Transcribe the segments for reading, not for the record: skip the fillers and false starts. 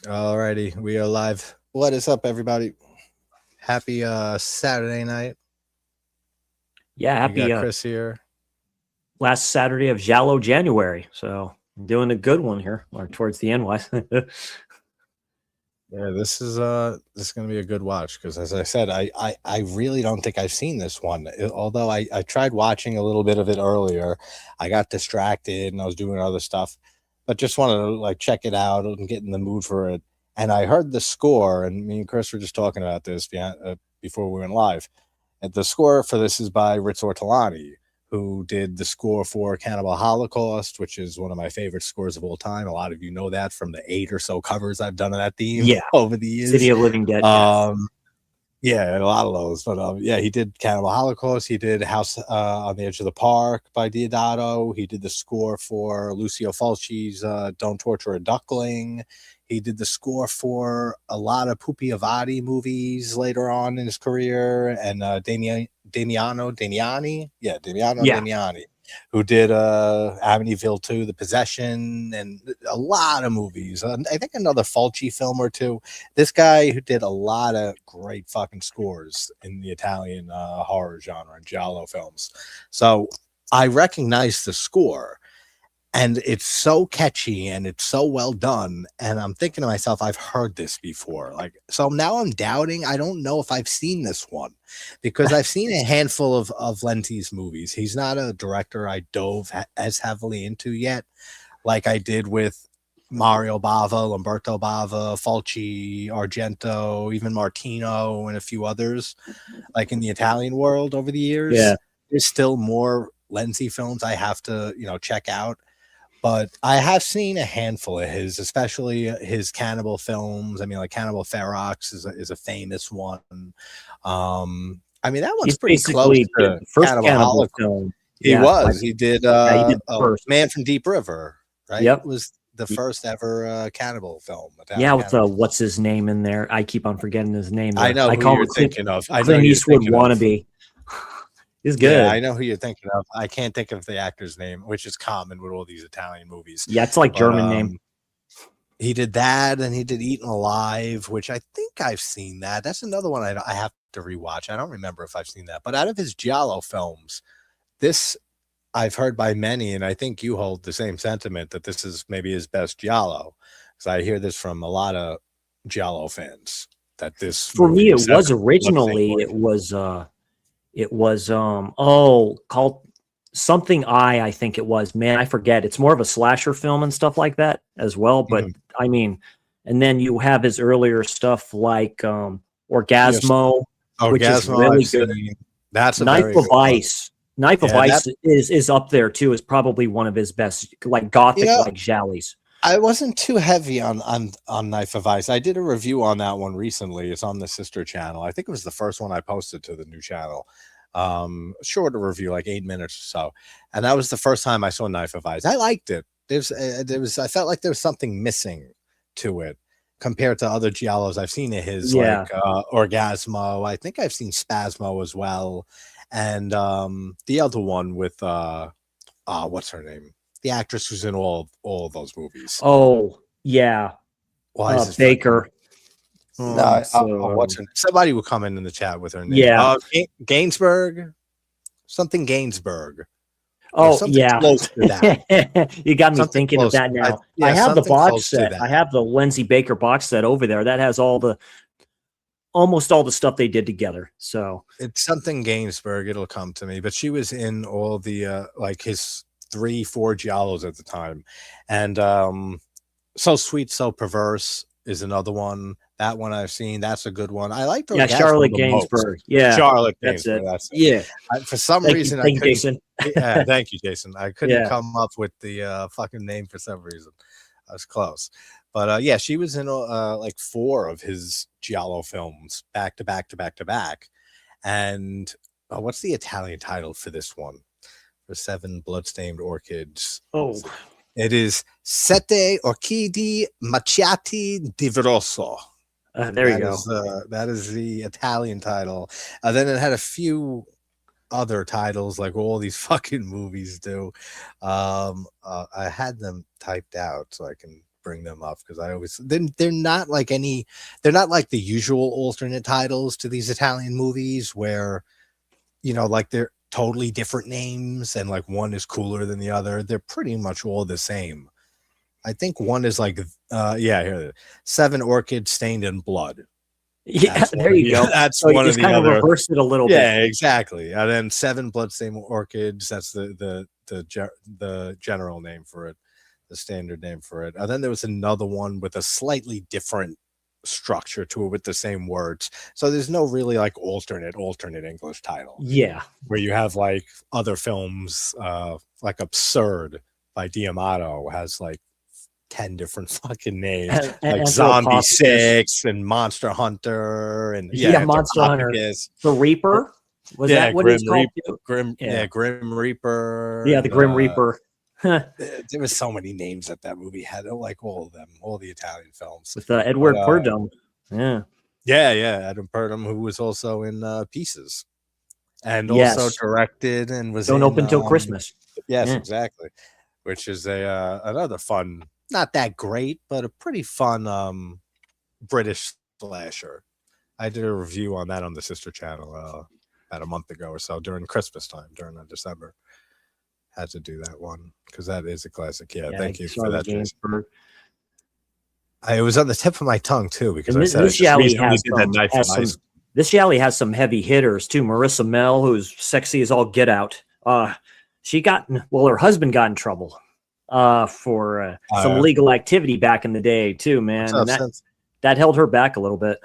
Alrighty, we are live. What is up, everybody? Happy Saturday night. Yeah, We happy got Chris here. last Saturday of Giallo January. So I'm doing a good one here, or towards the end wise. Yeah, this is gonna be a good watch because, as I said, I really don't think I've seen this one. Although I tried watching a little bit of it earlier, I got distracted and I was doing other stuff, but just wanted to like check it out and get in the mood for it. And I heard the score, and me and Chris were just talking about this before we went live. And the score for this is by Ritz Ortolani, who did the score for Cannibal Holocaust, which is one of my favorite scores of all time. A lot of you know that from the 8 or so covers I've done of that theme Yeah. over the years. City of Living Dead. Yeah, a lot of those. But yeah, he did Cannibal Holocaust. He did House on the Edge of the Park by Diodato. He did the score for Lucio Fulci's Don't Torture a Duckling. He did the score for a lot of Pupi Avati movies later on in his career, and Damiano Damiani, Damiani, who did Amityville 2, The Possession, and a lot of movies. I think another Fulci film or two. This guy who did a lot of great fucking scores in the Italian horror genre and Giallo films. So I recognize the score. And it's so catchy and it's so well done. And I'm thinking to myself, I've heard this before. Like, so now I'm doubting. I don't know if I've seen this one because I've seen a handful of Lenzi's movies. He's not a director I dove as heavily into yet, like I did with Mario Bava, Umberto Bava, Fulci, Argento, even Martino, and a few others, like in the Italian world over the years. Yeah. There's still more Lenzi films I have to, check out. But I have seen a handful of his, especially his cannibal films. I mean, like Cannibal Ferox is a famous one. I mean, that one's He's pretty close to the first Cannibal film. He was. He did, he did first. Man from Deep River, right? Yep. It was the first ever cannibal film. Yeah, with what's his name in there? I keep on forgetting his name. I know who you're thinking of. I know Clint Eastwood wannabe. He's good. Yeah, I know who you're thinking of. I can't think of the actor's name, which is common with all these Italian movies. Yeah, it's like German name. He did that, and he did Eaten Alive, which I think I've seen that. That's another one I have to rewatch. I don't remember if I've seen that. But out of his Giallo films, this I've heard by many, and I think you hold the same sentiment that this is maybe his best Giallo. Because I hear this from a lot of Giallo fans. That this for me, it was originally called something I think it was. Man, I forget. It's more of a slasher film and stuff like that as well. But I mean, and then you have his earlier stuff like Orgasmo, which is really good. That's a Knife of Ice. Knife of Ice is up there too. Is probably one of his best, like gothic, like Jallies. I wasn't too heavy on Knife of Ice. I did a review on that one recently. It's on the sister channel. I think it was the first one I posted to the new channel. Shorter review, like 8 minutes or so. And that was the first time I saw Knife of Ice. I liked it. I felt like there was something missing to it compared to other Giallos I've seen of his, like Orgasmo. I think I've seen Spasmo as well. And the other one with what's her name? The actress who's in all of those movies. Oh, yeah. Why is Baker? What's her name? Somebody will come in the chat with her name. Yeah. Gainsbourg? Something Gainsbourg. Oh, yeah. Close to that. You got me thinking of that now. I have the box set. I have the Lenzi Baker box set over there. That has almost all the stuff they did together. So it's something Gainsbourg. It'll come to me. But she was in all the like his 3-4 Giallos at the time. And So Sweet, So Perverse is another one. That one I've seen. That's a good one. I like the Charlotte Gainsbourg. Yeah, Charlotte Gainsbourg. That's it. Yeah. For some reason, thank you, Jason. Yeah, thank you, Jason. I couldn't come up with the fucking name for some reason. I was close, but yeah, she was in like 4 of his Giallo films back to back to back to back. And what's the Italian title for this one? For Seven Blood-Stained Orchids. Oh. It is Sette orchidee macchiate di rosso. There you go. That is the Italian title. Then it had a few other titles, like all these fucking movies do. I had them typed out so I can bring them up because I always they're not like they're not like the usual alternate titles to these Italian movies where, you know, like they're totally different names and like one is cooler than the other. They're pretty much all the same. I think one is like here, Seven Orchids Stained in Blood. Yeah, there you go. That's so one of just the kind other. of reversed it a little bit. Yeah, exactly. And then Seven Blood-Stained Orchids. That's the general name for it, the standard name for it. And then there was another one with a slightly different structure to it with the same words. So there's no really like alternate English title. Yeah, where you have like other films, like Absurd by D'Amato has like 10 different fucking names, like Zombie 6 and Monster Hunter and Monster Hunter, the Reaper. Was that what it's called? Grim Reaper. Yeah, the Grim Reaper. There was so many names that movie had, like all of them, all the Italian films with Edward Purdom. Edward Purdom, who was also in Pieces, and also directed and was Don't Open Till Christmas. Yes, exactly. Which is another fun, not that great, but a pretty fun British slasher. I did a review on that on the sister channel about a month ago or so during Christmas time, during December. Had to do that one because that is a classic. Yeah, thank you for that. It was on the tip of my tongue too because I said this Giallo has some heavy hitters too. Marissa Mell, who's sexy as all get out. Her husband got in trouble for some legal activity back in the day too, man. And that held her back a little bit,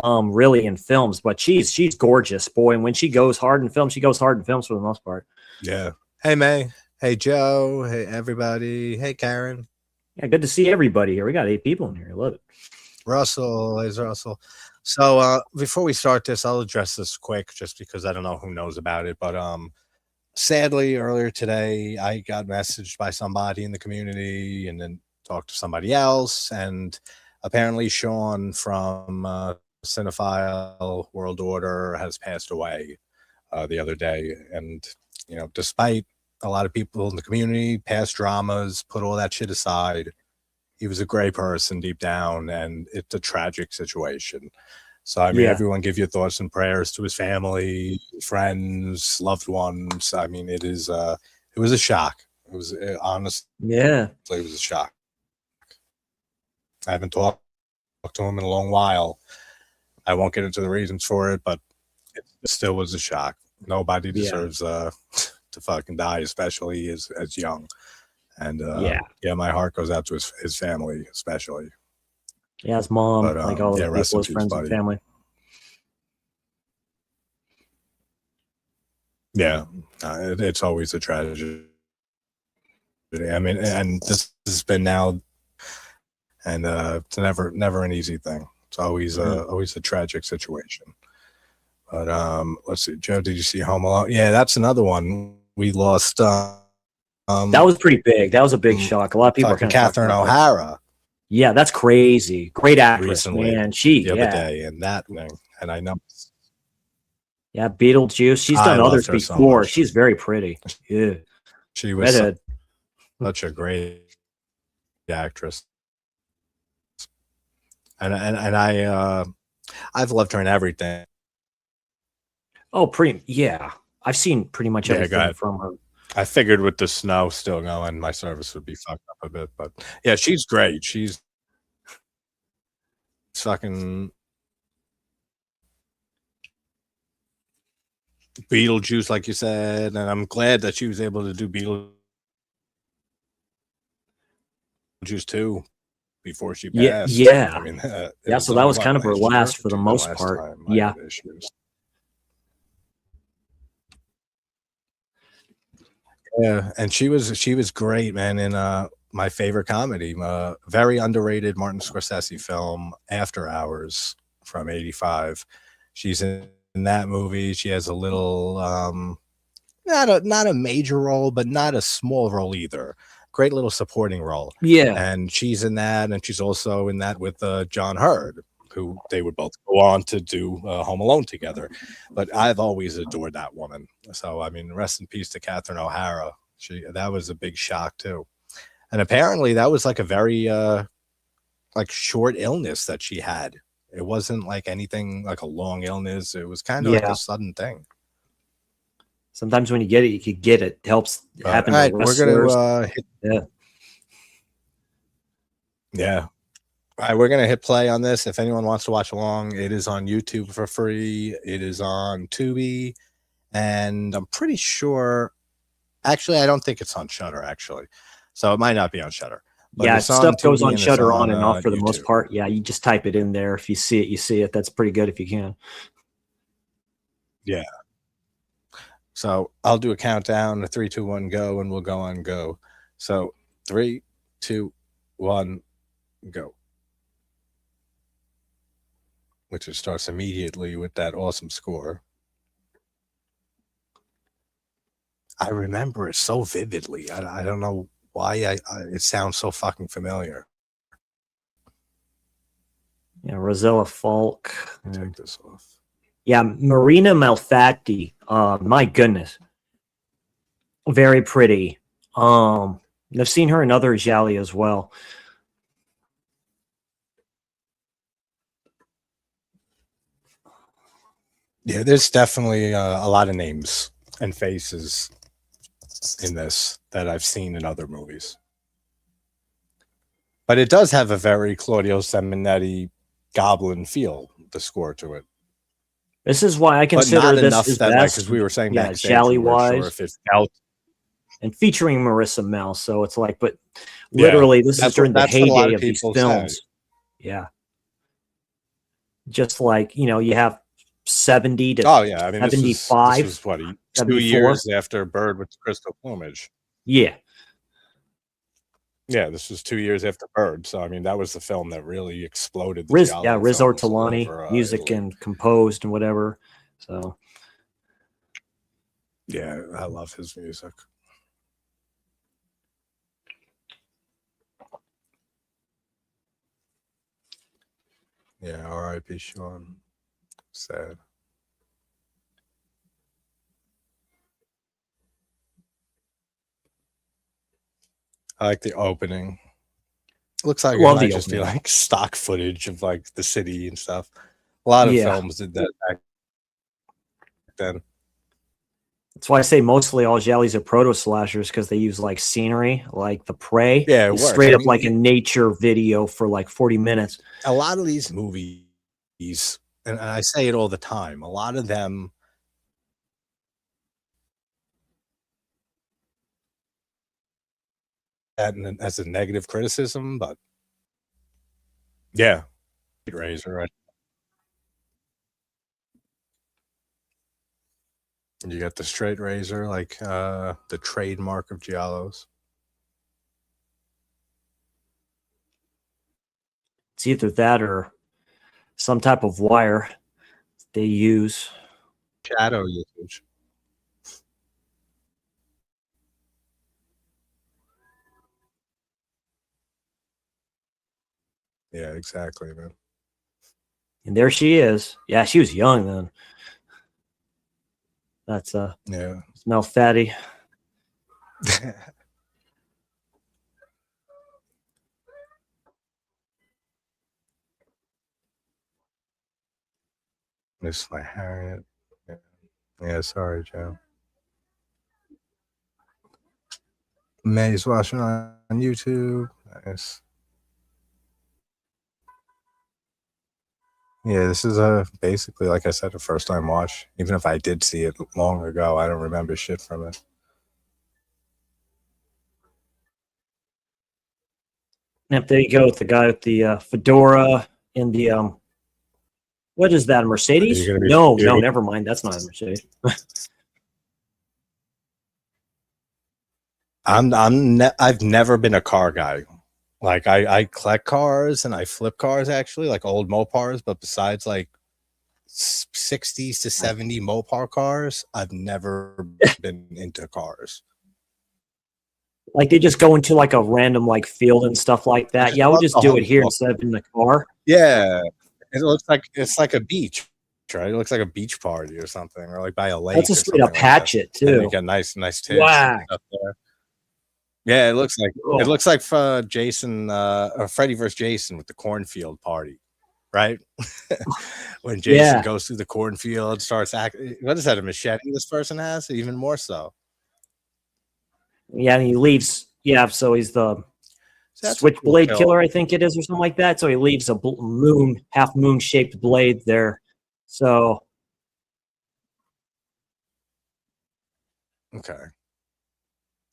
really in films. But she's gorgeous, boy. And when she goes hard in films, she goes hard in films for the most part. Yeah. Hey, May. Hey, Joe. Hey, everybody. Hey, Karen. Yeah, good to see everybody here. We got 8 people in here. I love it. Russell. Hey, Russell. So before we start this, I'll address this quick just because I don't know who knows about it. But sadly, earlier today, I got messaged by somebody in the community and then talked to somebody else. And apparently Sean from Cinephile World Order has passed away the other day. And, you know, despite a lot of people in the community, past dramas, put all that shit aside, he was a great person deep down, and it's a tragic situation. So, I mean, everyone give your thoughts and prayers to his family, friends, loved ones. I mean, it was a shock. It was honestly, it was a shock. I haven't talked to him in a long while. I won't get into the reasons for it, but it still was a shock. Nobody deserves to fucking die, especially as young. And my heart goes out to his family, especially. Yeah, his mom, but, like all his friends and family. Yeah, it's always a tragedy. I mean, and this has been now, and it's never an easy thing. It's always always a tragic situation. But let's see, Joe, did you see Home Alone? Yeah, that's another one we lost. That was pretty big. That was a big shock. A lot of people are kind of Catherine O'Hara. Yeah, that's crazy. Great actress, recently, man. The other day, and that thing, and I know. Yeah, Beetlejuice. She's done others before. So she's very pretty. Yeah, she was such a great actress, and I've loved her in everything. Oh, I've seen pretty much everything from her. I figured with the snow still going, my service would be fucked up a bit, but yeah, she's great. She's fucking Beetlejuice, like you said, and I'm glad that she was able to do Beetlejuice 2 before she passed. Yeah. I mean, so that was kind of her last for the most part. Yeah. Yeah, and she was great, man, in my favorite comedy, very underrated Martin Scorsese film, After Hours from '85. She's in that movie. She has a little not a major role, but not a small role either. Great little supporting role. Yeah. And she's in that, and she's also in that with John Hurd, who they would both go on to do Home Alone together. But I've always adored that woman. So, I mean, rest in peace to Catherine O'Hara. That was a big shock, too. And apparently that was like a very like short illness that she had. It wasn't like anything like a long illness. It was kind of like a sudden thing. Sometimes when you get it, you could get it. It helps happen all to right, we're gonna hit, yeah. All right, we're gonna hit play on this. If anyone wants to watch along, it is on YouTube for free. It is on Tubi, and I'm pretty sure. Actually, I don't think it's on Shudder. Actually, so it might not be on Shudder. But yeah, stuff goes on Shudder on and off for the YouTube. most part. Yeah, you just type it in there. If you see it, you see it. That's pretty good if you can. Yeah. So I'll do a countdown, 3, 2, 1, go, and we'll go on go. So 3, 2, 1, go. Which it starts immediately with that awesome score. I remember it so vividly. I don't know why it sounds so fucking familiar. Yeah, Rosella Falk. Take this off. Yeah, Marina Malfatti. My goodness, very pretty. I've seen her in other Gialli as well. Yeah, there's definitely a lot of names and faces in this that I've seen in other movies. But it does have a very Claudio Simonetti goblin feel, the score to it. This is why I consider this is best. Because we were saying backstage, Gialli wise, sure if it's out. And featuring Marissa Mel, so it's like, but literally, this is during the heyday of these films. Yeah, just like, you know, you have 70 to 75. This was what, 2 years after Bird with the Crystal Plumage. Yeah. Yeah, this was 2 years after Bird. So, I mean, that was the film that really exploded. Riz Ortolani, music and composed and whatever. So, yeah, I love his music. Yeah, R.I.P. Sean. Sad. I like the opening. Looks like it might just be like stock footage of like the city and stuff. A lot of films did that back then. That's why I say mostly all Giallis are proto slashers, because they use like scenery, like The Prey. Yeah, it straight up like a nature video for like 40 minutes. A lot of these movies, and I say it all the time, a lot of them as a negative criticism, but yeah, razor, right? You got the straight razor, like the trademark of Giallos. It's either that or some type of wire they use. Shadow usage. Yeah, exactly, man. And there she is. Yeah, she was young then. That's yeah. Smell fatty. Miss my Harriet. Yeah, sorry, Joe. May's watching on YouTube. Nice. Yeah, this is basically, like I said, a first time watch. Even if I did see it long ago, I don't remember shit from it. Yep, there you go with the guy with the fedora and the what is that, a Mercedes? No, never mind. That's not a Mercedes. I've never been a car guy. Like I collect cars and I flip cars, actually, like old Mopars, but besides like 60s to 70 Mopar cars, I've never been into cars. Like they just go into like a random like field and stuff like that. Yeah, I would just do it here instead of in the car. Yeah. It looks like it's like a beach, right? It looks like a beach party or something, or like by a lake. That's a straight up hatchet too. Like a nice tip. Wow. Up there. Yeah, it looks like Oh, Jason, Freddy versus Jason with the cornfield party, right? When Jason yeah, goes through the cornfield, starts acting. What is that? A machete? This person has even more so. yeah, and he leaves. Yeah, so he's the So that's a cool switchblade kill. killer, I think it is, or something like that. So he leaves a half moon shaped blade there. So Okay.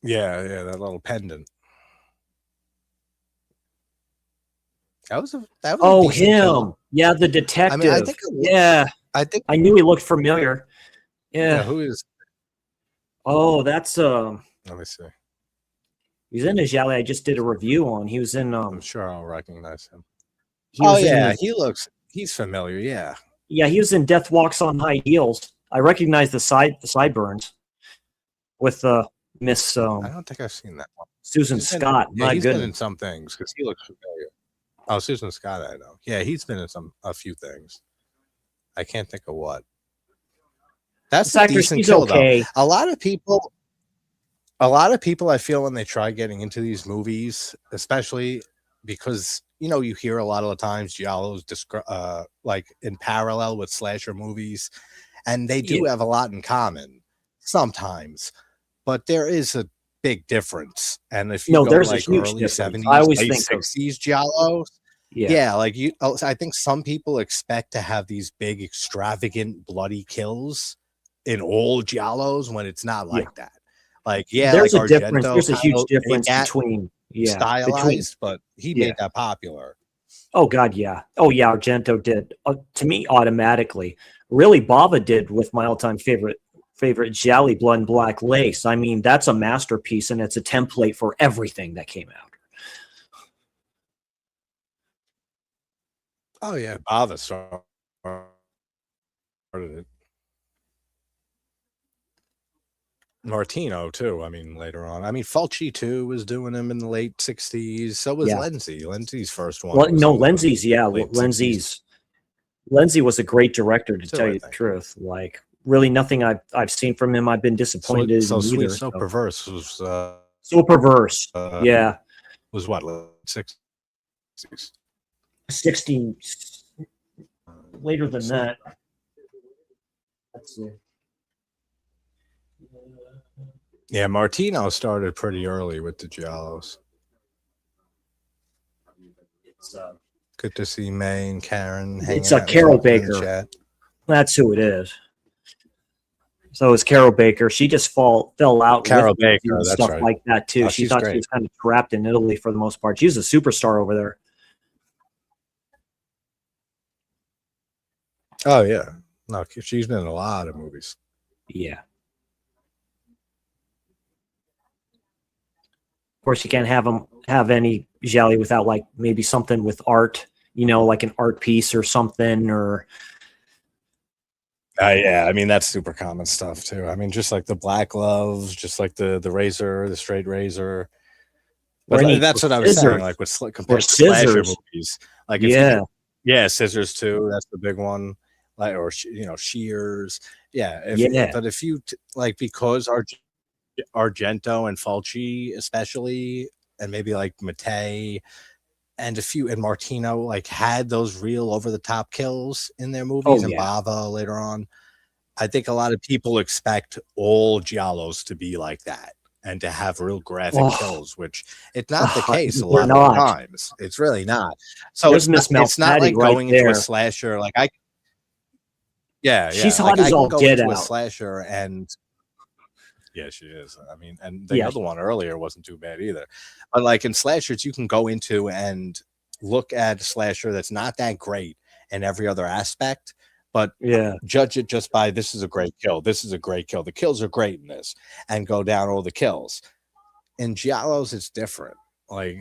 Yeah, yeah, that little pendant. That was a oh, decent him. kill. Yeah, the I mean, detective. Yeah, I think I knew he looked familiar. yeah. Yeah. Who is? Oh, that's Let me see. he's in a Giallo I just did a review on. He was in I'm sure I'll recognize him. he Oh was in yeah, the he's familiar. Yeah. yeah, he was in Death Walks on High Heels. I recognize the sideburns with Miss I don't think I've seen that one. Susan Scott. My He's been in goodness. some things because he looks familiar. Oh, Susan Scott, I know. Yeah, he's been in a few things. I can't think of what. That's This a actress, decent she's kill, okay. though. A lot of people, I feel when they try getting into these movies, especially because you hear a lot of the times giallos like in parallel with slasher movies, and they do Yeah. have a lot in common sometimes, but there is a big difference. And if you No, go there's a like huge early difference. I 70s, always late think of 60s giallos, yeah, yeah, like I think some people expect to have these big, extravagant, bloody kills in all giallos when it's not yeah. like that. Like, yeah, like There's a difference. Argento There's a kind huge of made difference that between between stylized, but he yeah. made that popular. Oh God, yeah. Oh yeah, Argento did. To me, automatically. Really, Bava did with my all-time favorite Gialli Blood and Black Lace. I mean, that's a masterpiece, and it's a template for everything that came out. Oh yeah, Bava started it. Martino too. I mean, later on. I mean, Fulci too was doing them in the late '60s. So was Yeah. Lenzi. Lenzi's first one Well, was no, in the Lenzi's, yeah, late '60s Lenzi was a great director, to too, tell I you the think. truth. Like, really, nothing I've seen from him I've been disappointed So in Sweet, either. So Perverse was So perverse. Yeah, what, late '60s? 16 later than that. Let's see. Yeah, Martino started pretty early with the giallos. It's Good to see May and Karen hanging it's out and Carol talking in the Baker. chat. That's who it is. So it's Carol Baker. She just fell out Carol with Baker, and that's stuff right. like that too. Oh, She she's thought she great. was kind of trapped in Italy for the most part. She was a superstar over there. Oh yeah, no, she's been in a lot of movies. Yeah. Of course, you can't have any Gialli without like maybe something with art, like an art piece or something, or Yeah, I mean that's super common stuff too. I mean, just like the black gloves, just like the razor, the straight razor. But that's what I was saying. Like with compared to slasher movies, like if scissors too. That's the big one. Like or shears. Yeah, but if you like because Argento and Fulci especially, and maybe like Mattei and Martino like had those real over the top kills in their movies, and Bava later on. I think a lot of people expect all giallos to be like that and to have real graphic kills, which it's not the case a lot of times. It's really not. So it's not like going into a slasher. Like she's like hot as I all can go get into a out. slasher and yeah, she is. I mean, and the other one earlier wasn't too bad either. But like in slashers, you can go into and look at a slasher that's not that great in every other aspect, but judge it just by this is a great kill. This is a great kill. The kills are great in this, and go down all the kills. In giallos, it's different. Like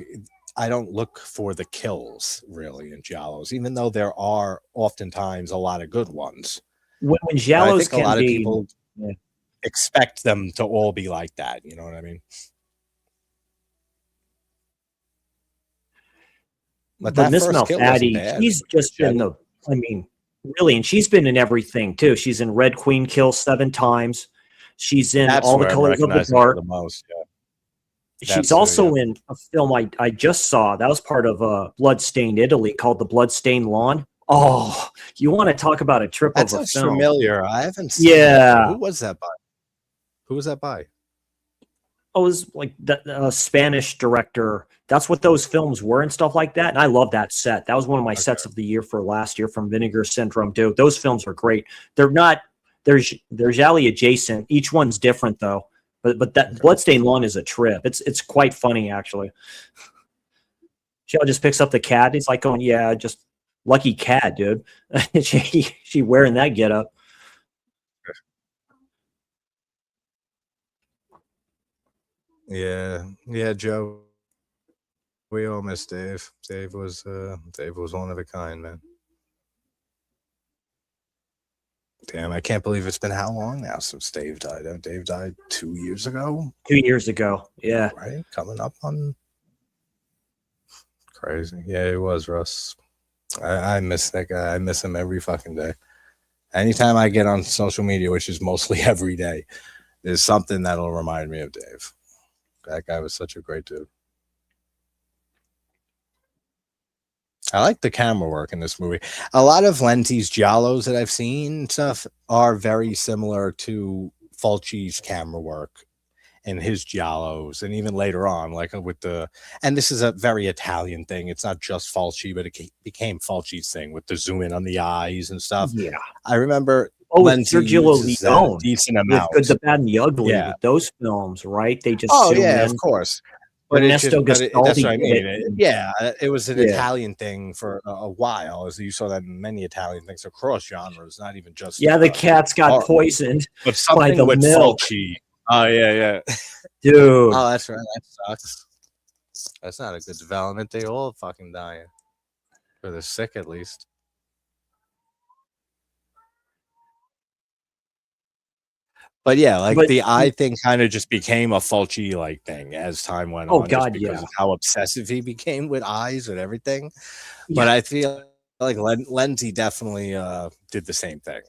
I don't look for the kills really in giallos, even though there are oftentimes a lot of good ones. When giallos, I think a lot of people expect them to all be like that. You know what I mean? But Miss Malfatti, she's just been really, and she's been in everything too. She's in Red Queen Kill 7 times. She's in All the Colors of the Dark. The most, yeah. She's also in a film I just saw. That was part of Bloodstained Italy called The Bloodstained Lawn. Oh, you want to talk about a trip That of a sounds film. familiar. I haven't seen Yeah. it. Who was that by? Who was that by? Oh, it was like the Spanish director. That's what those films were and stuff like that. And I love that set. That was one of my sets of the year for last year from Vinegar Syndrome, dude. Those films are great. They're not, they're Giallo adjacent. Each one's different though. But that Bloodstained Lawn is a trip. It's quite funny actually. Giallo just picks up the cat. He's like going, yeah, just lucky cat, dude. she wearing that getup. Yeah, Joe. We all miss Dave. Dave was one of a kind, man. Damn, I can't believe it's been how long now since Dave died. Dave died 2 years ago. 2 years ago, yeah. Right, coming up on crazy. Yeah, it was Russ. I miss that guy. I miss him every fucking day. Anytime I get on social media, which is mostly every day, there's something that'll remind me of Dave. That guy was such a great dude. I like the camera work in this movie. A lot of Lenzi's Giallos that I've seen stuff are very similar to Fulci's camera work and his Giallos, and even later on, like with the, and this is a very Italian thing. It's not just Fulci, but it became Fulci's thing with the zoom in on the eyes and stuff. Yeah, I remember. Oh, Sergio Leone, decent amount. Good, the Bad, and the Ugly. Yeah. With those films, right? They just of course. But Ernesto that's what I mean. It was an Yeah. Italian thing for a while. As you saw that in many Italian things across genres, not even just. Yeah, the cats got poisoned but something by the with milk. Fulci. Oh yeah, dude. Oh, that's right. That sucks. That's not a good development. They all fucking dying, or they're sick at least. But yeah, like the eye thing kind of just became a Fulci like thing as time went on. God, just because of how obsessive he became with eyes and everything. Yeah. But I feel like Lenzi definitely did the same thing.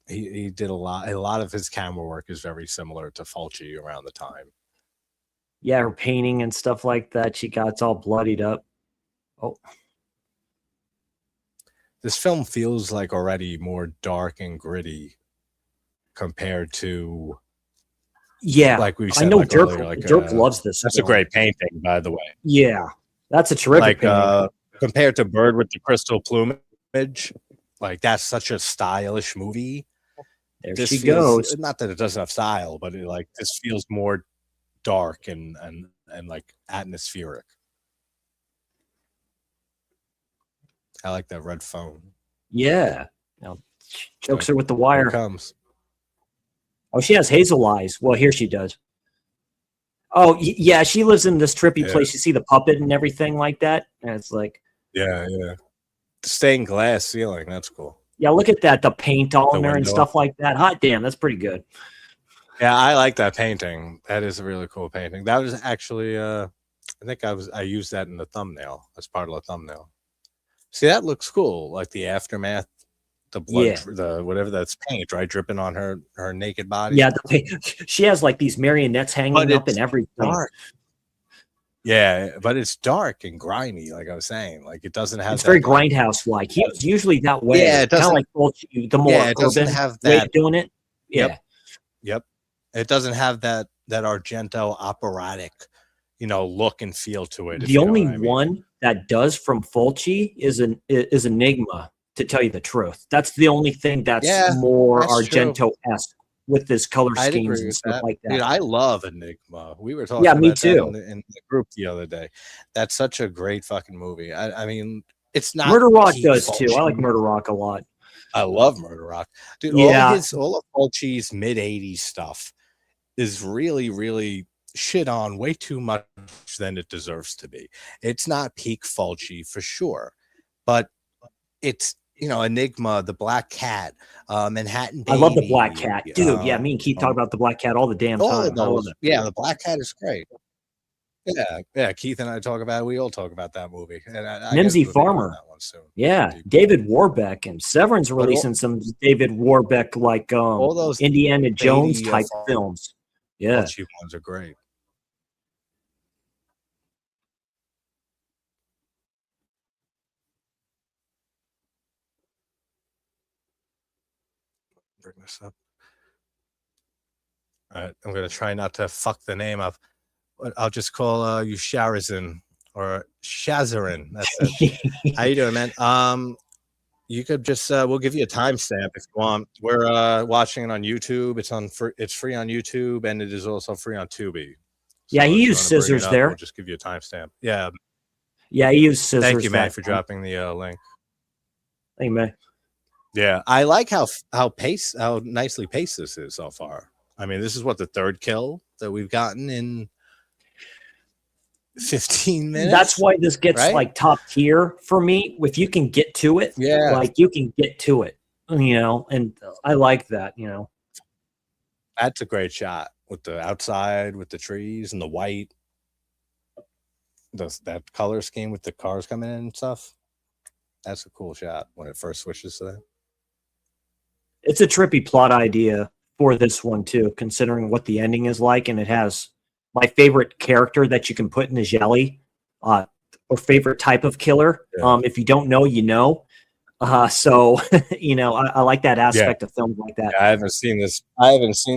He did a lot. A lot of his camera work is very similar to Fulci around the time. Yeah, her painting and stuff like that. She got all bloodied up. Oh. This film feels like already more dark and gritty compared to, like we said, I know like Dirk, earlier, like, Dirk loves this. That's film. A great painting, by the way. Yeah, that's a terrific painting. Compared to Bird with the Crystal Plumage, like that's such a stylish movie. There she goes. Not that it doesn't have style, but this feels more dark and like atmospheric. I like that red phone. Yeah, now chokes her with the wire. Here comes. Oh, she has hazel eyes. Well, here she does. Oh, yeah, she lives in this trippy place. You see the puppet and everything like that. And it's like... Yeah. The stained glass ceiling. That's cool. Yeah, look at that. The paint all in there and stuff like that. Hot damn, that's pretty good. Yeah, I like that painting. That is a really cool painting. That was actually... I think I used that in the thumbnail as part of the thumbnail. See, that looks cool. Like the aftermath. The blood, the whatever that's paint, right, dripping on her naked body. Yeah, the paint. She has like these marionettes hanging up and everything. Dark. Yeah, but it's dark and grimy, like I was saying. Like it doesn't have. It's very grindhouse-like. He was usually that way. Yeah, it doesn't. Kind of like the more it doesn't have that way of doing it. Yeah. Yep. It doesn't have that Argento operatic, look and feel to it. The only one that does from Fulci is Enigma. To tell you the truth, that's the only thing that's more Argento-esque with this color schemes and stuff like that. Dude, I love Enigma. We were talking me about too. That in the group the other day. That's such a great fucking movie. I mean, it's not. Murder Rock does too. I like Murder Rock a lot. I love Murder Rock. Dude, all of Fulci's mid-'80s stuff is really, really shit on way too much than it deserves to be. It's not peak Fulci for sure, but it's Enigma, the Black Cat, Manhattan Baby. I love the Black Cat, dude. Me and Keith talk about the Black Cat all the damn time. The Black Cat is great. Yeah. Keith and I talk about it. We all talk about that movie. And Mimsy Farmer. That one soon. Yeah, David Warbeck and Severn's releasing some David Warbeck like all those Indiana Jones type films. Yeah, ones are great. bring this up. All right, I'm gonna try not to fuck the name up. I'll just call you Sharazin or Shazarin. That's it. How you doing, man? You could just we'll give you a timestamp if you want. We're watching it on YouTube. It's free on YouTube, and it is also free on Tubi. So yeah, he used scissors there. We'll just give you a timestamp. Yeah. Yeah, he used scissors. Thank you, man, for dropping the link. Thank you, man. Yeah, I like how nicely paced this is so far. I mean, this is what, the third kill that we've gotten in 15 minutes. That's why this gets like top tier for me. If you can get to it, like you can get to it, you know, and I like that, you know. That's a great shot with the outside, with the trees and the white. That color scheme with the cars coming in and stuff. That's a cool shot when it first switches to that. It's a trippy plot idea for this one too, considering what the ending is like, and it has my favorite character that you can put in a jelly, or favorite type of killer. Yeah. If you don't know, you know. So you know, I like that aspect of films like that. Yeah, I haven't seen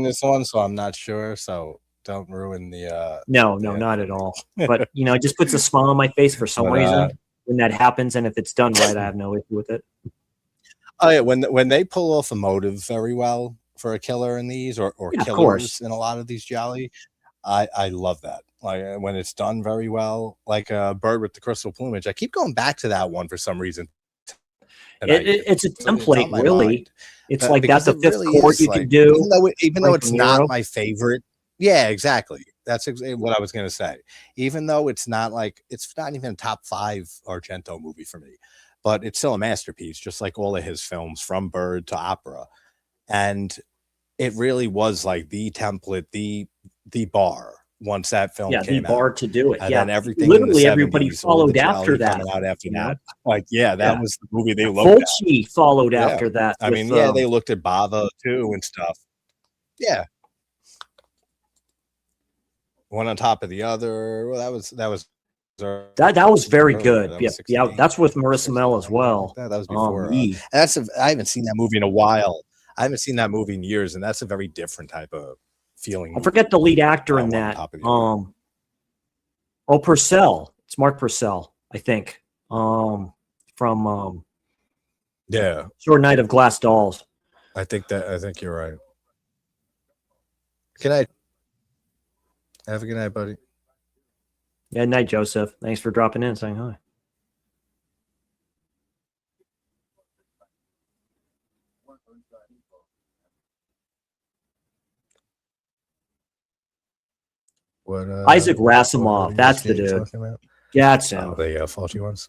this one, so I'm not sure. So don't ruin the. No, not at all. But you know, it just puts a smile on my face for some reason when that happens, and if it's done right, I have no issue with it. Oh yeah, when they pull off a motive very well for a killer in these, or killers in a lot of these Gialli, I love that. Like when it's done very well, like a bird with the crystal plumage. I keep going back to that one for some reason. It's a template, really. It's like that's the fifth chord you can do. Even though it's not my favorite. Yeah, exactly. That's what I was going to say. Even though it's not even a top 5 Argento movie for me, but it's still a masterpiece, just like all of his films from Bird to Opera. And it really was like the template, the bar once that film came out. Yeah, the bar to do it. And then everything literally everybody followed after that. Out after that. Like, that was the movie they looked at. Fulci followed after that. I mean, they looked at Bava too and stuff. Yeah. One on top of the other. Well, that was very good. Yeah, that's with Marissa Mell as well. That was before. I haven't seen that movie in a while. I haven't seen that movie in years, and that's a very different type of feeling. I forget the lead actor in that. Purcell. It's Mark Purcell, I think. From Short Night of Glass Dolls. I think you're right. Good night. Have a good night, buddy. Yeah, night, Joseph. Thanks for dropping in and saying hi. Isaac Rasimov, that's the dude. Yeah, that's him. The faulty ones.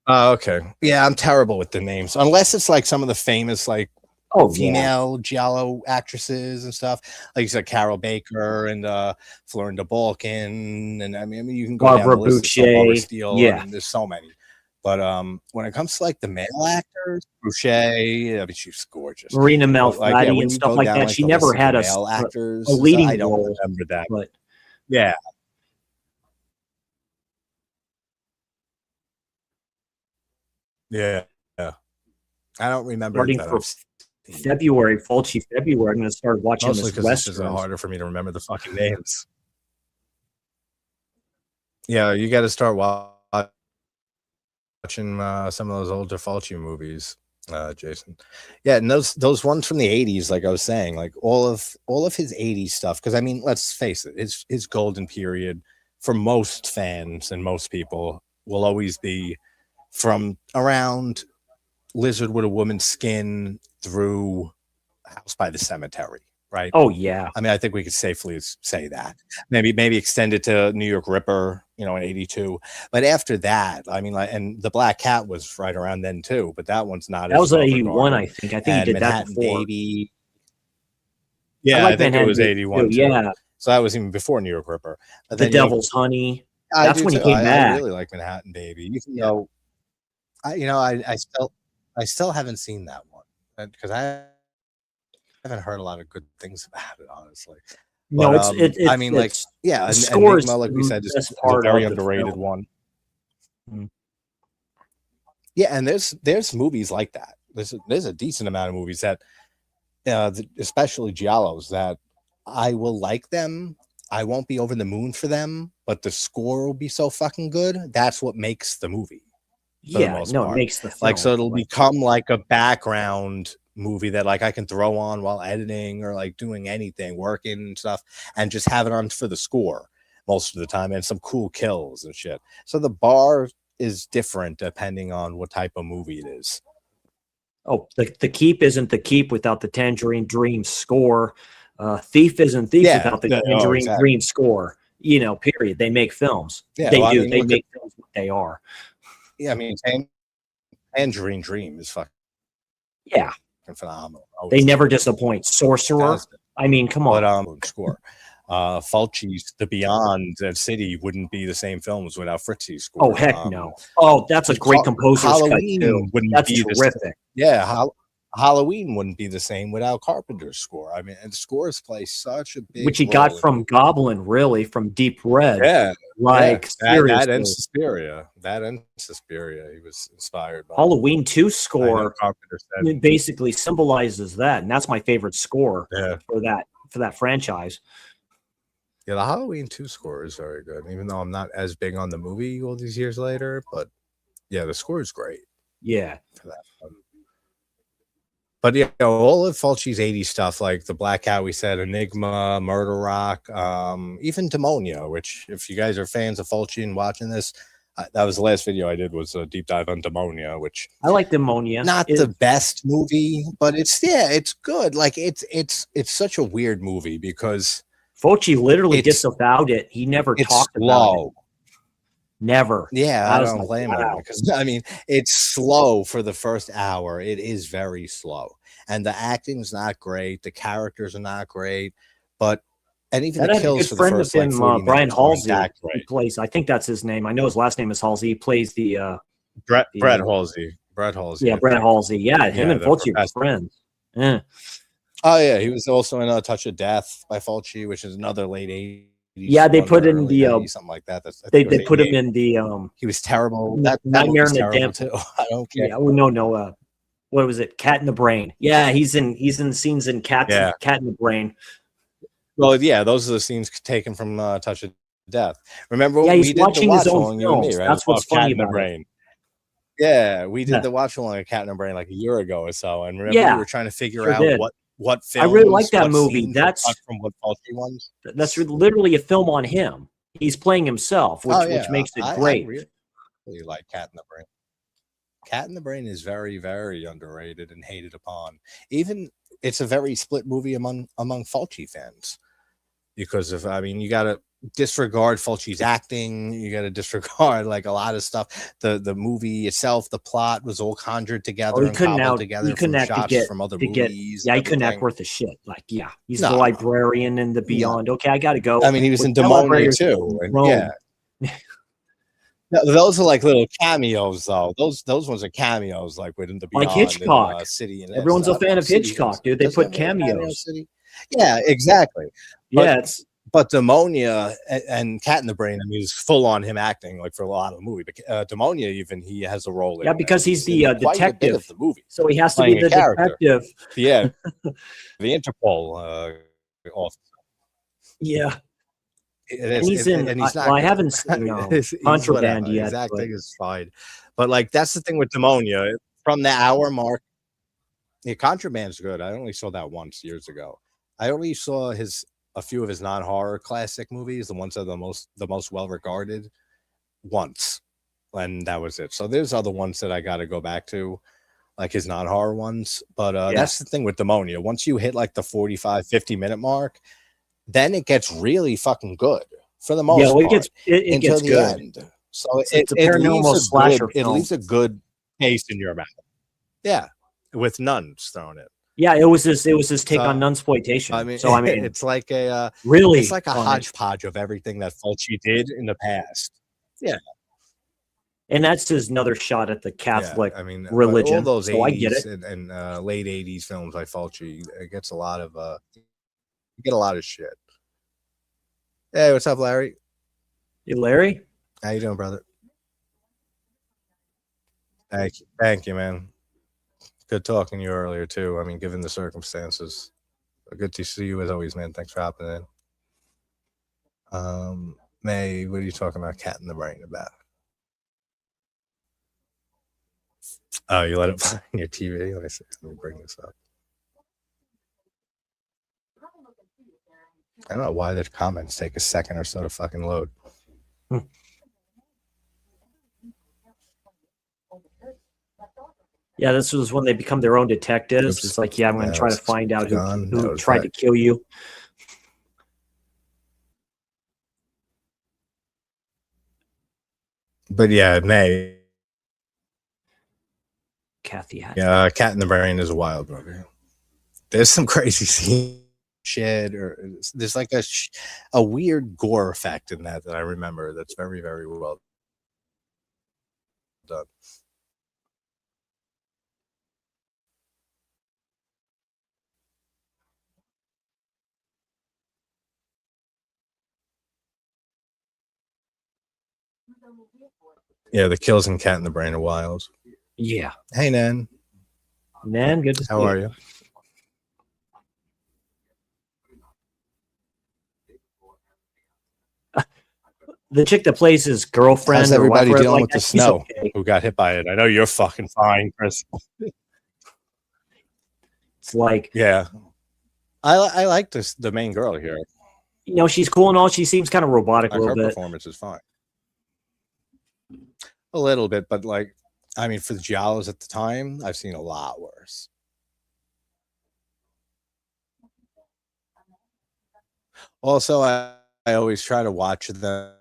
Oh, okay. Yeah, I'm terrible with the names. Unless it's like some of the famous female Giallo actresses and stuff. Like you said, Carol Baker and Florinda Balkan, and I mean you can go Barbara down the list Boucher. Barbara Steele, and there's so many. But when it comes to like the male actors, Boucher, I mean she's gorgeous. Marina Malfatti and stuff like that. She never had a leading I don't role. remember that. But yeah. Yeah. I don't remember that. February, Fulci February. I'm going to start watching Mostly this West. It's harder for me to remember the fucking names. Yeah, you got to start watching some of those older Fulci movies, Jason. Yeah, and those ones from the 80s, like I was saying, like all of his 80s stuff. Because I mean, let's face it, his golden period for most fans and most people will always be from around Lizard with a Woman's Skin through House by the Cemetery, right? Oh yeah. I mean, I think we could safely say that. Maybe extend it to New York Ripper, in 82. But after that, I mean, and The Black Cat was right around then too, but that one's not. That was 81, I think. I think he did Manhattan that before. Baby. Yeah, I think it was 81 too. Yeah. So that was even before New York Ripper. But The Devil's Honey. That's when he came back. I really like Manhattan Baby. Even though I still haven't seen that one because I haven't heard a lot of good things about it, honestly. No, but, I mean, like, yeah, the score is like we said, is part a very of the underrated film. one. Yeah, and there's movies like that there's a decent amount of movies that, especially Giallos, that I will like them. I won't be over the moon for them, but the score will be so fucking good. That's what makes the movie. For the most part. It makes the film. Like, so it'll become like a background movie that like I can throw on while editing or like doing anything, working and stuff, and just have it on for the score most of the time, and some cool kills and shit. So the bar is different depending on what type of movie it is. Oh, the Keep isn't the Keep without the Tangerine Dream score. Thief isn't Thief without the Tangerine Dream score. You know, period. They make films. Yeah, they do. They make films what they are. Yeah, I mean, Tangerine Dream is fucking phenomenal. They never disappoint. Sorcerer. I mean, come on. But score. Fulci's The Beyond and City wouldn't be the same films without Fritzi's score. Oh heck no! Oh, that's a great composer's cut too. That's terrific. Halloween wouldn't be the same without Carpenter's score. I mean, and scores play such a big which he got from Goblin, really, from Deep Red. Yeah, like that and Suspiria. He was inspired by Halloween 2 score. It basically symbolizes that, and that's my favorite score for that franchise. Yeah, the Halloween 2 score is very good, even though I'm not as big on the movie all these years later. But yeah, the score is great. Yeah. For that one. But yeah, all of Fulci's 80s stuff, like the Black Cat, we said, Enigma, Murder Rock, even Demonia, which if you guys are fans of Fulci and watching this, that was the last video I did, was a deep dive on Demonia, which I like Demonia. Not the best movie, but it's good. Like it's such a weird movie because Fulci literally disavowed it. He never talked about it. Never. Yeah, I don't blame him, because I mean, it's slow for the first hour. It is very slow, and the acting's not great. The characters are not great, but even the kills for the first like 40 Brian Halsey. He plays. I think that's his name. I know his last name is Halsey. He plays the Brett Halsey. Brett Halsey. Yeah, Brett Halsey. Yeah, him and Fulci are friends. Yeah. Oh yeah, he was also in A Touch of Death by Fulci, which is another late 80s. Yeah, they put in the something like that. They put him in the he was terrible. That Nightmare in the Damp. Too. I don't care. Yeah, no. What was it? Cat in the Brain. Yeah, he's in scenes in Cat in the Brain. Well, yeah, those are the scenes taken from Touch of Death. Remember, he's watching his own films. Right? That's what's funny about it. Yeah, we did the watch along of Cat in the Brain like a year ago or so, and remember we were trying to figure out what film. I really like that movie. That's from what Fulci ones. That's literally a film on him. He's playing himself, which makes it great. I really like Cat in the Brain. Cat in the Brain is very, very underrated and hated upon. Even it's a very split movie among Fulci fans, because you got to disregard Fulci's acting. You got to disregard like a lot of stuff. The movie itself, the plot was all conjured together and cobbled together from shots from other movies. Yeah, he couldn't act worth a shit. Like, yeah, he's the librarian in The Beyond. Okay, I got to go. I mean, he was in Demonia too. And yeah. Those are like little cameos, though. Those ones are cameos, like within The Beyond, like Hitchcock. City. And everyone's a fan of Hitchcock, dude. They put cameos. Yeah, exactly. Yeah, But Demonia and Cat in the Brain, I mean, is full on him acting like for a lot of the movie. But Demonia, even he has a role. Yeah, because he's the detective of the movie, so he has to be the detective. Yeah, the Interpol officer. Yeah, and he's in. And he's not. I haven't seen Contraband yet. His acting is fine, but like that's the thing with Demonia. From the hour mark, Contraband's good. I only saw that once years ago. I only saw a few of his non-horror classic movies, the ones that are the most well-regarded, once, and that was it. So there's other ones that I got to go back to, like his non-horror ones. But that's the thing with Demonia. Once you hit like the 45-50 minute mark, then it gets really fucking good for the most part. It gets good. End. So it's a paranormal slasher. It leaves a good taste in your mouth. Yeah, with nuns thrown in. Yeah, it was his take on nunsploitation. I mean, it's like a hodgepodge of everything that Fulci did in the past. Yeah, and that's another shot at the Catholic religion. All those 80s I get it. And late 80s films by Fulci, it gets a lot of you get a lot of shit. Hey, what's up, Larry? Hey, Larry, how you doing, brother? Thank you, man. Good talking to you earlier too. I mean, given the circumstances, good to see you as always, man. Thanks for hopping in. May, what are you talking about? Cat in the brain about? Oh, you let it play on your TV. Let me see. Let me bring this up. I don't know why the comments take a second or so to fucking load. Yeah, this was when they become their own detectives. Oops. It's like, yeah, I'm going to try to find out who tried to kill you. But yeah, May. Kathy had. Yeah, Cat in the Brain is a wild movie. There's some crazy scene shit, or there's like a weird gore effect in that I remember. That's very, very well done. Yeah, the kills in Cat in the Brain are wild. Yeah. Hey, Nan. Nan, good to see you. How are you? The chick that plays his girlfriend. How's everybody dealing with the snow? Okay. Who got hit by it? I know you're fucking fine, Chris. It's like, yeah, I like this. The main girl here. You know, she's cool and all. She seems kind of robotic a little bit. Her performance is fine. A little bit, but like, I mean, for the Giallos at the time, I've seen a lot worse. Also, I always try to watch them.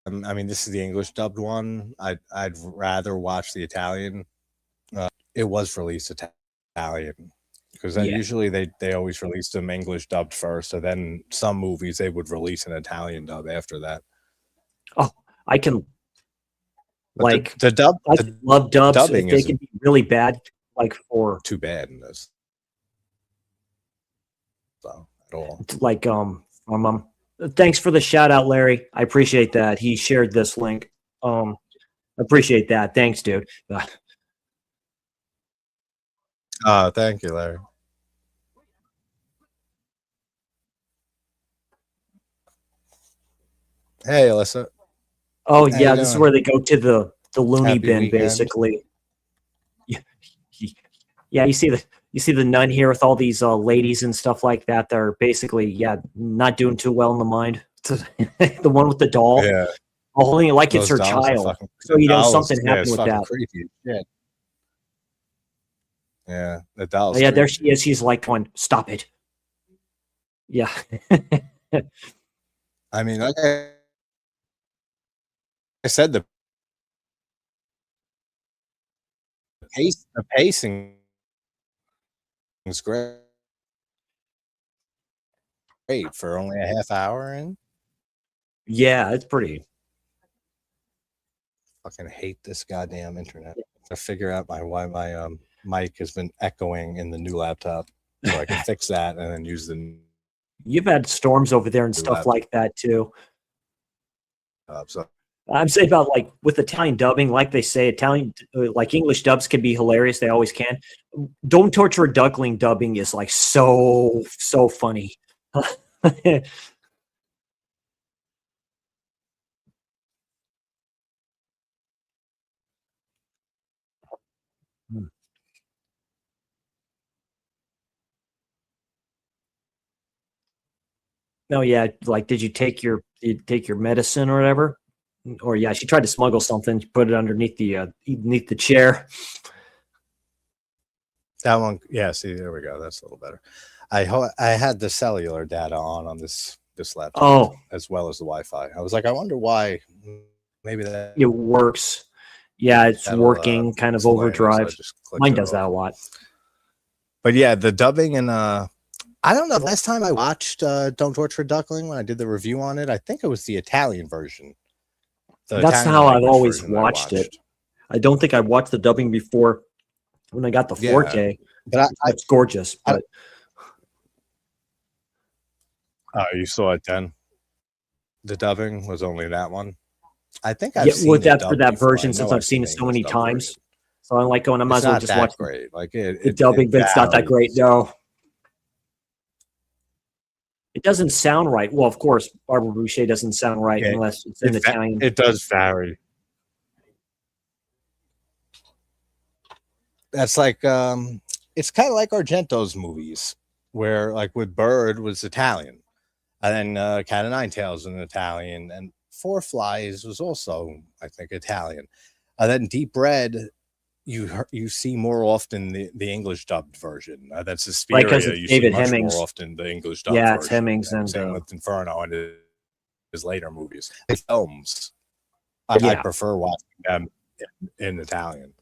I mean, this is the English dubbed one. I'd rather watch the Italian. It was released Italian because usually they always release them English dubbed first, and then some movies they would release an Italian dub after that. Oh, I can like the dub. I love dubs. Dubbing they can be really bad, like for too bad in this. So at all. Like thanks for the shout out, Larry. I appreciate that. He shared this link. Appreciate that. Thanks, dude. Thank you, Larry. Hey, Alyssa. Oh yeah, this is where they go to the loony bin, weekend. Basically. Yeah, you see the nun here with all these ladies and stuff like that. They're basically not doing too well in the mind. The one with the doll, holding it like it's her child. So you know something happened with that. Creepy. Yeah, the doll. Yeah, there she is. She's like going, "Stop it." Yeah. I mean, like I said, the pacing is great for only a half hour in. Yeah, it's pretty. Fucking hate this goddamn internet. To figure out why my mic has been echoing in the new laptop, so I can fix that and then use the. You've had storms over there and stuff like that too. So I'm saying about like with Italian dubbing, like they say, Italian like English dubs can be hilarious. They always can. Don't Torture a Duckling dubbing is like so funny. No, yeah, like did you take your medicine or whatever? Or yeah, she tried to smuggle something, put it underneath the chair. That one, yeah. See, there we go. That's a little better. I had the cellular data on this laptop as well as the Wi-Fi. I was like, I wonder why. Maybe that it works. Yeah, it's working kind of overdrive. Mine does that a lot. But yeah, the dubbing and I don't know. Last time I watched Don't Torture a Duckling, when I did the review on it, I think it was the Italian version. That's how I've always watched it. I don't think I watched the dubbing before when I got the 4K. But it's gorgeous. But you saw it then? The dubbing was only that one. I think I've seen with that for that version since I've seen it so many times. So I'm like going, I might It's as well not just that watch great. Like the dubbing, but it's not that great. varies. No, it doesn't sound right. Well, of course, Barbara Boucher doesn't sound right Yeah, unless it's in Italian. it does vary. That's like it's kind of like Argento's movies, where like with Bird was Italian, and then Cat of Nine Tails was Italian, and Four Flies was also, I think, Italian. And then Deep Red, you see more often the English dubbed version. That's Right, because Suspiria. it's You see David much more Hemmings. often the English dubbed Yeah, it's version. Hemmings And and same with Inferno and his later movies. His films, I yeah. prefer watching them in Italian.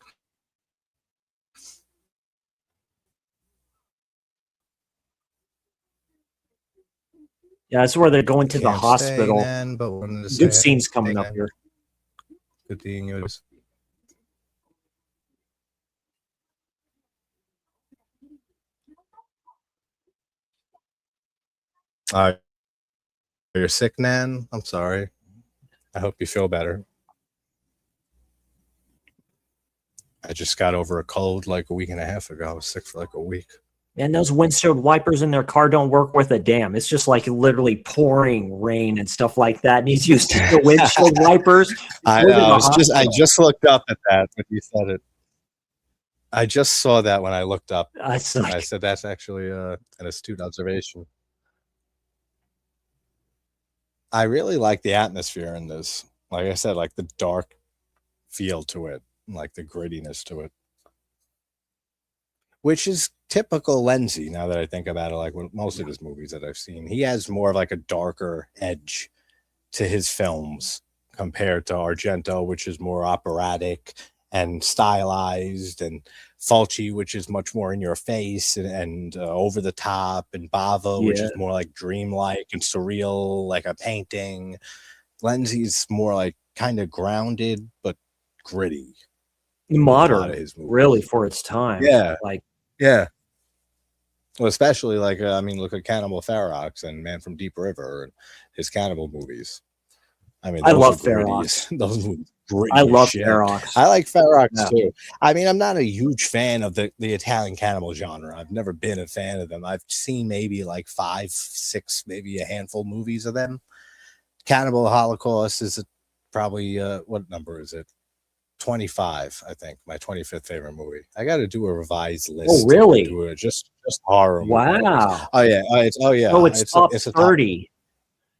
Yeah, that's where they're going to the Can't stay, hospital. man, but wanted to Good say scenes coming hey, up here. good seeing you. You're sick, Nan? I'm sorry. I hope you feel better. I just got over a cold like a week and a half ago. I was sick for like a week. And those windshield wipers in their car don't work worth a damn. It's just like literally pouring rain and stuff like that. And he's using the windshield wipers. I just looked up at that when you said it. I just saw that when I looked up. I said that's actually an astute observation. I really like the atmosphere in this. Like I said, like the dark feel to it, like the grittiness to it, which is typical Lenzi. Now that I think about it, like with most of his movies that I've seen, he has more of like a darker edge to his films compared to Argento, which is more operatic and stylized, and Fulci, which is much more in your face and over the top, and Bava, which is more like dreamlike and surreal, like a painting. Lenzi's more like kind of grounded but gritty, modern, really, for its time. Yeah, like well, especially like I mean, look at Cannibal Ferox and Man from Deep River and his cannibal movies. I mean, I love Ferox. Those movies, I love Ferox. I like Ferox too. I mean, I'm not a huge fan of the Italian cannibal genre. I've never been a fan of them. I've seen maybe like 5, 6, maybe a handful of movies of them. Cannibal Holocaust is probably what number is it? 25, I think. My 25th favorite movie. I got to do a revised list. Oh, really? Do it just horror. Wow. Oh yeah. It's top 30.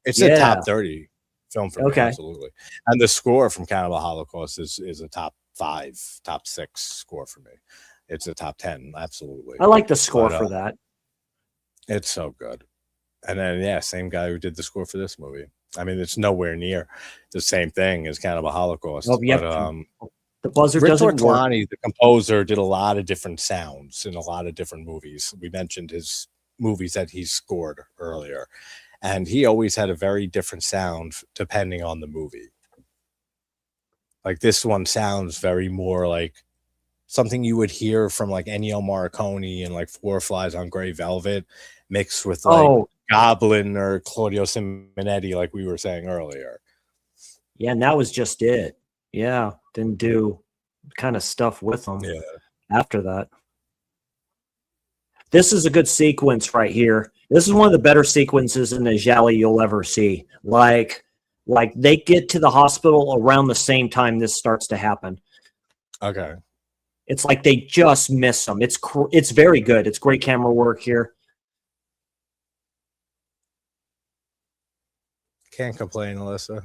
It's a top 30 film for me, okay. Absolutely. And the score from Cannibal Holocaust is a top 5, top 6 score for me. It's a top 10, absolutely. I like the score for that. It's so good. And then same guy who did the score for this movie. I mean, it's nowhere near the same thing as Cannibal Holocaust. Oh, but the buzzer Rick doesn't work. The composer, did a lot of different sounds in a lot of different movies. We mentioned his movies that he scored earlier, and he always had a very different sound depending on the movie. Like this one sounds very more like something you would hear from like Ennio Morricone and like Four Flies on Grey Velvet mixed with like Goblin or Claudio Simonetti, like we were saying earlier. Yeah, and that was just it. Yeah, didn't do kind of stuff with them after that. This is a good sequence right here. This is one of the better sequences in the Giallo you'll ever see. Like they get to the hospital around the same time this starts to happen. Okay. It's like they just miss them. It's very good. It's great camera work here. Can't complain, Alyssa.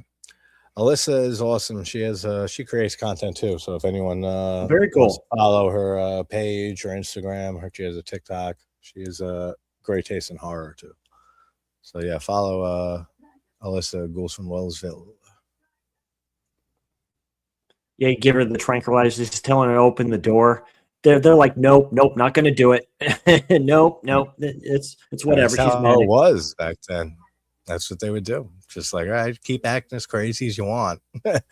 Alyssa is awesome. She creates content too. So if anyone very cool, follow her page or Instagram. She has a TikTok. She has a great taste in horror too. So yeah, follow Alyssa Ghouls from Wellsville. Yeah, you give her the tranquilizers. He's telling her to open the door. They're like, nope, not going to do it. nope. It's whatever. That's how it was back then. That's what they would do. Just like, all right, keep acting as crazy as you want. It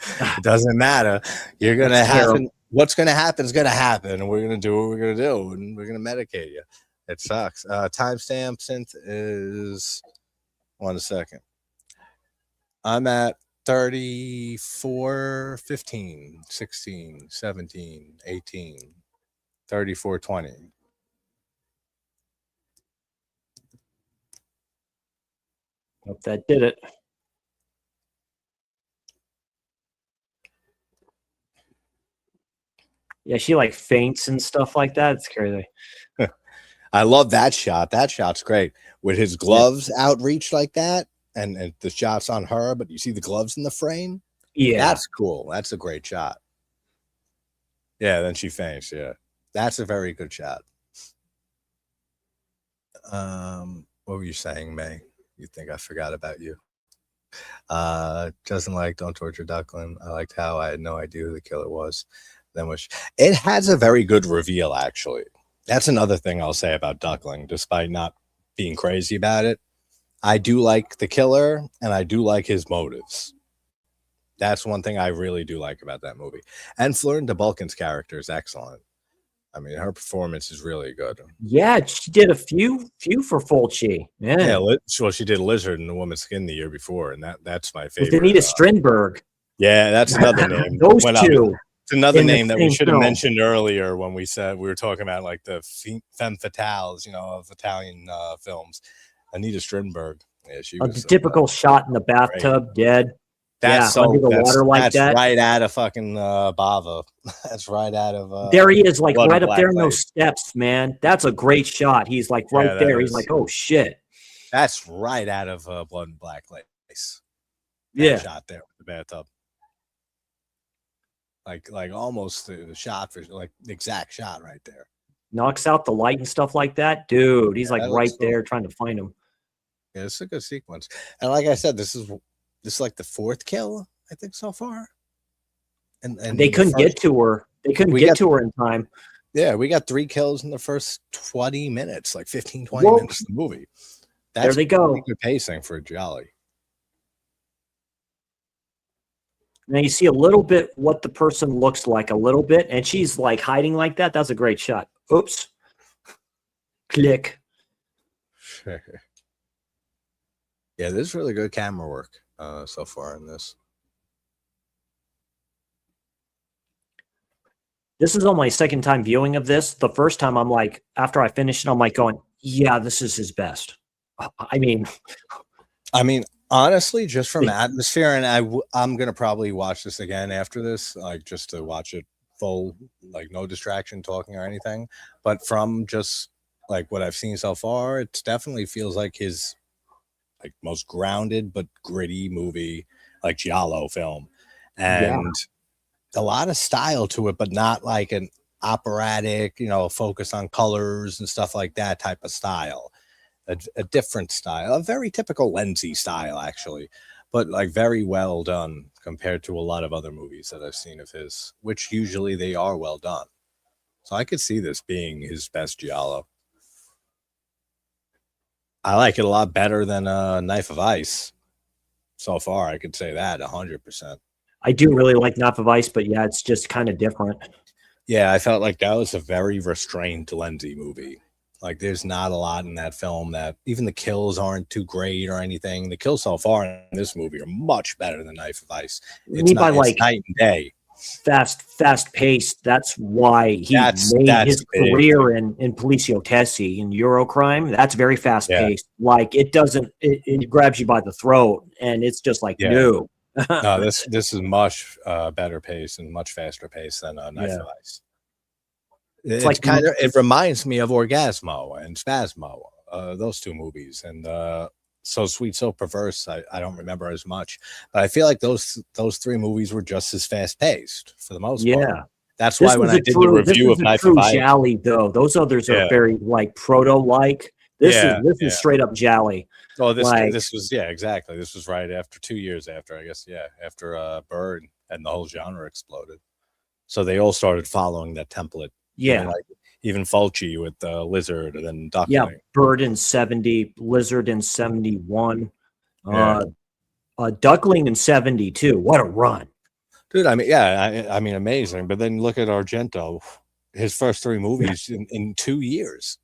doesn't matter. You're going to happen. What's going to happen is going to happen. And we're going to do what we're going to do. And we're going to medicate you. It sucks. Timestamp synth is 1 second. I'm at 34, 15, 16, 17, 18, 34, 20. Hope that did it. Yeah, she like faints and stuff like that. It's crazy. I love that shot. That shot's great. With his gloves outreached like that, and the shot's on her, but you see the gloves in the frame. Yeah. That's cool. That's a great shot. Yeah, then she faints. Yeah. That's a very good shot. What were you saying, May? You think I forgot about you? Doesn't like Don't Torture Duckling. I liked how I had no idea who the killer was. Then which it has a very good reveal, actually. That's another thing I'll say about Duckling, despite not being crazy about it. I do like the killer, and I do like his motives. That's one thing I really do like about that movie. And Florence DeBulkin's character is excellent. I mean, her performance is really good. Yeah, she did a few for Fulci. Yeah, well, she did Lizard in The Woman's Skin the year before, and that's my favorite. With Anita Strindberg. Yeah, that's another name. Those two. It's another name that we should have mentioned earlier when we said we were talking about like the femme fatales, you know, of Italian films. Anita Strindberg. Yeah, she was the typical shot in the bathtub, great. Dead. That's under the water like that's that. Right out of fucking Bava. That's right out of. There he is, like right up there in those steps, man. That's a great shot. He's like right there. He's like, oh shit. That's right out of Blood and Black Lace. Yeah, shot there with the bathtub. Like almost the shot for like the exact shot right there. Knocks out the light and stuff like that, dude. He's like right there trying to find him. Yeah, it's a good sequence. And like I said, this is like the fourth kill, I think, so far. And they couldn't get to her. They couldn't get to her in time. Yeah, we got 3 kills in the first 20 minutes, like 15, 20 minutes of the movie. That's there they go. Good pacing for Giallo. Now you see a little bit what the person looks like, a little bit, and she's like hiding like that. That's a great shot. Oops. Click. Yeah, there's really good camera work so far in this. This is on my second time viewing of this. The first time I'm like, after I finished it, I'm like going, yeah, this is his best. I mean, honestly, just from atmosphere, and I'm gonna probably watch this again after this, like just to watch it full, like no distraction, talking or anything. But from just like what I've seen so far, it definitely feels like his like most grounded but gritty movie, like Giallo film, and a lot of style to it, but not like an operatic, you know, focus on colors and stuff like that type of style. A different style, a very typical Lenzi style, actually, but like very well done compared to a lot of other movies that I've seen of his, which usually they are well done. So I could see this being his best Giallo. I like it a lot better than Knife of Ice. So far, I could say that 100%. I do really like Knife of Ice, but yeah, it's just kind of different. Yeah, I felt like that was a very restrained Lenzi movie. Like, there's not a lot in that film that even the kills aren't too great or anything. The kills so far in this movie are much better than Knife of Ice. It's night and day. Fast paced. That's why he made his career in Policio Tessi in Eurocrime. That's very fast paced. Like it grabs you by the throat, and it's just like no. No, this is much better paced and much faster paced than Knife of Ice. It's like it reminds me of Orgasmo and Spasmo, those two movies, and So Sweet, So Perverse. I don't remember as much, but I feel like those 3 movies were just as fast paced for the most part. That's why when I did the review of Knife of Ice, Giallo, though, those others are very like proto like. This is straight up Giallo. Oh, this was exactly. This was right after 2 years after, I guess, after Bird and the whole genre exploded. So they all started following that template. Yeah, even Fulci with Lizard and then Duckling. Yeah, Bird in 70, Lizard in 71, Duckling in 72. What a run, dude! I mean, amazing. But then look at Argento, his first 3 movies in 2 years.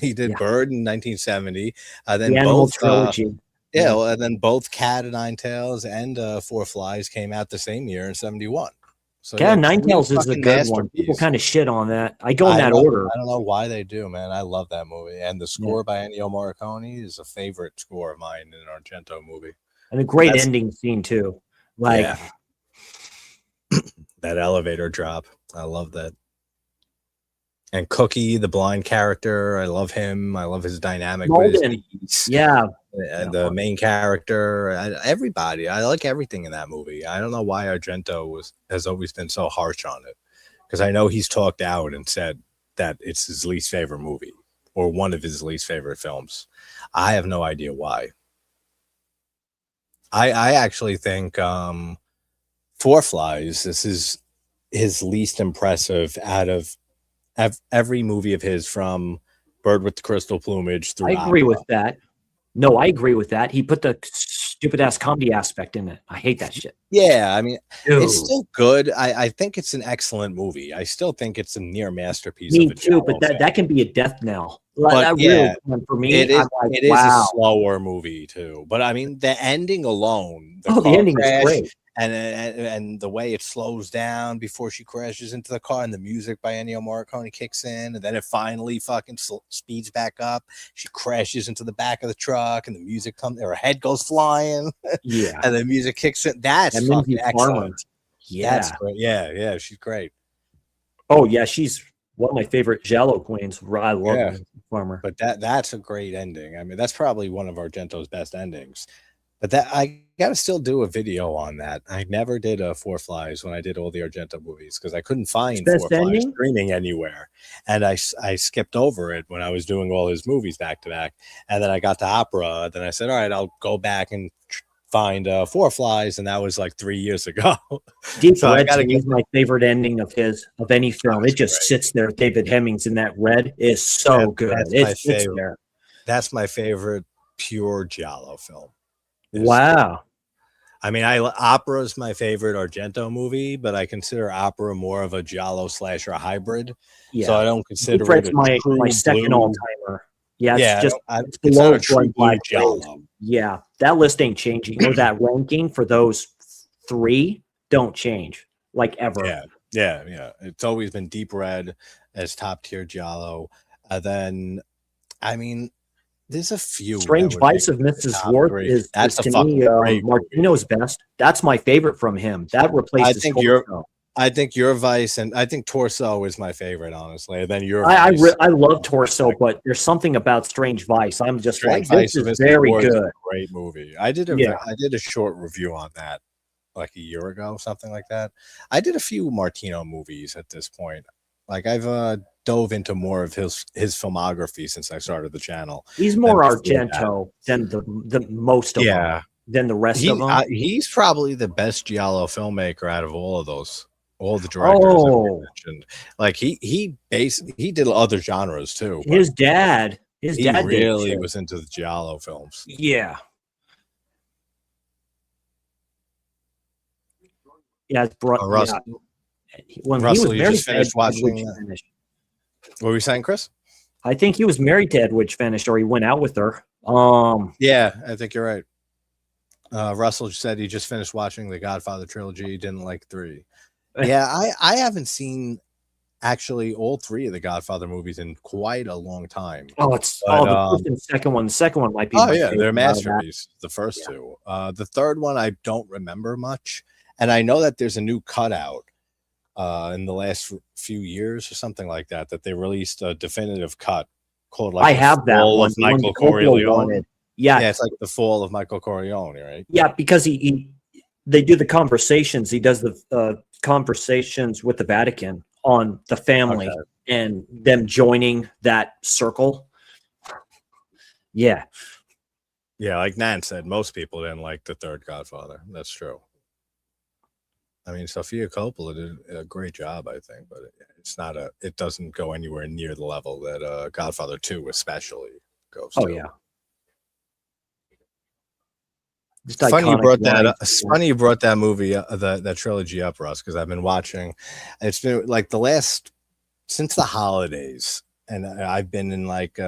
He did Bird in 1970, then the Animal Trilogy. Yeah, well, and then both Cat and Nine Tails and Four Flies came out the same year in '71. So Cat yeah, and Nine three Tails is a fucking good one. People masterpieces. kind of shit on that. I go in that order. I don't know why they do, man. I love that movie, and the score by Ennio Morricone is a favorite score of mine in an Argento movie. And a great ending scene too. Like that elevator drop. I love that. And Cookie, the blind character, I love him. I love his dynamic with his niece. Yeah. And the main character, everybody. I like everything in that movie. I don't know why Argento has always been so harsh on it, because I know he's talked out and said that it's his least favorite movie or one of his least favorite films. I have no idea why. I actually think Four Flies, this is his least impressive out of every movie of his, from Bird with the Crystal Plumage through I agree with that. No, I agree with that. He put the stupid ass comedy aspect in it. I hate that shit. Yeah, I mean, it's still good. I think it's an excellent movie. I still think it's a near masterpiece. Me too, but that can be a death knell. But yeah, really, for me, it is. Like, it is a slower movie too. But I mean, the ending alone. The ending is great. And the way it slows down before she crashes into the car, and the music by Ennio Morricone kicks in, and then it finally fucking speeds back up. She crashes into the back of the truck, and the music comes, her head goes flying. Yeah, and the music kicks in. That's fucking excellent. Yeah, that's great. Yeah, she's great. Oh yeah, she's one of my favorite Giallo queens. I love Farmer. But that's a great ending. I mean, that's probably one of Argento's best endings. But that I got to still do a video on that. I never did a Four Flies when I did all the Argento movies, because I couldn't find Four Flies streaming anywhere, and I skipped over it when I was doing all his movies back to back. And then I got to opera. Then I said, all right, I'll go back and find Four Flies, and that was like 3 years ago. Deep Red is my favorite ending of any film. It just sits there. David Hemmings in that red is so good. It's there. That's my favorite pure Giallo film. Wow. I mean, Opera is my favorite Argento movie, but I consider Opera more of a Giallo slasher hybrid. Yeah. So I don't consider it my second all-timer. Yeah, it's below Giallo. Yeah, that list ain't changing. Or that ranking for those three don't change, like, ever. Yeah. It's always been Deep Red as top tier Giallo. Then, I mean, there's a few. Strange Vice of Mrs. Worth is to me Martino's best. That's my favorite from him. That replaces I think your Vice, and I think Torso is my favorite, honestly. And then I love Torso, but there's something about Strange Vice. I'm just like, this is very good. Great movie. I did a short review on that like a year ago, something like that. I did a few Martino movies at this point. Like, I've dove into more of his filmography since I started the channel. He's more Argento than the most of them, than the rest of them. He's probably the best Giallo filmmaker out of all of those, all the directors that we mentioned. Like, he did other genres too. His dad really was into the Giallo films. Yeah. Yeah, it's Russell. When Russell, he was you just finished watching. What were you saying, Chris? I think he was married to Edwidge Finish, or he went out with her. Yeah, I think you're right. Russell said he just finished watching the Godfather trilogy. Didn't like 3. Yeah, I haven't seen actually all 3 of the Godfather movies in quite a long time. Oh, the first and second one. The second one might be. Oh yeah, they're masterpieces. The first 2. The third one I don't remember much, and I know that there's a new cutout in the last few years or something like that they released a definitive cut called like I have that one. Michael Corleone. Yeah, it's like the fall of Michael Corleone, right? Yeah, because they do the conversations. He does the conversations with the Vatican on the family and them joining that circle. Yeah, like Nan said, most people didn't like the third Godfather. That's true. I mean, Sofia Coppola did a great job, I think, but it doesn't go anywhere near the level that Godfather 2 especially goes to. Oh, yeah. It's funny you brought that up. It's funny you brought that movie, that trilogy up, Russ, because I've been watching. It's been like since the holidays, and I've been in like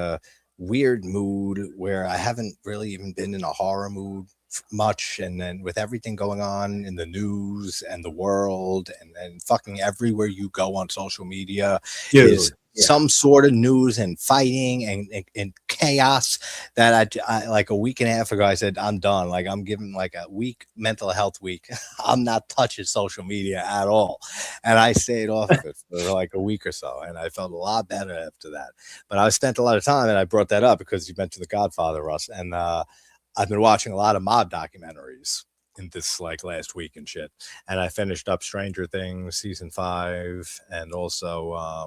weird mood where I haven't really even been in a horror mood much, and then with everything going on in the news and the world, and then fucking everywhere you go on social media is some sort of news and fighting and chaos, that I like a week and a half ago I said I'm done. Like, I'm giving like a week, mental health week. I'm not touching social media at all, and I stayed off of it for like a week or so, and I felt a lot better after that. But I spent a lot of time, and I brought that up because you mentioned The Godfather, Russ, and I've been watching a lot of mob documentaries in this like last week and shit. And I finished up Stranger Things season 5, and also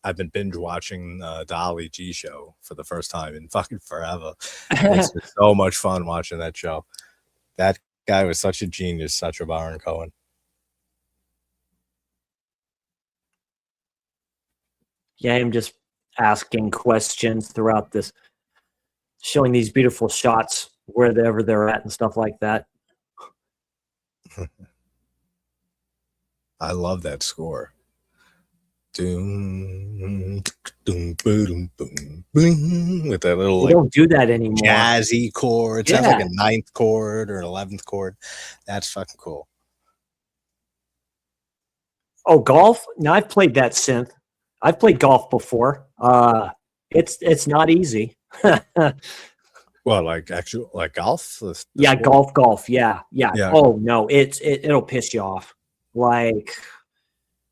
I've been binge watching the Ali G show for the first time in fucking forever. It's been so much fun watching that show. That guy was such a genius, such a Baron Cohen. Yeah, I'm just asking questions throughout this, showing these beautiful shots wherever they're at and stuff like that. I love that score. Doom, doom, boom, boom, boom, with that little, like, don't do that anymore. Jazzy chord. It sounds like a 9th chord or an 11th chord. That's fucking cool. Oh, golf? No, I've played that synth. I've played golf before. It's not easy. Well, like actual, like golf? The yeah, sport? golf. Yeah. Oh no, it'll piss you off. Like,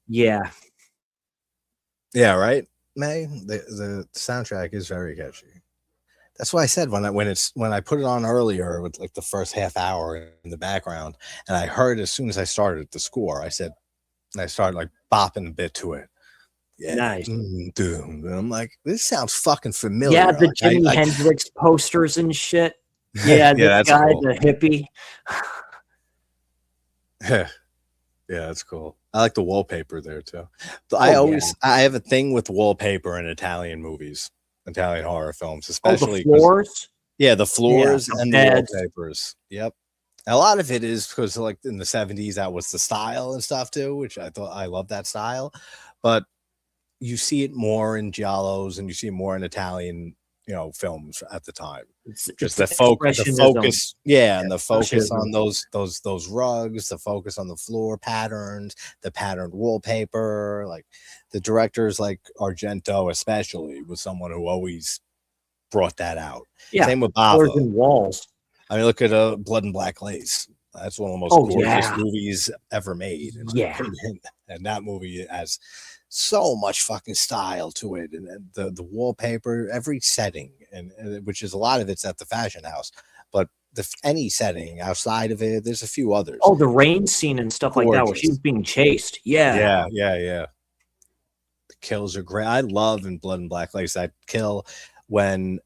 yeah. Yeah, right. May the soundtrack is very catchy. That's why I said when I put it on earlier with like the first half hour in the background, and I heard as soon as I started the score, I said, and I started like bopping a bit to it. Yeah, nice. And I'm like, this sounds fucking familiar. Yeah, the like, Jimi Hendrix posters and shit. Yeah, this guy, cool. The hippie. Yeah, that's cool. I like the wallpaper there too. I have a thing with wallpaper in Italian movies, Italian horror films, especially the floors. Yeah, the floors and the wallpapers. Yep. A lot of it is because like in the 70s, that was the style and stuff too, which I love that style. But you see it more in giallos and you see it more in Italian, films at the time. Just the focus, and the focus on those rugs, the focus on the floor patterns, the patterned wallpaper. Like the directors, like Argento especially, was someone who always brought that out. Yeah, same with Bava. And walls. I mean, look at Blood and Black Lace. That's one of the most gorgeous movies ever made. And that movie has so much fucking style to it, and the wallpaper, every setting, and which is a lot of it's at the fashion house, but any setting outside of it, there's a few others. Oh, the rain scene and stuff like that, where she's being chased. Yeah. The kills are great. I love in Blood and Black Lace that kill when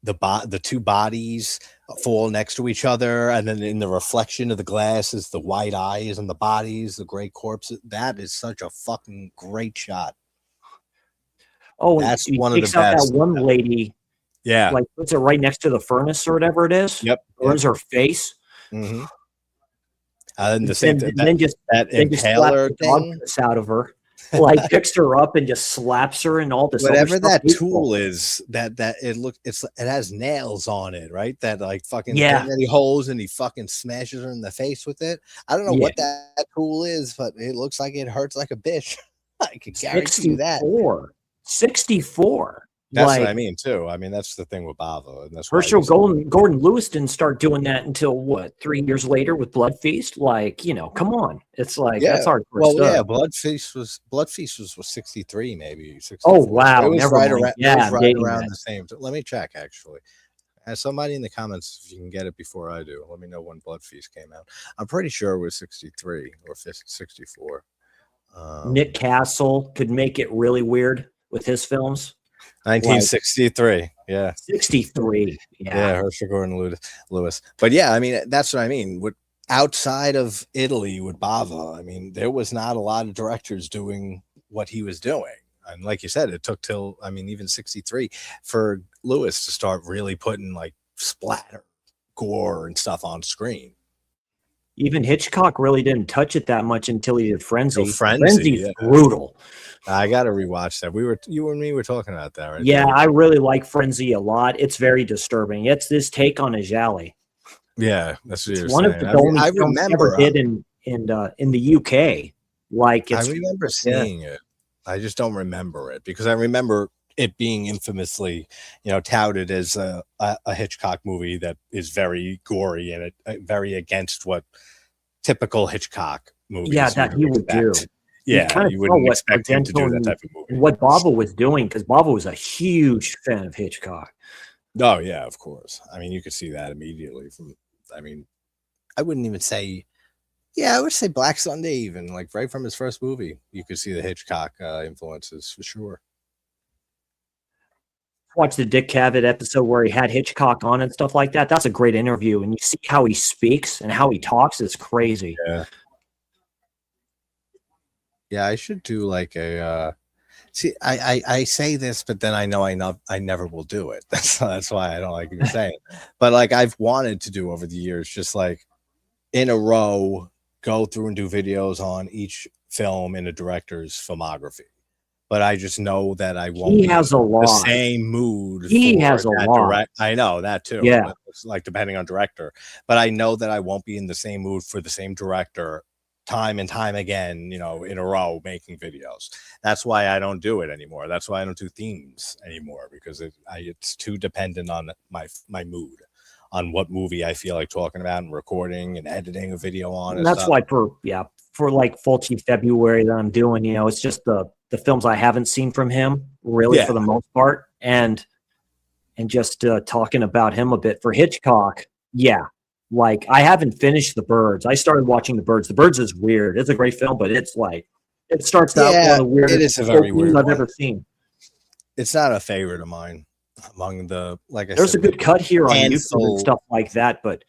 the two bodies fall next to each other, and then in the reflection of the glass is the white eyes and the bodies, the gray corpses. That is such a fucking great shot. Oh, that's one of the best. That one lady, like puts it right next to the furnace or whatever it is. Burns her face. Mm-hmm. And then just that impaler thing out of her. Like picks her up and just slaps her and all this. Whatever that tool is, that it has nails on it, right? That like fucking many holes, and he fucking smashes her in the face with it. I don't know what that tool is, but it looks like it hurts like a bitch. I can guarantee you that. 64. That's what I mean too. I mean, that's the thing with Bava, and that's Herschel Gordon Lewis didn't start doing that until 3 years later with Blood Feast. Like, come on, it's like that's hardcore stuff. Blood Feast was 63, maybe 64. Oh wow, it was right around the same. Let me check actually. As somebody in the comments, if you can get it before I do, let me know when Blood Feast came out. I'm pretty sure it was 63 or 64. Nick Castle could make it really weird with his films. 1963, 63, Herschel Gordon Lewis. But I mean, that's what I mean. With outside of Italy with Bava, I mean, there was not a lot of directors doing what he was doing. And like you said, it took till even 63 for Lewis to start really putting like splatter, gore, and stuff on screen. Even Hitchcock really didn't touch it that much until he did Frenzy. Oh, Frenzy, Frenzy's yeah. brutal. I got to rewatch that. You and me were talking about that, right? Yeah, I really like Frenzy a lot. It's very disturbing. It's this take on a Giallo. Yeah, that's what you're One saying. of the only I films remember ever did in the UK. Like I it's remember seeing it. I just don't remember it because I remember it being infamously, touted as a Hitchcock movie that is very gory and very against what typical Hitchcock movies. Yeah, that he would do. Yeah, you wouldn't expect him to do that type of movie. What Bava was doing, because Bava was a huge fan of Hitchcock. Oh yeah, of course. I mean, you could see that immediately from. I mean, I wouldn't even say. Yeah, I would say Black Sunday, even like right from his first movie, you could see the Hitchcock influences for sure. Watch the Dick Cavett episode where he had Hitchcock on and stuff like that. That's a great interview, and you see how he speaks and how he talks is crazy. Yeah. Yeah, I should do like a. See, I say this, but then I know I never will do it. That's why I don't like even saying it. But like I've wanted to do over the years, just like in a row, go through and do videos on each film in a director's filmography. But I just know that I won't. He has a lot. The same mood. He has a lot. I know that too. Yeah. It's like depending on director, but I know that I won't be in the same mood for the same director time and time again, in a row making videos. That's why I don't do it anymore. That's why I don't do themes anymore, because it's too dependent on my mood, on what movie I feel like talking about and recording and editing a video on. And that's why for like Fulci February that I'm doing, it's just the films I haven't seen from him really for the most part. And just talking about him a bit. For Hitchcock. Yeah. Like I haven't finished The Birds. I started watching The Birds. The Birds is weird. It's a great film, but it's like, it starts out one of the weirdest it is a very weird I've ever seen. It's not a favorite of mine among the, there's a good cut here on YouTube and stuff like that, but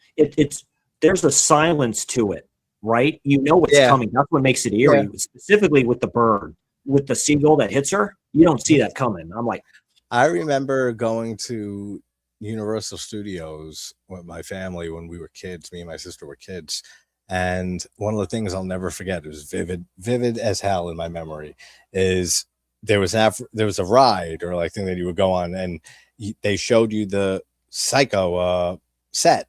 there's a silence to it, right? You know what's coming. That's what makes it eerie, specifically with the bird, with the seagull that hits her. You don't see that coming. I'm like, I remember going to Universal Studios with my family when we were kids. Me and my sister were kids, and one of the things I'll never forget, it was vivid as hell in my memory, is there was a ride or like thing that you would go on, and they showed you the Psycho set,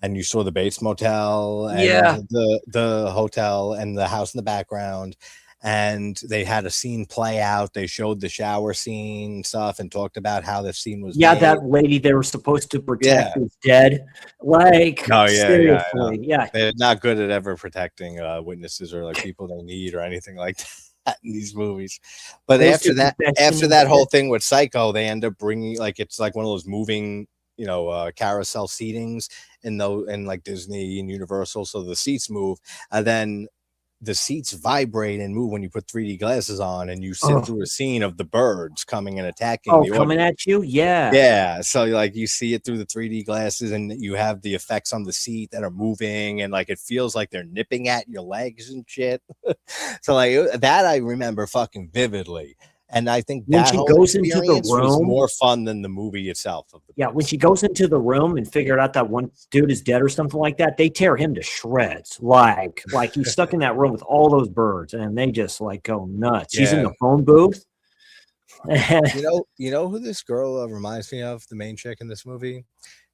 and you saw the Bates Motel and the hotel and the house in the background, and they had a scene play out. They showed the shower scene stuff and talked about how the scene was made. That lady they were supposed to protect is dead. Like, seriously, they're not good at ever protecting witnesses or like people they need or anything like that in these movies. But after that whole thing with Psycho, they end up bringing, like, it's like one of those moving, carousel seatings in like Disney and Universal, so the seats move, and then the seats vibrate and move when you put 3D glasses on, and you sit through a scene of the birds coming and attacking the coming at you. So like you see it through the 3D glasses, and you have the effects on the seat that are moving, and like it feels like they're nipping at your legs and shit. So like that I remember fucking vividly. And I think when she goes into the room was more fun than the movie itself. When she goes into the room and figured out that one dude is dead or something like that, they tear him to shreds. Like he's stuck in that room with all those birds, and they just like go nuts. He's in the phone booth. You know who this girl reminds me of? The main chick in this movie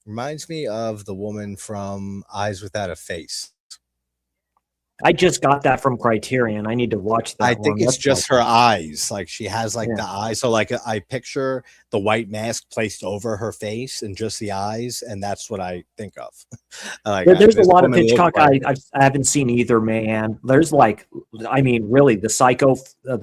reminds me of the woman from Eyes Without a Face. I just got that from Criterion. I need to watch that. I think it's just her eyes. Like she has like the eyes. So like I picture the white mask placed over her face and just the eyes, and that's what I think of. There's a lot of Hitchcock I haven't seen either, man. There's like, I mean, really the Psychos, I've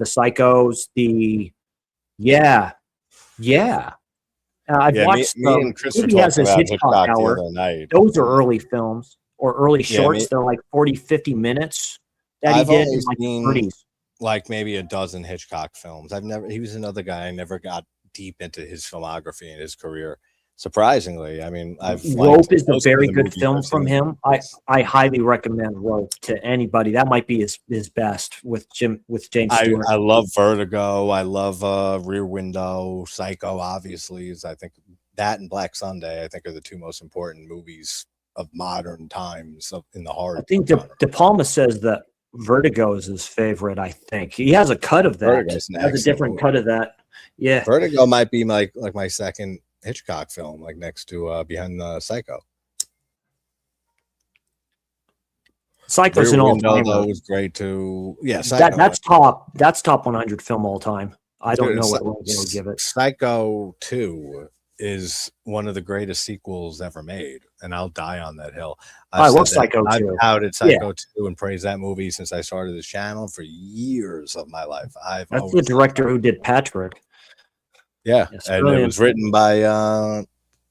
watched. Me and Chris were has talking his about Hitchcock the hour. other night. Those are early films. Or early shorts, they're like 40-50 minutes that he did in like the 30s. Like maybe a dozen Hitchcock films. He was another guy I never got deep into his filmography and his career. Surprisingly, I mean, Rope is a very good film from him. I highly recommend Rope to anybody. That might be his best with James Stewart. I love Vertigo. I love Rear Window. Psycho, obviously, is I think that and Black Sunday, I think, are the two most important movies of modern times in the horror. I think De Palma says that Vertigo is his favorite. I think he has a cut of that. Vertigo's He has a different cut of that. Yeah, Vertigo might be like my second Hitchcock film, like next to Behind the Psycho. Psycho's an all-timer. Was great too. Yeah, Psycho, that's top 100 film all time. I don't know what ranking would give it. Psycho 2 is one of the greatest sequels ever made, and I'll die on that hill. I love Psycho 2. I've touted Psycho 2 and praised that movie since I started this channel for years of my life. That's the director who did Patrick. Yeah, yes, and it was written by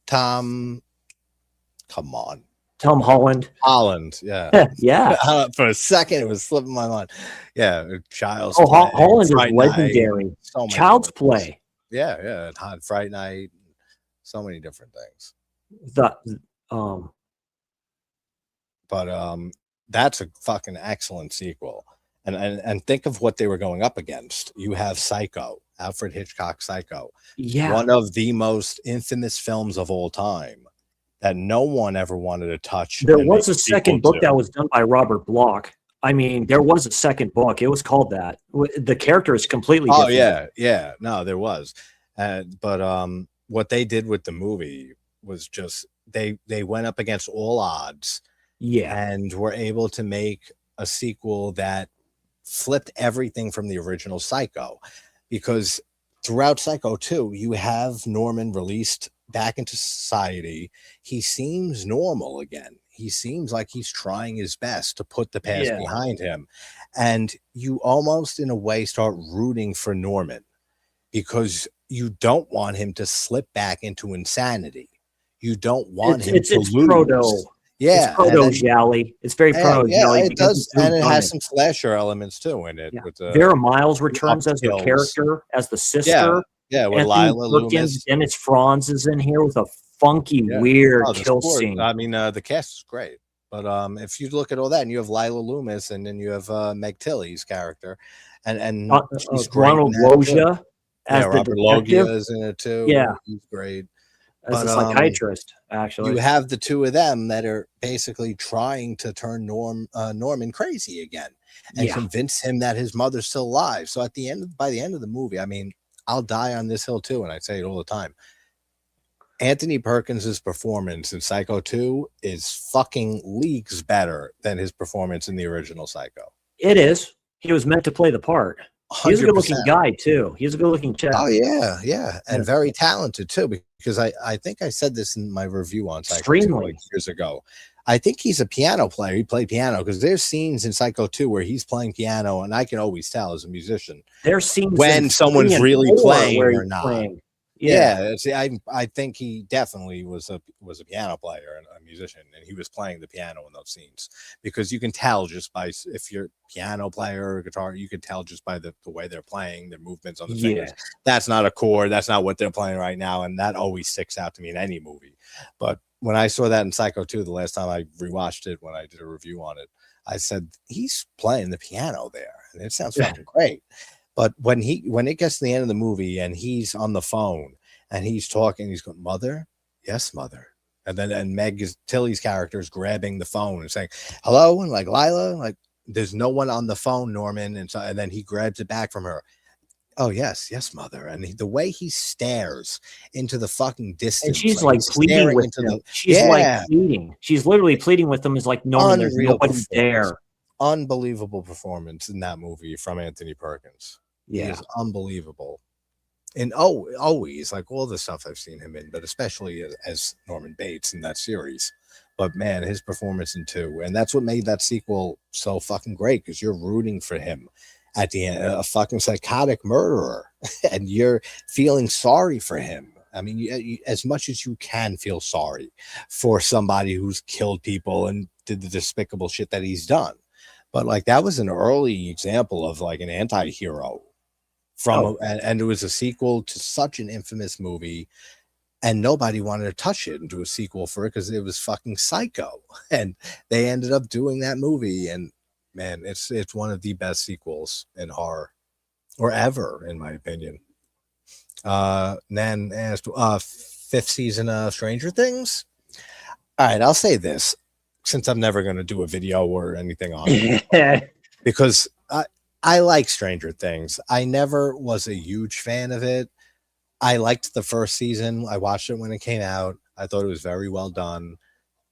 Tom. Come on. Tom Holland. Yeah. Yeah. For a second, it was slipping my mind. Yeah. Child's Play. Holland is legendary. So Child's Play. Yeah. Hot Fright Night. So many different things. But that's a fucking excellent sequel. And think of what they were going up against. You have Psycho, Alfred Hitchcock Psycho. Yeah. One of the most infamous films of all time that no one ever wanted to touch. There was a second book that was done by Robert Bloch. I mean, there was a second book. It was called that. The character is completely different. Oh, yeah. No, there was. But what they did with the movie was just they went up against all odds. Yeah. And were able to make a sequel that flipped everything from the original Psycho. Because throughout Psycho 2, you have Norman released back into society. He seems normal again. He seems like he's trying his best to put the past behind him. And you almost, in a way, start rooting for Norman because you don't want him to slip back into insanity. You don't want him to lose. Yeah, it's proto-Giallo. It's very proto-Giallo. Yeah, it does, and it has some slasher elements too in it. Yeah. With Vera Miles returns as the character, as the sister. Yeah, with Lila Loomis. Dennis Franz is in here with a funky, weird kill scene. I mean, the cast is great, but if you look at all that, and you have Lila Loomis, and then you have Meg Tilly's character, and she's Ronald Loggia as the Robert Loggia is in it too. Yeah, he's great. As a psychiatrist, actually. You have the two of them that are basically trying to turn Norman crazy again and convince him that his mother's still alive. So by the end of the movie, I mean, I'll die on this hill too, and I say it all the time. Anthony Perkins' performance in Psycho 2 is fucking leagues better than his performance in the original Psycho. It is. He was meant to play the part. 100%. He's a good-looking guy too. He's a good-looking chap. Oh yeah, and very talented too. Because I think I said this in my review on Psycho 2 like years ago. I think he's a piano player. He played piano because there's scenes in Psycho 2 where he's playing piano, and I can always tell as a musician there's scenes when someone's really playing or not. Playing. Yeah, I think he definitely was a piano player and a musician, and he was playing the piano in those scenes because you can tell just by if you're a piano player or guitar, you can tell just by the way they're playing, their movements on the fingers. That's not a chord. That's not what they're playing right now, and that always sticks out to me in any movie. But when I saw that in Psycho 2, the last time I rewatched it when I did a review on it, I said he's playing the piano there, and it sounds fucking great. But when it gets to the end of the movie and he's on the phone and he's talking, he's going, "Mother, yes, mother," and Meg Tilly's character is grabbing the phone and saying, "Hello," and like Lila, like there's no one on the phone, Norman, and then he grabs it back from her. "Oh yes, mother," and the way he stares into the fucking distance, and she's like pleading with him. She's like pleading. She's literally pleading with him. Is like, "Norman, there's nobody there." Unbelievable performance in that movie from Anthony Perkins. Yeah, he is unbelievable. And always like all the stuff I've seen him in, but especially as Norman Bates in that series. But man, his performance in 2, and that's what made that sequel so fucking great because you're rooting for him at the end, a fucking psychotic murderer, and you're feeling sorry for him. I mean, you, as much as you can feel sorry for somebody who's killed people and did the despicable shit that he's done. But like that was an early example of like an anti-hero and it was a sequel to such an infamous movie, and nobody wanted to touch it and do a sequel for it because it was fucking Psycho, and they ended up doing that movie. And man, it's one of the best sequels in horror or ever, in my opinion. Nan asked, 5th season of Stranger Things. All right, I'll say this, since I'm never going to do a video or anything on it, because I like Stranger Things. I never was a huge fan of it. I liked the first season. I watched it when it came out. I thought it was very well done.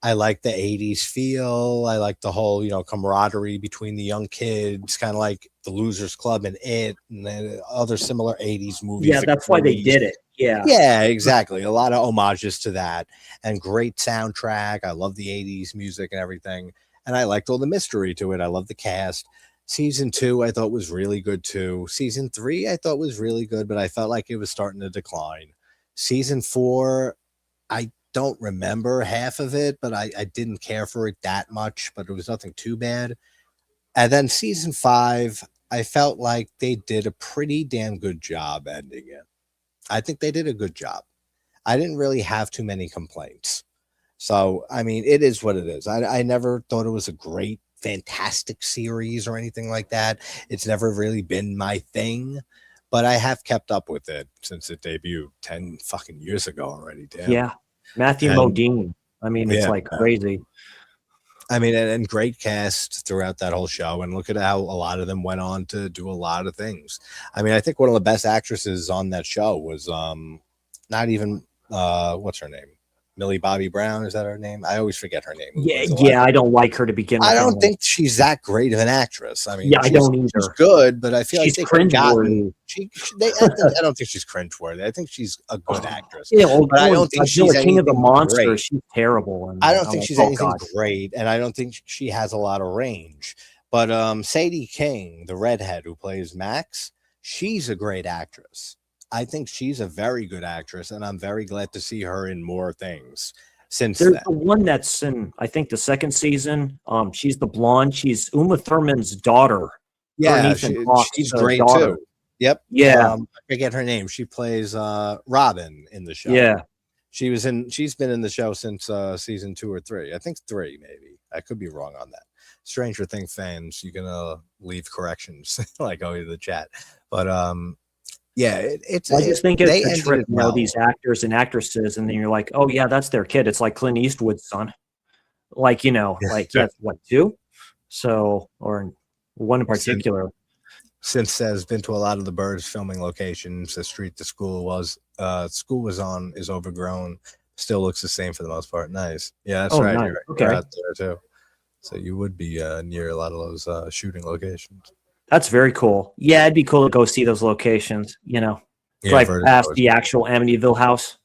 I like the 80s feel. I like the whole, camaraderie between the young kids, kind of like the Losers Club and It, and then other similar 80s movies. Yeah, that's why they did it. Yeah. Yeah, exactly. A lot of homages to that and great soundtrack. I love the 80s music and everything. And I liked all the mystery to it. I love the cast. Season 2, I thought was really good too. Season 3, I thought was really good, but I felt like it was starting to decline. Season 4, I don't remember half of it, but I didn't care for it that much, but it was nothing too bad. And then season 5, I felt like they did a pretty damn good job ending it. I think they did a good job. I didn't really have too many complaints. So, I mean, it is what it is. I never thought it was a great, fantastic series or anything like that. It's never really been my thing, but I have kept up with it since it debuted 10 fucking years ago already. Damn. Yeah. Matthew Modine. I mean, it's like crazy. I mean, and great cast throughout that whole show. And look at how a lot of them went on to do a lot of things. I mean, I think one of the best actresses on that show was not even what's her name? Millie Bobby Brown, is that her name? I always forget her name. Yeah, I don't like her to begin with. I don't think she's that great of an actress. I mean, yeah, I don't either. She's good, but I feel she's like cringeworthy. I don't think she's cringeworthy. I think she's a good actress. Yeah, well, but I don't think she's King of the Monsters. Great. She's terrible. And I don't think she's anything great, and I don't think she has a lot of range. But Sadie King, the redhead who plays Max, she's a great actress. I think she's a very good actress, and I'm very glad to see her in more things since There's then. the one that's in, I think, the second season. She's the blonde. She's Uma Thurman's daughter. Yeah, she's great too. Yep. Yeah. I forget her name. She plays Robin in the show. Yeah. She's been in the show since season 2 or 3. I think 3, maybe. I could be wrong on that. Stranger Things fans, you're gonna leave corrections like go to the chat. But yeah, I just think it's a trip, these actors and actresses, and then you're like, oh yeah, that's their kid. It's like Clint Eastwood's son. Like, like that's what, 2? So, or one in particular. Since has been to a lot of the Birds filming locations. The street the school was on is overgrown. Still looks the same for the most part. Nice. Yeah, that's right. Nice. You're out there too. So you would be near a lot of those shooting locations. That's very cool. Yeah, it'd be cool to go see those locations, drive past the actual Amityville house.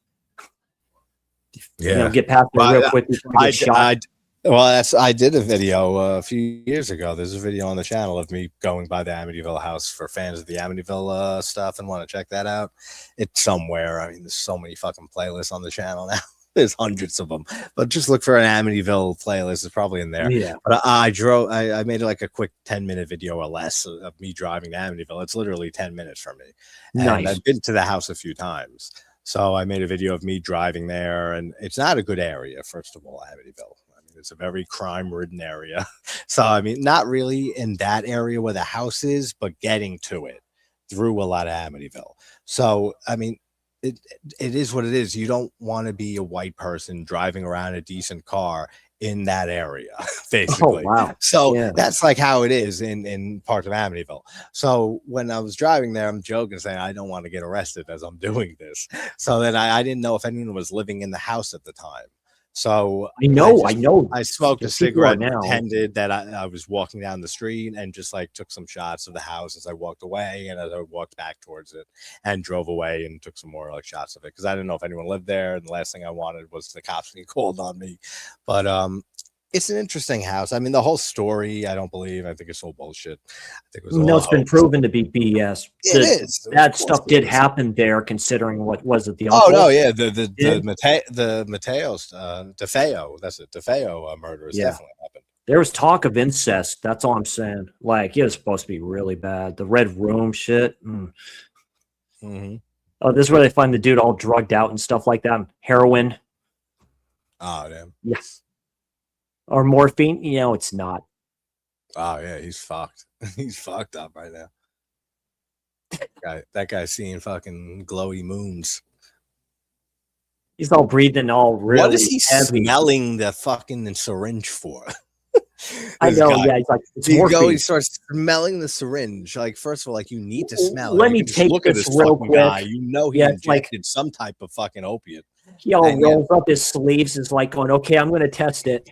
Yeah. Get past it real quick before you get shot. I did a video a few years ago. There's a video on the channel of me going by the Amityville house for fans of the Amityville stuff and want to check that out. It's somewhere. I mean, there's so many fucking playlists on the channel now. There's hundreds of them, but just look for an Amityville playlist. It's probably in there. Yeah. But I made like a quick 10-minute video or less of me driving to Amityville. It's literally 10 minutes from me. And I've been to the house a few times. So I made a video of me driving there, and it's not a good area, first of all, Amityville. I mean, it's a very crime-ridden area. So, I mean, not really in that area where the house is, but getting to it through a lot of Amityville. So, I mean, it is what it is. You don't want to be a white person driving around a decent car in that area, basically. Oh, wow. So that's like how it is in parts of Amityville. So when I was driving there, I'm joking, saying I don't want to get arrested as I'm doing this. So then I didn't know if anyone was living in the house at the time. So I know. I smoked a cigarette and pretended that I was walking down the street and just like took some shots of the house as I walked away and as I walked back towards it and drove away and took some more like shots of it because I didn't know if anyone lived there. And the last thing I wanted was the cops being called on me. But it's an interesting house. I mean, the whole story, I don't believe. I think it's all bullshit. I think it was it's been proven to be BS. It is. That stuff did happen there, considering what was it? The uncle? Oh no, yeah, the Mateo's DeFeo. That's it. DeFeo murder definitely happened. There was talk of incest. That's all I'm saying. Like it was supposed to be really bad. The red room shit. Mm-hmm. Oh, this is where they find the dude all drugged out and stuff like that. Heroin. Oh damn. Yes. Or morphine, it's not. Oh yeah, he's fucked. He's fucked up right now. That guy's seeing fucking glowy moons. He's all breathing all really What is he heavy. smelling the fucking syringe for? I know, guy. yeah. He's like, it's He morphine. starts smelling the syringe. Like, first of all, like you need to smell it. Let You me can just take look at this this real fucking quick. guy. You know he Yeah, it's like injected some type of fucking opiate. he all And, yeah. rolls up his sleeves, is like going, okay, I'm going to test it.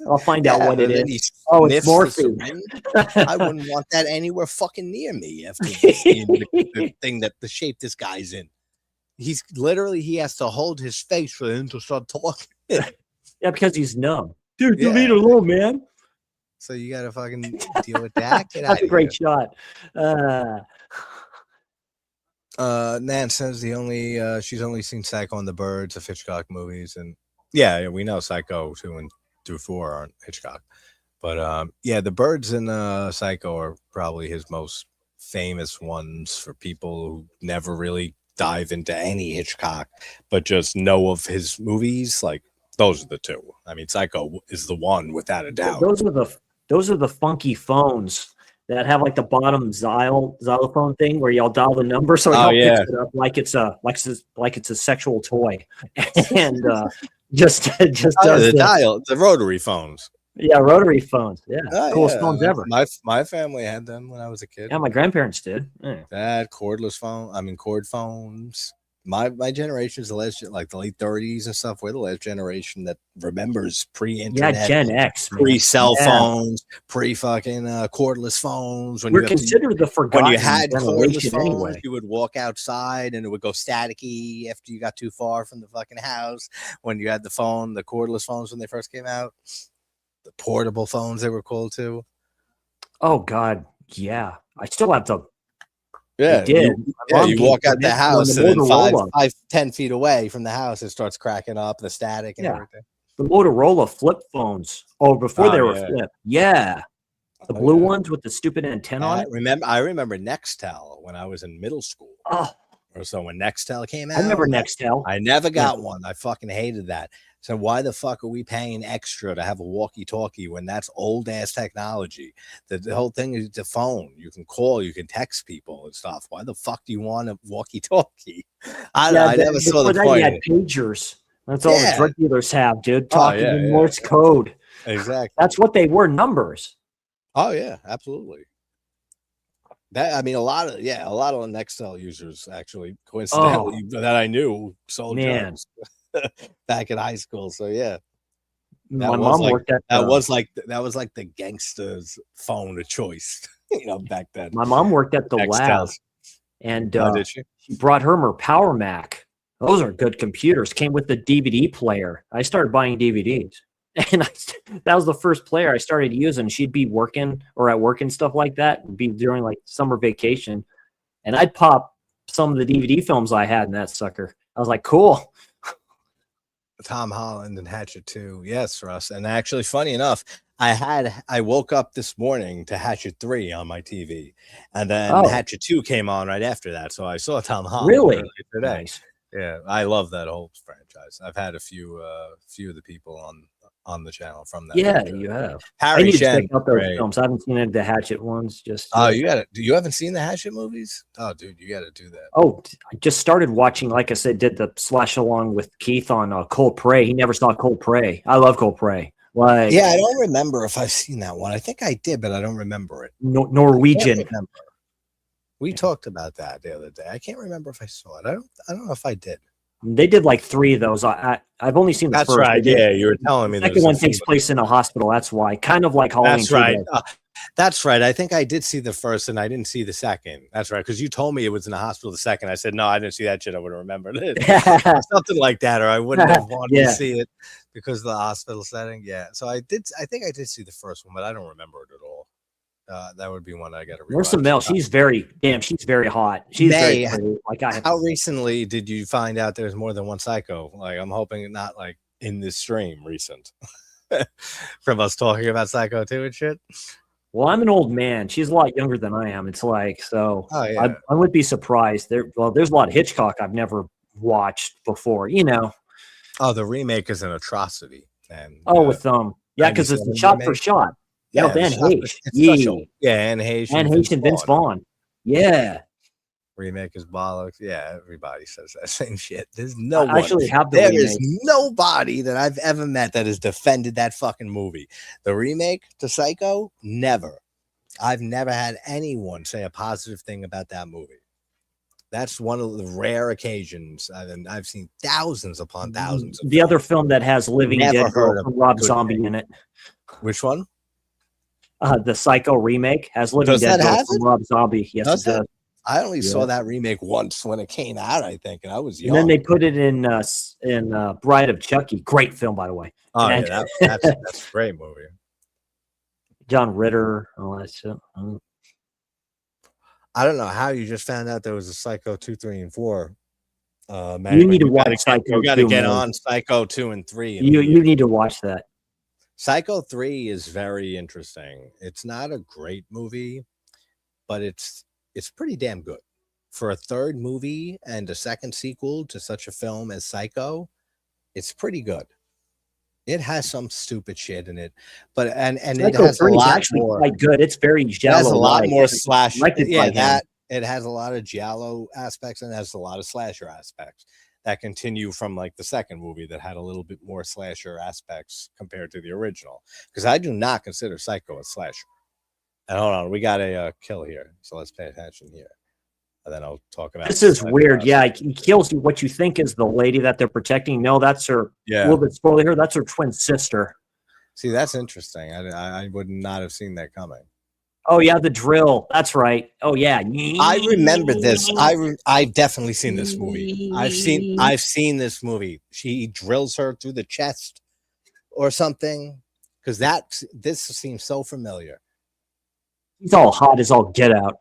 I'll find out what it and then is. he Oh, it's sniffs the morphine. syringe. I wouldn't want that anywhere fucking near me after seeing the thing that the shape this guy's in. He's literally, he has to hold his face for him to start talking. Yeah, because he's numb. Dude, Yeah. leave it alone, man. So you gotta fucking deal with that. Get That's out a great here. shot. Nan says she's only seen Psycho and the Birds of Hitchcock movies, and yeah, we know Psycho 2 and through 4 aren't Hitchcock, but yeah, the Birds and Psycho are probably his most famous ones for people who never really dive into any Hitchcock, but just know of his movies. Like, those are the two. I mean, Psycho is the one without a doubt. Those are the funky phones that have like the bottom xylophone thing where y'all dial the number, so it picks it up like it's a sexual toy, and just does the rotary phones. Yeah, rotary phones. Yeah, coolest phones ever. My family had them when I was a kid. Yeah, my grandparents did. Yeah. They had cordless cord phones. My generation is the last, like the late 30s and stuff. We're the last generation that remembers pre-internet, Gen X, pre-cell phones, pre-fucking cordless phones. We're considered the forgotten when you had cordless phones, anyway. You would walk outside and it would go staticky after you got too far from the fucking house. When you had the cordless phones when they first came out. The portable phones, they were called too. Oh God, yeah. I still have to. Yeah, you walk out the house and then 10 feet away from the house, it starts cracking up the static and everything. The Motorola flip phones. Oh, before they were flip. Yeah. The blue ones with the stupid antenna on it. I remember Nextel when I was in middle school. Oh. Or so when Nextel came out. I remember Nextel. I never got one. I fucking hated that. So why the fuck are we paying extra to have a walkie-talkie when that's old-ass technology? The whole thing is the phone. You can call, you can text people and stuff. Why the fuck do you want a walkie-talkie? I never saw the point. You had pagers. That's all the drug dealers have, dude. Talking in Morse code. Exactly. That's what they were, numbers. Oh, yeah, absolutely. A lot of Nextel users actually coincidentally that I knew sold drugs back in high school. So yeah, my mom worked at that was like the gangster's phone of choice, back then. My mom worked at the lab, and did she brought her Power Mac. Those are good computers. Came with the DVD player. I started buying DVDs. And that was the first player I started using. She'd be working or at work and stuff like that, and be during like summer vacation. And I'd pop some of the DVD films I had in that sucker. I was like, cool. Tom Holland and Hatchet 2. Yes, Russ. And actually, funny enough, I woke up this morning to Hatchet 3 on my TV. And then Hatchet 2 came on right after that. So I saw Tom Holland really today. Nice. Yeah, I love that whole franchise. I've had a few of the people on the channel from that. Yeah, you have. Harry Shen. Check out those films. I haven't seen any of the Hatchet ones. You got it. You haven't seen the Hatchet movies? Oh, dude, you got to do that. Oh, I just started watching. Like I said, did the slash along with Keith on Cold Prey. He never saw Cold Prey. I love Cold Prey. Like, yeah, I don't remember if I've seen that one. I think I did, but I don't remember it. Norwegian. We talked about that the other day. I can't remember if I saw it. I don't know if I did. They did like 3 of those. I've only seen the first. That's right. Yeah, you were telling me. The second one takes place in a hospital. That's why. Kind of like Halloween. That's right. That's right. I think I did see the first and I didn't see the second. That's right. Because you told me it was in the hospital the second. I said, no, I didn't see that shit. I would have remembered it. Something like that. Or I wouldn't have wanted to see it because of the hospital setting. Yeah. So I think I did see the first one, but I don't remember it at all. That would be one I got to read. Marissa Mel, she's very hot. She's very pretty. Like how recently did you find out there's more than one Psycho? Like, I'm hoping not like in this stream recent from us talking about Psycho 2 and shit. Well, I'm an old man. She's a lot younger than I am. It's like, so I would be surprised. There's a lot of Hitchcock I've never watched before, Oh, the remake is an atrocity. And with because it's shot for shot. Yeah, Van Heesh. Yeah, Anne Heesh. And Vince Vaughn. Yeah. Remake is bollocks. Yeah, everybody says that same shit. There's no I one. actually have the There remake. is nobody that I've ever met that has defended that fucking movie. The remake to Psycho, never. I've never had anyone say a positive thing about that movie. That's one of the rare occasions, and I've seen thousands upon thousands. Of the other film that has Living Never Dead girl heard of from Rob good Zombie thing. in it. Which one? The Psycho remake has Living Does Dead that girl have from it? Rob Zombie. Yes, Does it does. I only saw Yeah. that remake once when it came out, I think, and I was young. And then they put it in Bride of Chucky. Great film, by the way. Oh, And yeah, that's a great movie. John Ritter, all that shit. I don't know how you just found out there was a Psycho 2, 3, and 4. Man, You need to watch Psycho. You got to 2, get man. on Psycho 2 and 3. You need to watch that. Psycho 3 is very interesting. It's not a great movie, but it's pretty damn good. For a third movie and a second sequel to such a film as Psycho, it's pretty good. It has some stupid shit in it, but and Psycho it has a 3 is lot actually more. quite good. It's very Giallo. It has a lot more slash. Yeah, him. that it has a lot of Giallo aspects and it has a lot of slasher aspects that continue from like the second movie that had a little bit more slasher aspects compared to the original. Because I do not consider Psycho a slasher. And hold on, we got a kill here, so let's pay attention here. And then I'll talk about this is weird. Yeah, he kills you. What you think is the lady that they're protecting. No, that's her. Yeah. A little bit spoiler here. That's her twin sister. See, that's interesting. I would not have seen that coming. Oh yeah, the drill. That's right. Oh yeah. I remember this. I've definitely seen this movie. I've seen this movie. She drills her through the chest or something, because this seems so familiar. He's all hot as all get out.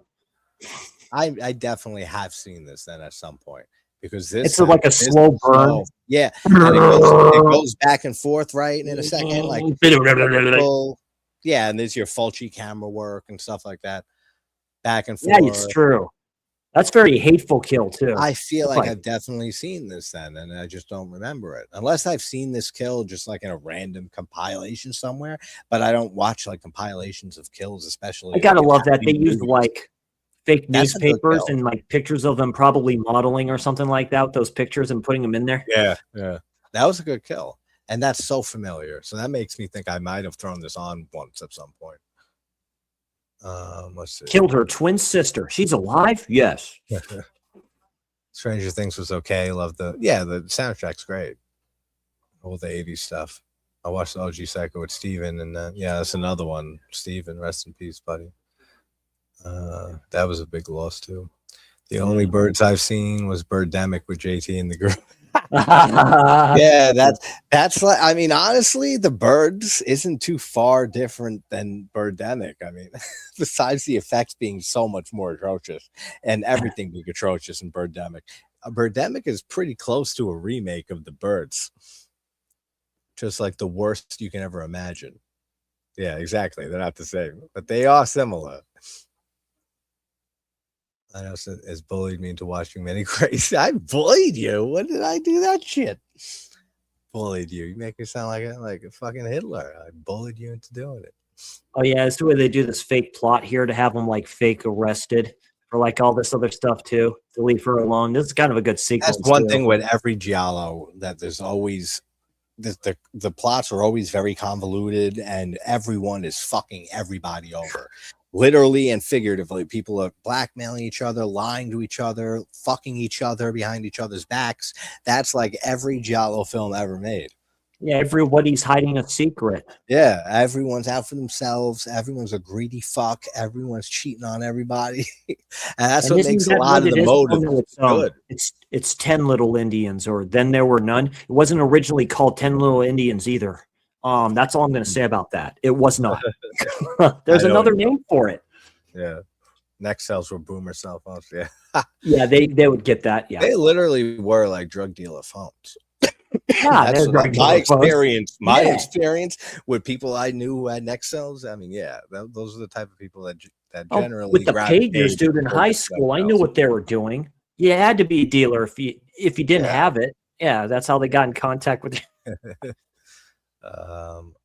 I definitely have seen this then at some point, because this it's like a slow burn. Slow. Yeah, and it goes back and forth, right? In a second, like yeah, and there's your Fulci camera work and stuff like that, back and forth. Yeah, it's true. That's very hateful kill too. I feel like I've definitely seen this then, and I just don't remember it, unless I've seen this kill just like in a random compilation somewhere. But I don't watch like compilations of kills, especially. I gotta love that they use like fake newspapers and like pictures of them probably modeling or something like that with those pictures and putting them in there. Yeah, that was a good kill, and that's so familiar. So that makes me think I might have thrown this on once at some point. Let's see. Killed her twin sister. She's alive. Yes. Stranger Things was okay. Love the soundtrack's great. All the 80s stuff. I watched the OG Psycho with Steven, and that's another one. Steven, rest in peace, buddy. That was a big loss too. The only birds I've seen was Birdemic with JT and the group. Yeah, that's like, I mean, honestly, the Birds isn't too far different than Birdemic. I mean, besides the effects being so much more atrocious and everything being atrocious in Birdemic, Birdemic is pretty close to a remake of the Birds, just like the worst you can ever imagine. Yeah, exactly. They're not the same, but they are similar. I know has bullied me into watching many crazy. I bullied you. When did I do that shit? Bullied you. You make me sound like a fucking Hitler. I bullied you into doing it. Oh yeah, that's the way they do this fake plot here to have them like fake arrested for like all this other stuff too. To leave her alone. This is kind of a good sequence. That's one thing with every Giallo, that there's always the plots are always very convoluted, and everyone is fucking everybody over. Literally and figuratively, people are blackmailing each other, lying to each other, fucking each other behind each other's backs. That's like every Giallo film ever made. Yeah, everybody's hiding a secret. Yeah, everyone's out for themselves. Everyone's a greedy fuck. Everyone's cheating on everybody. And that's what makes a lot of the motive good. It's 10 Little Indians, or Then There Were None. It wasn't originally called 10 Little Indians either. That's all I'm going to say about that. It was not. There's another name for it. Yeah. Next cells were boomer cell phones. Yeah. Yeah, they would get that. Yeah. They literally were like drug dealer phones. Yeah, that's my experience. My experience with people I knew who had next cells. I mean, yeah, those are the type of people that generally with the pagers, dude, in high school. I knew what they were doing. You had to be a dealer if you didn't have it. Yeah, that's how they got in contact with you.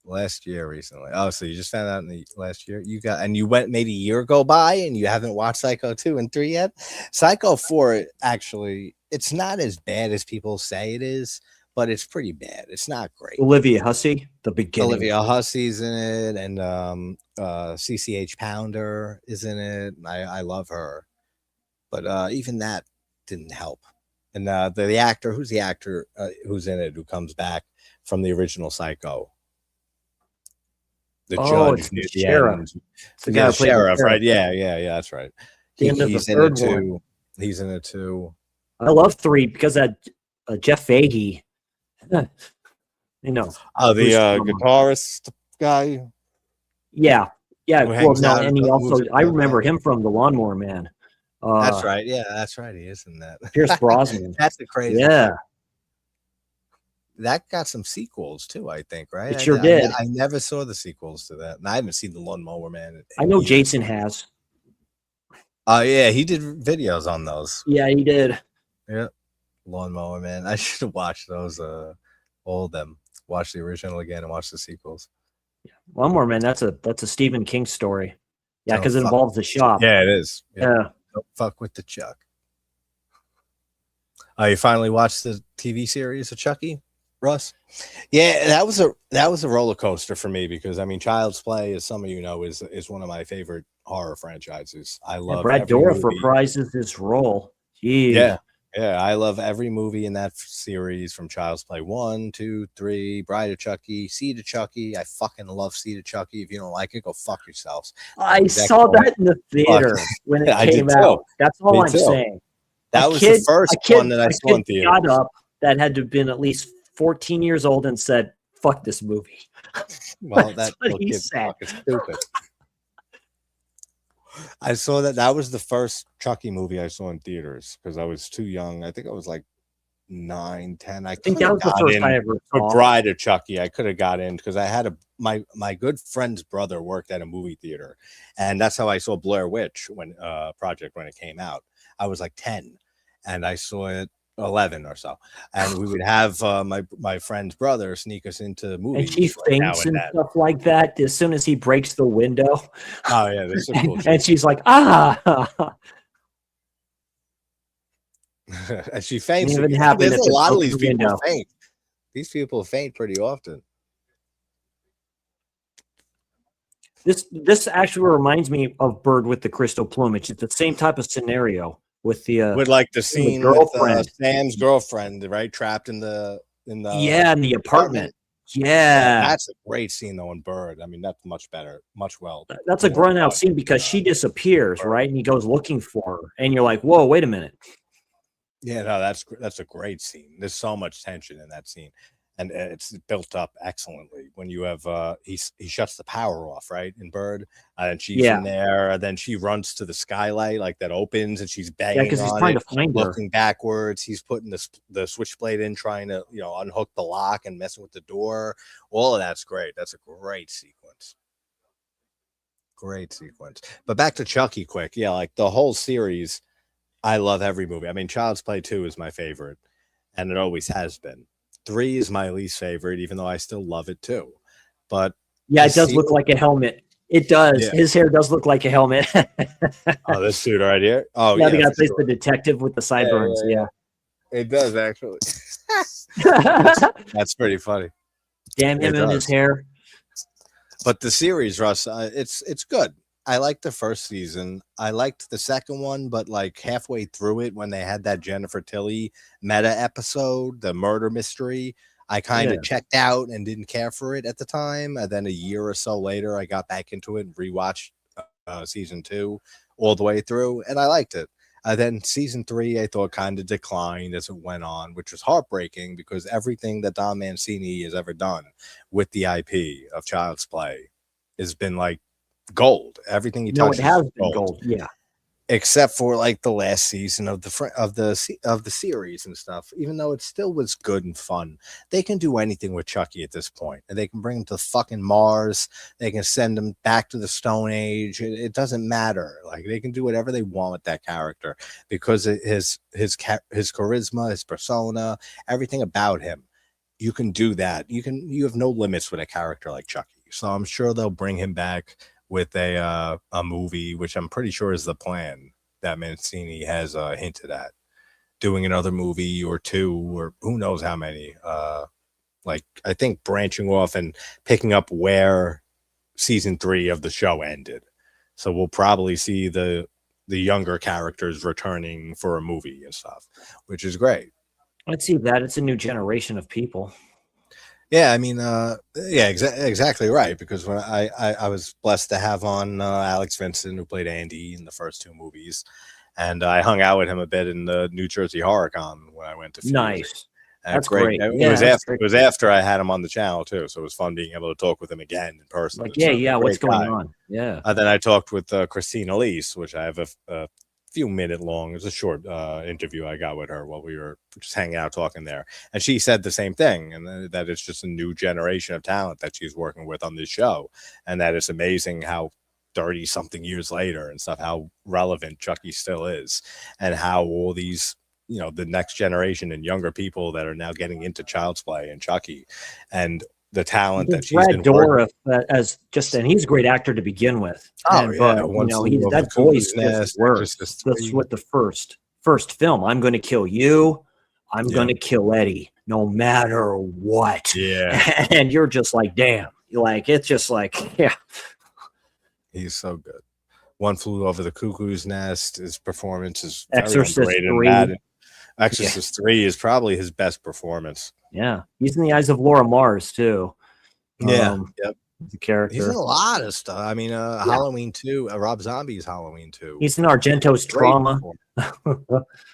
Last year recently. Oh, so you just found out in the last year? You went maybe a year go by and you haven't watched Psycho 2 and 3 yet? Psycho 4, actually, it's not as bad as people say it is, but it's pretty bad. It's not great. Olivia Hussey, the beginning. Olivia Hussey's in it, and CCH Pounder is in it. I love her. But even that didn't help. And the actor, who's the actor who's in it, who comes back from the original Psycho? The judge near the end. The sheriff, right? Yeah, that's right. He's in it too. He's in it too. I love 3 because that Jeff Fahey, you know. Oh, the guitarist guy. Yeah. Well, no, and he also, I remember him from The Lawnmower Man. That's right. Yeah, that's right. He is in that. Pierce Brosnan. That's the crazy. Yeah. Thing. That got some sequels too, I think, right? It sure did. I never saw the sequels to that. And I haven't seen The Lawnmower Man. I know Jason has. Oh, yeah. He did videos on those. Yeah, he did. Yeah. Lawnmower Man. I should have watched those, all of them. Watch the original again and watch the sequels. Yeah. Lawnmower Man, that's a Stephen King story. Yeah, because it involves the shop. Yeah, it is. Yeah. Don't fuck with the Chuck. You finally watched the TV series of Chucky, Russ? Yeah, that was a roller coaster for me because I mean, Child's Play, as some of you know, is one of my favorite horror franchises. I love. Brad Dourif reprises this role. Jeez. Yeah, I love every movie in that series from Child's Play 1, 2, 3, Bride of Chucky, Seed of Chucky. I fucking love Seed of Chucky. If you don't like it, go fuck yourselves. I saw that in the theater when it came out. That's all I'm saying. That was the first one that I saw in theater. Got up that had to have been at least 14 years old and said, "Fuck this movie." Well, that's what he said. Stupid. I saw that. That was the first Chucky movie I saw in theaters because I was too young. I think I was like 9, 10. I think that was the first I ever saw. Bride of Chucky. I could have got in because I had my good friend's brother worked at a movie theater, and that's how I saw Blair Witch when it came out. I was like 10, and I saw it 11 or so, and we would have my friend's brother sneak us into movies. And she faints and stuff like that as soon as he breaks the window. Oh yeah, this is cool. And she's like, ah. And she faints. There's a lot of these people faint. These people faint pretty often. This actually reminds me of Bird with the Crystal Plumage. It's the same type of scenario. With like the scene with Sam's girlfriend, right, trapped in the in the apartment. Yeah, that's a great scene though in Bird. I mean, that's much better, That's a grown out scene because she disappears, right, and he goes looking for her, and you're like, whoa, wait a minute. Yeah, no, that's a great scene. There's so much tension in that scene, and it's built up excellently. When you have he shuts the power off, right, in Bird, and she's in there, and then she runs to the skylight like that opens, and she's banging because he's trying to find her, looking backwards. He's putting the switchblade in, trying to unhook the lock and messing with the door. All of that's great. That's a great sequence. Great sequence. But back to Chucky, quick. Yeah, like the whole series, I love every movie. I mean, Child's Play 2 is my favorite, and it always has been. 3 is my least favorite, even though I still love it too. But yeah, it does look like a helmet. It does. Yeah. His hair does look like a helmet. Oh, this suit right here. Oh, yeah. The guy plays the detective with the sideburns. Yeah. It does actually. That's pretty funny. Damn him and his hair. But the series, Russ, it's good. I liked the first season. I liked the second one, but like halfway through it, when they had that Jennifer Tilly meta episode, the murder mystery, I kind of checked out and didn't care for it at the time. And then a year or so later, I got back into it and rewatched season 2 all the way through, and I liked it. Then season 3, I thought kind of declined as it went on, which was heartbreaking because everything that Don Mancini has ever done with the IP of Child's Play has been like gold. Everything he touches, it has been gold. Yeah, except for like the last season of the series and stuff. Even though it still was good and fun, they can do anything with Chucky at this point, and they can bring him to fucking Mars. They can send him back to the Stone Age. It doesn't matter. Like they can do whatever they want with that character because his charisma, his persona, everything about him you can do that. You have no limits with a character like Chucky. So I'm sure they'll bring him back with a movie, which I'm pretty sure is the plan that Mancini has hinted at, doing another movie or two, or who knows how many. Like, I think branching off and picking up where season 3 of the show ended. So we'll probably see the younger characters returning for a movie and stuff, which is great. Let's see that. It's a new generation of people. Yeah, I mean, yeah, exactly right. Because when I was blessed to have on Alex Vincent, who played Andy in the first 2 movies, and I hung out with him a bit in the New Jersey Horror Con when I went to. Nice. That's great. It Yeah, was after I had him on the channel too, so it was fun being able to talk with him again in person. Like, yeah, what's going on? Yeah. Then I talked with Christina Elise, which I have a few minute long. It was a short interview I got with her while we were just hanging out talking there, and she said the same thing, and that it's just a new generation of talent that she's working with on this show, and that it's amazing how 30 something years later and stuff, how relevant Chucky still is, and how all these, you know, the next generation and younger people that are now getting into Child's Play and Chucky, and the talent that she's been Dourif as just, and he's a great actor to begin with. Oh, yeah. You know, that voice just works. That's what the first film. I'm going to kill you. I'm going to kill Eddie, no matter what. Yeah. And you're just like, damn. Like, it's just like, yeah. He's so good. One Flew Over the Cuckoo's Nest. His performance is Exorcist very underrated. 3. Exorcist 3 is probably his best performance. Yeah, he's in the Eyes of Laura Mars too. Yeah, yep. The character. He's in a lot of stuff. I mean, Halloween 2, Rob Zombie's Halloween 2. He's in Argento's Trauma.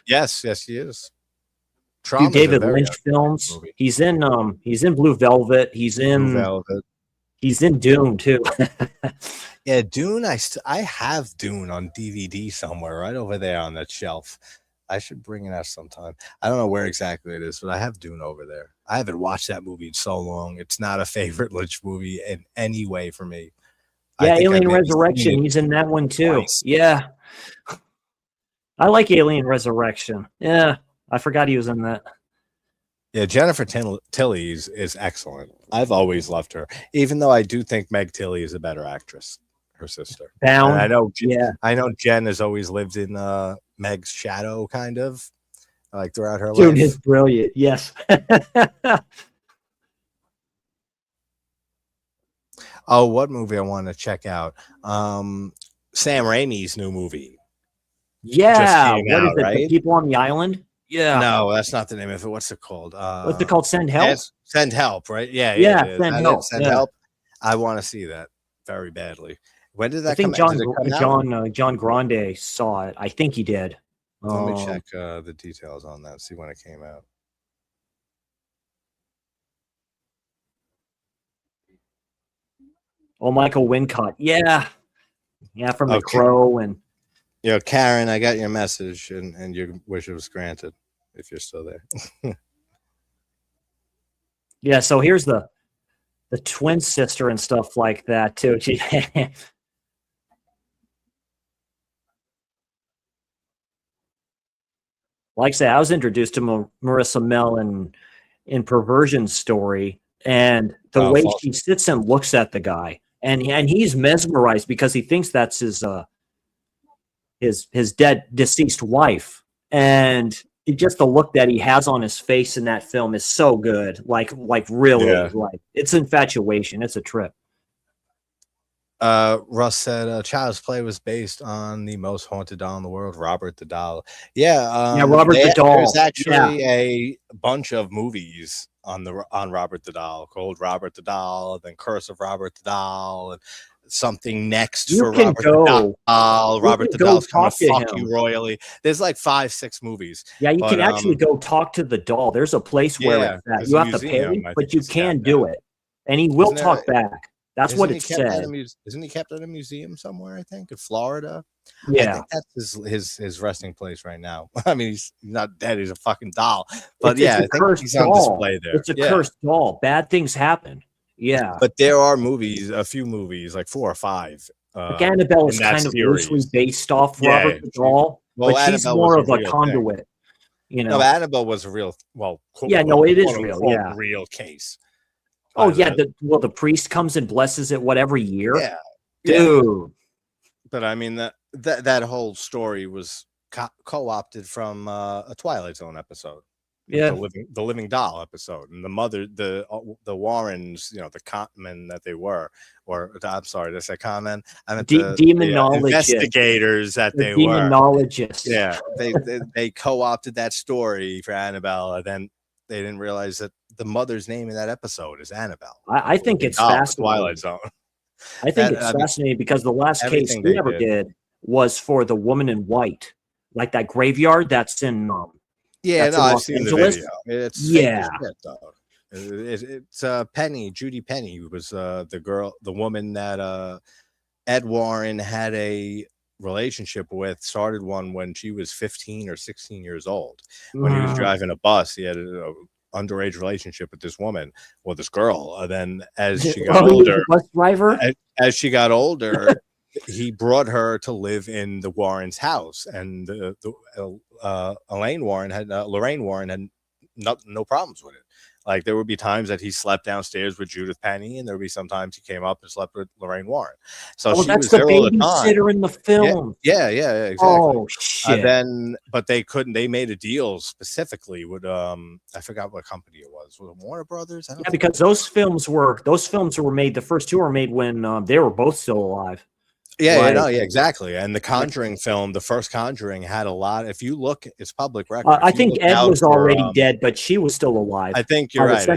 yes, he is. Trauma. David Lynch films. Movie. He's in Blue Velvet. He's in Dune too. Yeah, Dune. I have Dune on DVD somewhere, right over there on that shelf. I should bring it out sometime. I don't know where exactly it is, but I have Dune over there. I haven't watched that movie in so long. It's not a favorite Lynch movie in any way for me. Yeah, Alien Resurrection. He's in that one too. Twice. Yeah. I like Alien Resurrection. Yeah. I forgot he was in that. Yeah, Jennifer Tilly is excellent. I've always loved her, even though I do think Meg Tilly is a better actress, her sister. Bound. And I know Jen has always lived in Meg's shadow, kind of, like throughout her life. Dude is brilliant. Yes. Oh, what movie I want to check out? Sam Raimi's new movie. Yeah. What is it? Right? The People on the Island? Yeah. No, that's not the name of it. What's it called? What's it called? Send Help? Send Help, right? Yeah. Send Help. Send Help. I want to see that very badly. When did that come out? John Grande saw it. I think he did. Let me check the details on that, see when it came out. Oh, Michael Wincott. Yeah. Yeah, from The Crow. And Karen, I got your message, and your wish was granted, if you're still there. Yeah, so here's the twin sister and stuff like that, too. Like I said, I was introduced to Marissa Mell in Perversion Story, and the way she sits and looks at the guy, and he's mesmerized because he thinks that's his dead deceased wife, and just the look that he has on his face in that film is so good, like really, like it's infatuation. It's a trip. Russ said Child's Play was based on the most haunted doll in the world, Robert the Doll. Yeah, Robert the Doll. There's actually a bunch of movies on Robert the Doll called Robert the Doll, then Curse of Robert the Doll, and something next for Robert the Doll. Robert the Doll's gonna fuck you royally. There's like 5-6 movies. Yeah, you can actually go talk to the doll. There's a place where it's at. You have to pay, but you can do it, and he will talk back. That's what it said. Isn't he kept at a museum somewhere? I think in Florida. Yeah, I think that's his resting place right now. I mean, he's not dead; he's a fucking doll. But I think he's on display there. It's a cursed doll. Bad things happen. Yeah, but there are a few movies, like 4 or 5. Annabelle is kind of loosely based off Robert the Doll, but she's more of a conduit. You No, know. Annabelle was a real, well, Yeah, no, it is quote real. unquote, Yeah. real case. Oh By yeah. the, The priest comes and blesses it what every year, yeah, yeah. dude. But I mean that whole story was co-opted from a Twilight Zone episode. Yeah. The living doll episode, and the Warrens, you know, the conmen that they were, or I'm sorry, did I say conmen? I meant the Demonologist. investigators that they were. Demonologists. Yeah, they co-opted that story for Annabelle, and then they didn't realize that the mother's name in that episode is Annabelle. I think it's fascinating. fascinating. Twilight Zone. I think it's fascinating because the last case we ever did was for the woman in white, like that graveyard that's in yeah, that's no, in I've Los seen Angeles. the video. It's Yeah. fake as shit, though. It's Penny, Judy Penny was the woman that Ed Warren had a relationship with, started one when she was 15 or 16 years old. When he was driving a bus, he had a underage relationship with this woman, well, this girl. Then as she got older, bus driver. As she got older, he brought her to live in the Warren's house, and Lorraine Warren had no problems with it. Like, there would be times that he slept downstairs with Judith Penny, and there would be sometimes he came up and slept with Lorraine Warren. So she was there all the time. Babysitter in the film. Yeah, exactly. Oh shit! But they couldn't. They made a deal specifically with I forgot what company it was. Was it Warner Brothers? Yeah, because those films were made. The first two were made when they were both still alive. Yeah, exactly. And the Conjuring film, the first Conjuring, had a lot. If you look, it's public record. I think Ed was already dead, but she was still alive. I think you're right.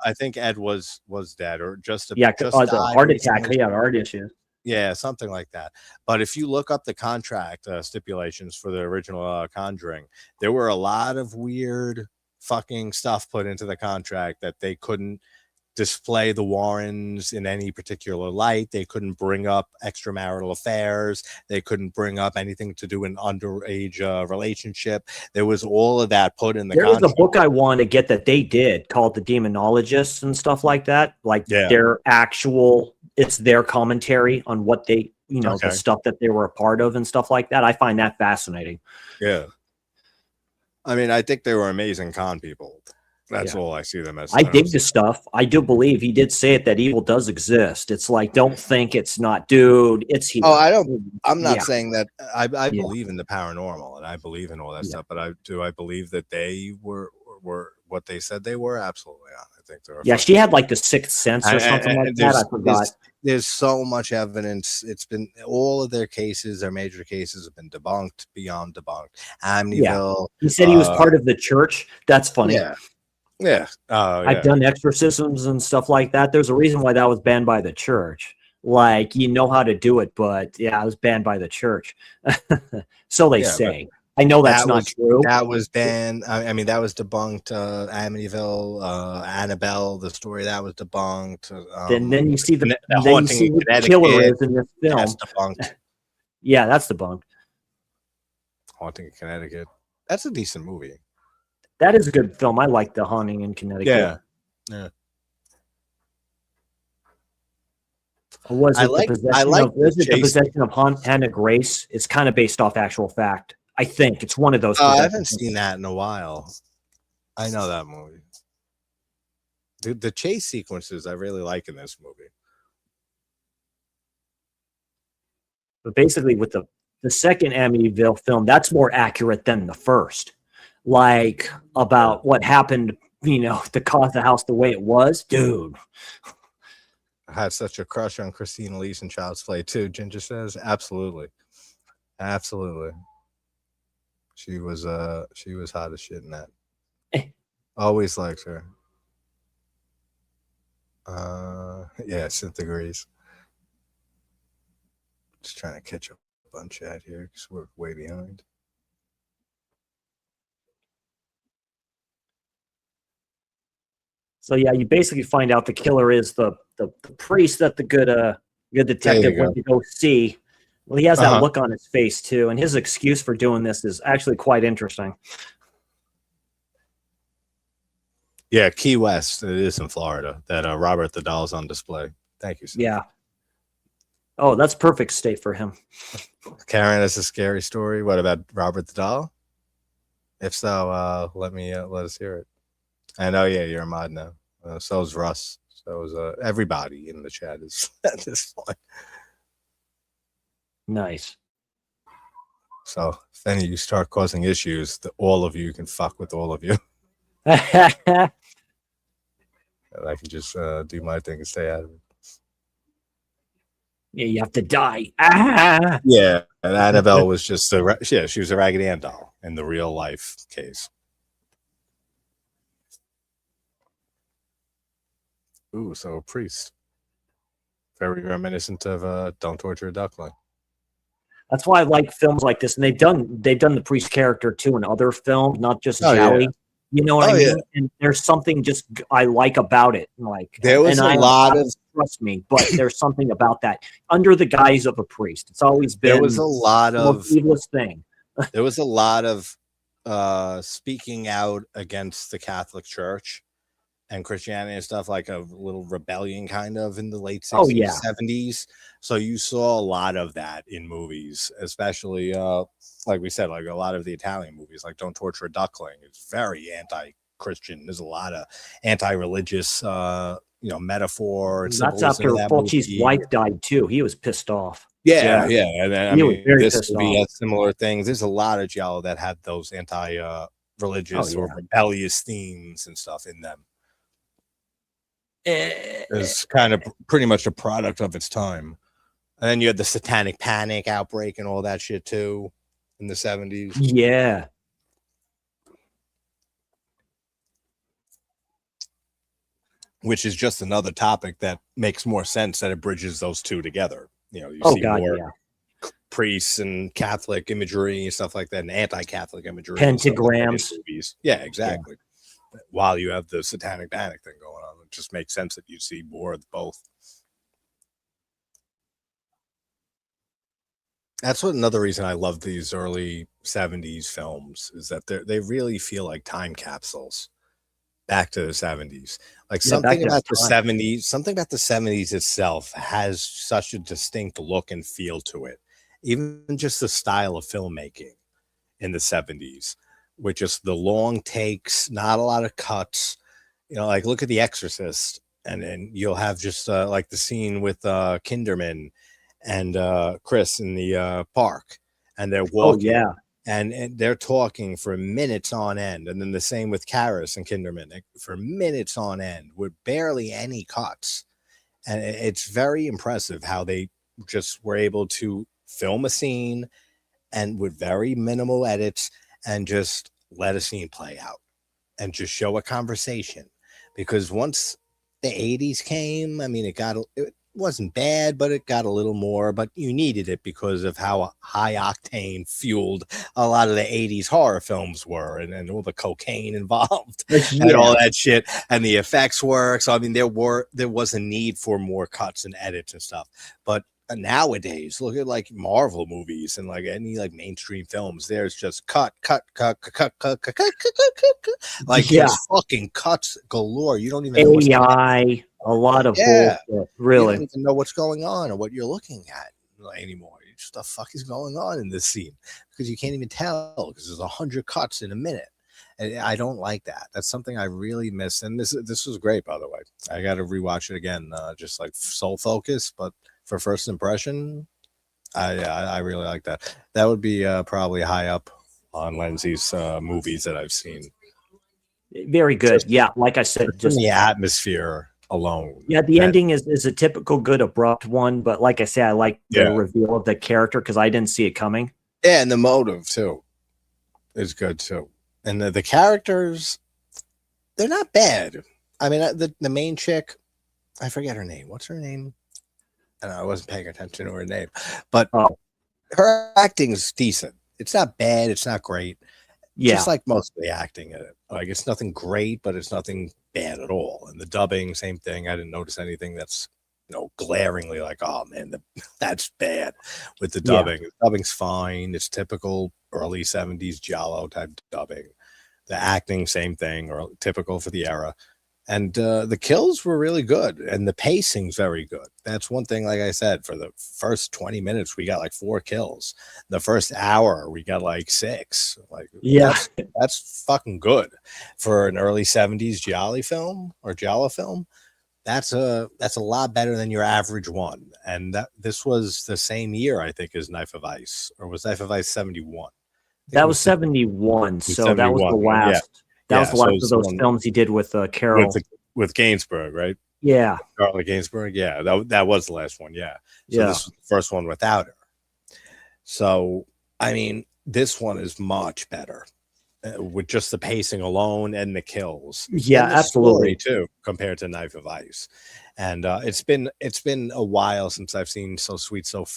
I think Ed was dead, or just the heart attack. He had heart issues. Yeah, something like that. But if you look up the contract stipulations for the original Conjuring, there were a lot of weird fucking stuff put into the contract that they couldn't display the Warrens in any particular light. They couldn't bring up extramarital affairs. They couldn't bring up anything to do an underage relationship. There was all of that put in the contract. There was a book I want to get that they did called The Demonologists and stuff like that. Like their actual, it's their commentary on what they, the stuff that they were a part of and stuff like that. I find that fascinating. Yeah. I mean, I think they were amazing con people. That's all I see them as. I dig the stuff. I do believe he did say it, that evil does exist. It's like, don't think it's not, dude. It's here. Oh, I'm not saying that. I believe in the paranormal, and I believe in all that stuff. But I believe that they were what they said they were. Absolutely not. I think they're. Yeah, she had like the sixth sense or something like that. I forgot. There's so much evidence. It's been all of their cases, their major cases, have been debunked beyond debunked. Amityville. He said he was part of the church. That's funny. Yeah. I've done exorcisms and stuff like that. There's a reason why that was banned by the church. Like, you know how to do it, but yeah, it was banned by the church. So they say. I know that's not true. That was banned. I mean, that was debunked. Amityville, Annabelle, the story that was debunked. Then you see the haunting in Connecticut. Killer is in this film. That's debunked. Yeah, that's debunked. Haunting in Connecticut. That's a decent movie. That is a good film. I like The Haunting in Connecticut. Yeah. Was it the possession of Hannah Grace? It's kind of based off actual fact. I think it's one of those. I haven't seen that in a while. I know that movie. The chase sequences I really like in this movie. But basically, with the second Amityville film, that's more accurate than the first. Like, about what happened, to cause the house the way it was, dude. I had such a crush on Christina Lee in Child's Play too. Ginger says, absolutely. She was hot as shit in that. Always liked her. Synth agrees. Just trying to catch up on chat here because we're way behind. So yeah, you basically find out the killer is the priest that the good detective went to go see. Well, he has that look on his face too, and his excuse for doing this is actually quite interesting. Yeah, Key West. It is in Florida that Robert the Doll's on display. Thank you, sir. Yeah. Oh, that's perfect state for him. Karen, that's a scary story. What about Robert the Doll? If so, let us hear it. I know, yeah, you're a mod now. So is Russ. So is everybody in the chat is at this point. Nice. So if any of you start causing issues, all of you can fuck with all of you. Yeah, And I can just do my thing and stay out of it. you have to die. Ah! Yeah, and Annabelle was just she was a Raggedy Ann doll in the real life case. Ooh, so a priest. Very reminiscent of Don't Torture a Duckling. That's why I like films like this, and they've done the priest character too in other films, not just Giallo. Yeah. You know what I mean? Yeah. And there's something just I like about it. Like there was a lot of trust me, but there's something about that under the guise of a priest. It's always been there was a lot of evilest thing. There was a lot of speaking out against the Catholic Church and Christianity and stuff, like a little rebellion kind of in the late 60s, 70s. So you saw a lot of that in movies, especially like we said, like a lot of the Italian movies, like Don't Torture a Duckling. It's very anti-Christian. There's a lot of anti-religious metaphor. And that's after Fulci's wife died too. He was pissed off. Yeah. And I mean, this would be a similar thing. There's a lot of Giallo that had those anti-religious or rebellious themes and stuff in them. It's kind of pretty much a product of its time. And then you had the Satanic Panic outbreak and all that shit too in the 70s. Yeah. Which is just another topic that makes more sense, that it bridges those two together. You know, you see more priests and Catholic imagery and stuff like that, and anti-Catholic imagery. Pentagrams. Like movies. Yeah, exactly. Yeah. While you have the Satanic Panic thing going on, it just makes sense that you see more of both. That's another reason I love these early 70s films, is that they really feel like time capsules back to the 70s. Like something about the 70s itself has such a distinct look and feel to it. Even just the style of filmmaking in the 70s, with just the long takes, not a lot of cuts. You know, like look at The Exorcist, and then you'll have just like the scene with Kinderman and Chris in the park, and they're walking, and they're talking for minutes on end, and then the same with Karras and Kinderman for minutes on end with barely any cuts, and it's very impressive how they just were able to film a scene and with very minimal edits and just let a scene play out and just show a conversation. Because once the 80s came, I mean, it wasn't bad, but it got a little more, but you needed it because of how high octane fueled a lot of the 80s horror films were, and all the cocaine involved and all that shit, and the effects work. So I mean, there was a need for more cuts and edits and stuff. But nowadays, look at like Marvel movies and like any like mainstream films, there's just cut, like just fucking cuts galore. You don't even know AI, a lot of bullshit, really. You don't even know what's going on or what you're looking at anymore. Just the fuck is going on in this scene, because you can't even tell because there's 100 cuts in a minute. And I don't like that. That's something I really miss. And this was great, by the way. I got to rewatch it again, just like sole focus, but for first impression, I really like that. That would be probably high up on Lenzi's movies that I've seen. Very good. Like I said, just the atmosphere alone. The ending is a typical good abrupt one, but like I say, I like the reveal of the character because I didn't see it coming. Yeah, and the motive too is good too. And the characters, they're not bad. I mean, the main chick, I forget her name. What's her name? I wasn't paying attention to her name, but her acting's decent. It's not bad. It's not great. Just like most of the acting in it. Like, it's nothing great, but it's nothing bad at all. And the dubbing, same thing. I didn't notice anything that's, glaringly like, oh man, that's bad with the dubbing. The dubbing's fine. It's typical early 70s Giallo type dubbing. The acting, same thing, or typical for the era. And the kills were really good, and the pacing's very good. That's one thing. Like I said, for the first 20 minutes, we got like 4 kills. The first hour, we got like 6. Like, Yeah, that's fucking good for an early 70s Giallo film or Giallo film. That's a lot better than your average one. And this was the same year, I think, as Knife of Ice, or was Knife of Ice 71? that was 71. So that was the 71. Yeah, last. That was the so last it's of the those one films he did with Carol. with Gainsbourg, right? Yeah, Charlotte Gainsbourg. Yeah, that was the last one. Yeah. So yeah. this was the first one without her. So I mean, this one is much better with just the pacing alone and the kills. Yeah, and the absolutely. story too, compared to Knife of Ice. And it's been a while since I've seen So Sweet, So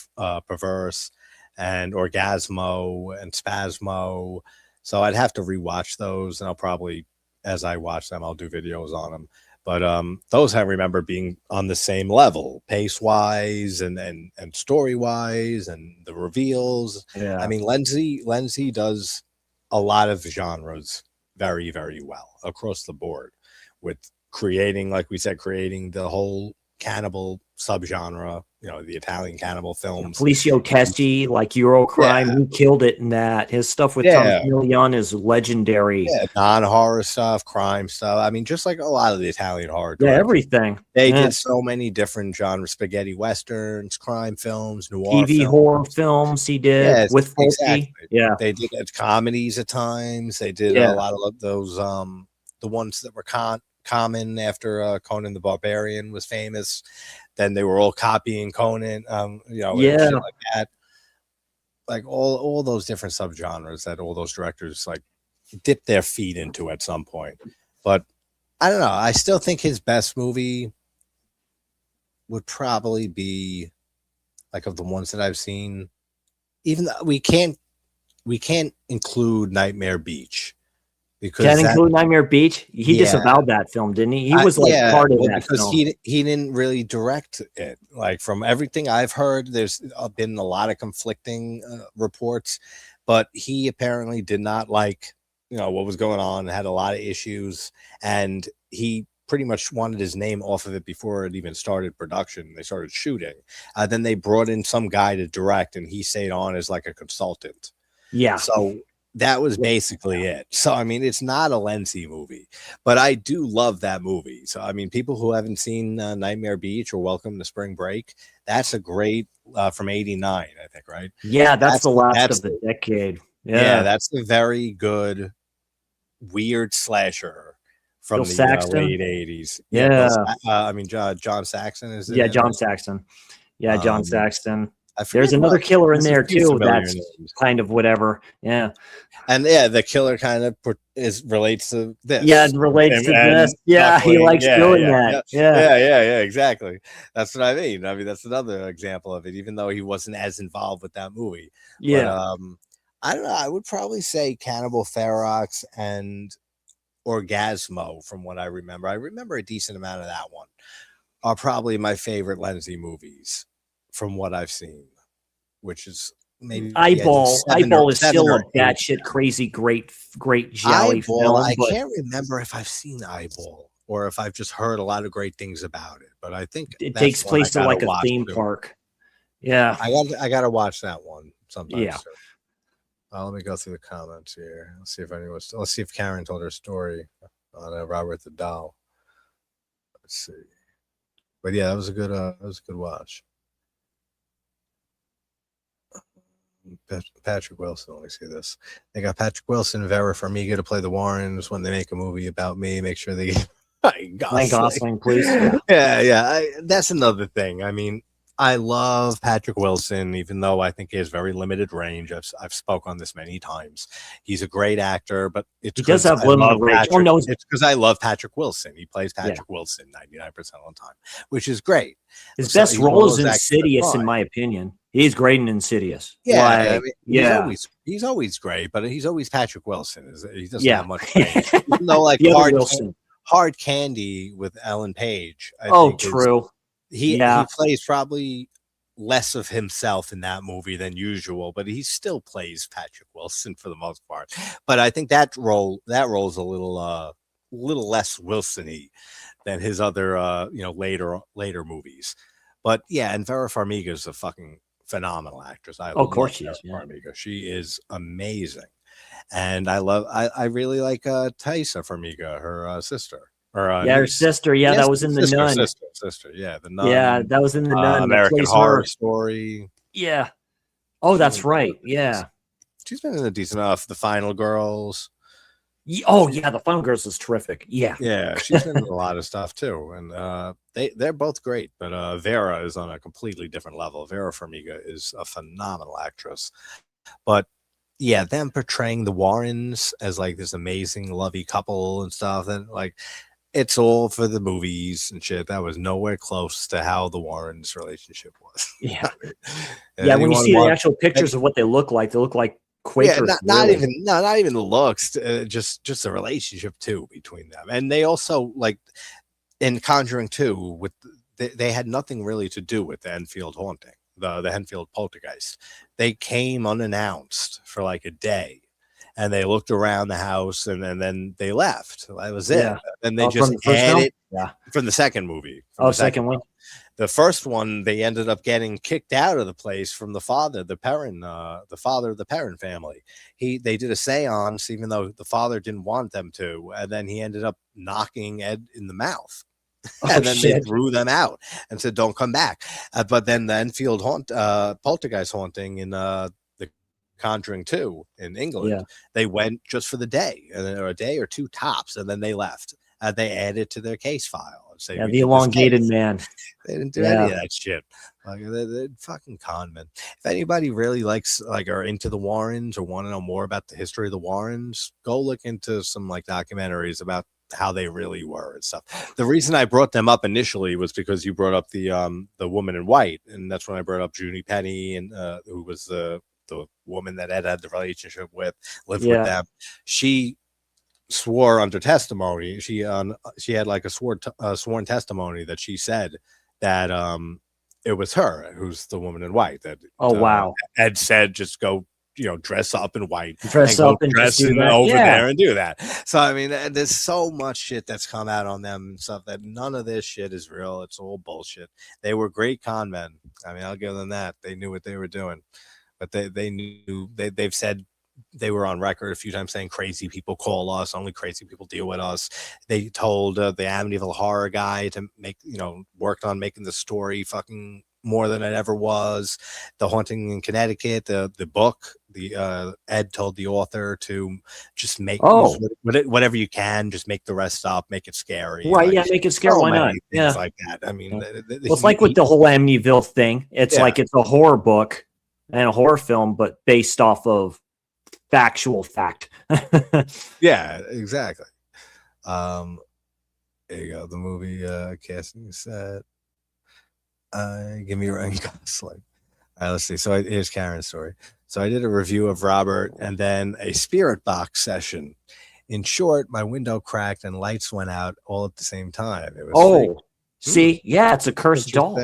Perverse and Orgasmo and Spasmo. So I'd have to rewatch those, and I'll probably, as I watch them, I'll do videos on them. But those I remember being on the same level, pace wise and story wise, and the reveals. Yeah. I mean, Lenzi does a lot of genres very, very well across the board, with creating, like we said, creating the whole cannibal subgenre, the Italian cannibal films. Felicio Testi, like Eurocrime, he killed it in that. His stuff with Tom Million is legendary. Yeah, non-horror stuff, crime stuff. I mean, just like a lot of the Italian horror. Yeah, everything. They did so many different genres: spaghetti westerns, crime films, noir TV films. horror films. He did with Folky. Exactly. Yeah, they did comedies at times. They did a lot of those. The ones that were common after Conan the Barbarian was famous. Then they were all copying Conan. And shit like that. Like all those different subgenres that all those directors like dip their feet into at some point. But I don't know. I still think his best movie would probably be, like, of the ones that I've seen, even though we can't include Nightmare Beach, because can't include Nightmare Beach. He disavowed that film, didn't he? He was like part of that because film. he didn't really direct it. Like, from everything I've heard, there's been a lot of conflicting reports, but he apparently did not like what was going on, had a lot of issues, and he pretty much wanted his name off of it before it even started production. They started shooting. Then they brought in some guy to direct, and he stayed on as like a consultant. Yeah. So that was basically it. So, I mean, it's not a Lenzi movie, but I do love that movie. So, I mean, people who haven't seen Nightmare Beach or Welcome to Spring Break, that's a great, from 89, I think, right? Yeah, that's the last of the decade. Yeah, that's a very good, weird slasher from the late 80s. Yeah. I mean, John Saxon is it? John Saxon. Yeah, John Saxon. There's another killer in there too. That's kind of whatever. Yeah. And the killer kind of relates to this. Yeah, it relates to this. Yeah, he likes doing that. Yeah, exactly. That's what I mean. I mean, that's another example of it, even though he wasn't as involved with that movie. Yeah. But, I don't know. I would probably say Cannibal Ferox and Orgasmo, from what I remember. I remember a decent amount of that one. Are probably my favorite Lenzi movies from what I've seen, which is maybe Eyeball is still a batshit crazy great Giallo film. I can't remember if I've seen Eyeball or if I've just heard a lot of great things about it, but I think it takes place in like a theme park. Yeah, I gotta watch that one sometime. Yeah. Let me go through the comments here. Let's see if Karen told her story on Robert the Doll. Let's see. But yeah, that was a good watch. Patrick Wilson. Let me see this. They got Patrick Wilson, Vera Farmiga to play the Warrens when they make a movie about me. Make sure they get Ryan Gosling, please. Yeah. That's another thing. I mean, I love Patrick Wilson, even though I think he has very limited range. I've spoke on this many times. He's a great actor, but he does have limited range. It's because I love Patrick Wilson. He plays Patrick Wilson 99% of the time, which is great. His best role is Insidious, in my opinion. He's great in Insidious. Yeah, he's always great, but he's always Patrick Wilson. He doesn't have much range. Even though, like, Hard Candy with Ellen Page. True. He plays probably less of himself in that movie than usual, but he still plays Patrick Wilson for the most part. But I think that role's a little little less Wilson-y than his other later movies. But yeah, and Vera Farmiga is a fucking phenomenal actress. I Oh, of course love she Vera is. Yeah. Farmiga. She is amazing. And I really like Thaisa Farmiga, her sister. Or Yeah, her niece. sister. Yeah, that was in The Nun. Sister. Yeah, The Nun. Yeah, that was in The Nun. That American plays Horror her. Story. Yeah. Oh, She's that's been right. Yeah. She's been in a decent enough. The Final Girls. Oh, yeah. The Final Girls is terrific. Yeah. Yeah, she's been in a lot of stuff too, and they're both great. But Vera is on a completely different level. Vera Farmiga is a phenomenal actress. But yeah, them portraying the Warrens as like this amazing lovey couple and stuff, and like it's all for the movies and shit. That was nowhere close to how the Warrens' relationship was. Yeah. Yeah, when you see the actual pictures of what they look like Quakers. Yeah, not even the looks, just the relationship too between them. And they also, like in Conjuring 2, with they had nothing really to do with the Enfield haunting, the Enfield poltergeist. They came unannounced for like a day, and they looked around the house, and then they left. That was it. Yeah. And they just added from the second movie. Second one. The first one, they ended up getting kicked out of the place from the father of the Perrin family. They did a seance, even though the father didn't want them to, and then he ended up knocking Ed in the mouth. And then they threw them out and said, "Don't come back." But then the Enfield poltergeist haunting in the Conjuring 2 in England, they went just for the day, or a day or two tops, and then they left. They added to their case file. Say, the elongated man. They didn't do any of that shit. Like, they're fucking con men. If anybody really likes, like, are into the Warrens or want to know more about the history of the Warrens, go look into some like documentaries about how they really were and stuff. The reason I brought them up initially was because you brought up the woman in white, and that's when I brought up Junie Penny, and who was the woman that Ed had the relationship with, lived with them. She swore under testimony. She had like a sworn testimony that she said that it was her who's the woman in white. That wow. Ed said, just go, dress up in white, dress over there and do that. So I mean, there's so much shit that's come out on them and stuff that none of this shit is real. It's all bullshit. They were great con men. I mean, I'll give them that. They knew what they were doing, but they knew they've said. They were on record a few times saying crazy people call us, only crazy people deal with us. They told the Amityville horror guy to worked on making the story fucking more than it ever was. The Haunting in Connecticut, the book, Ed told the author to just make whatever you can, just make the rest up, make it scary. Right, make it scary. Why not? Things like that. I mean, it's like with the whole Amityville thing. It's like it's a horror book and a horror film, but based off of factual fact. Yeah, exactly. There you go. The movie casting set. Give me a Ryan Gosling. All right, let's see. So here's Karen's story. So I did a review of Robert and then a spirit box session. In short, my window cracked and lights went out all at the same time. It was see, it's a cursed doll.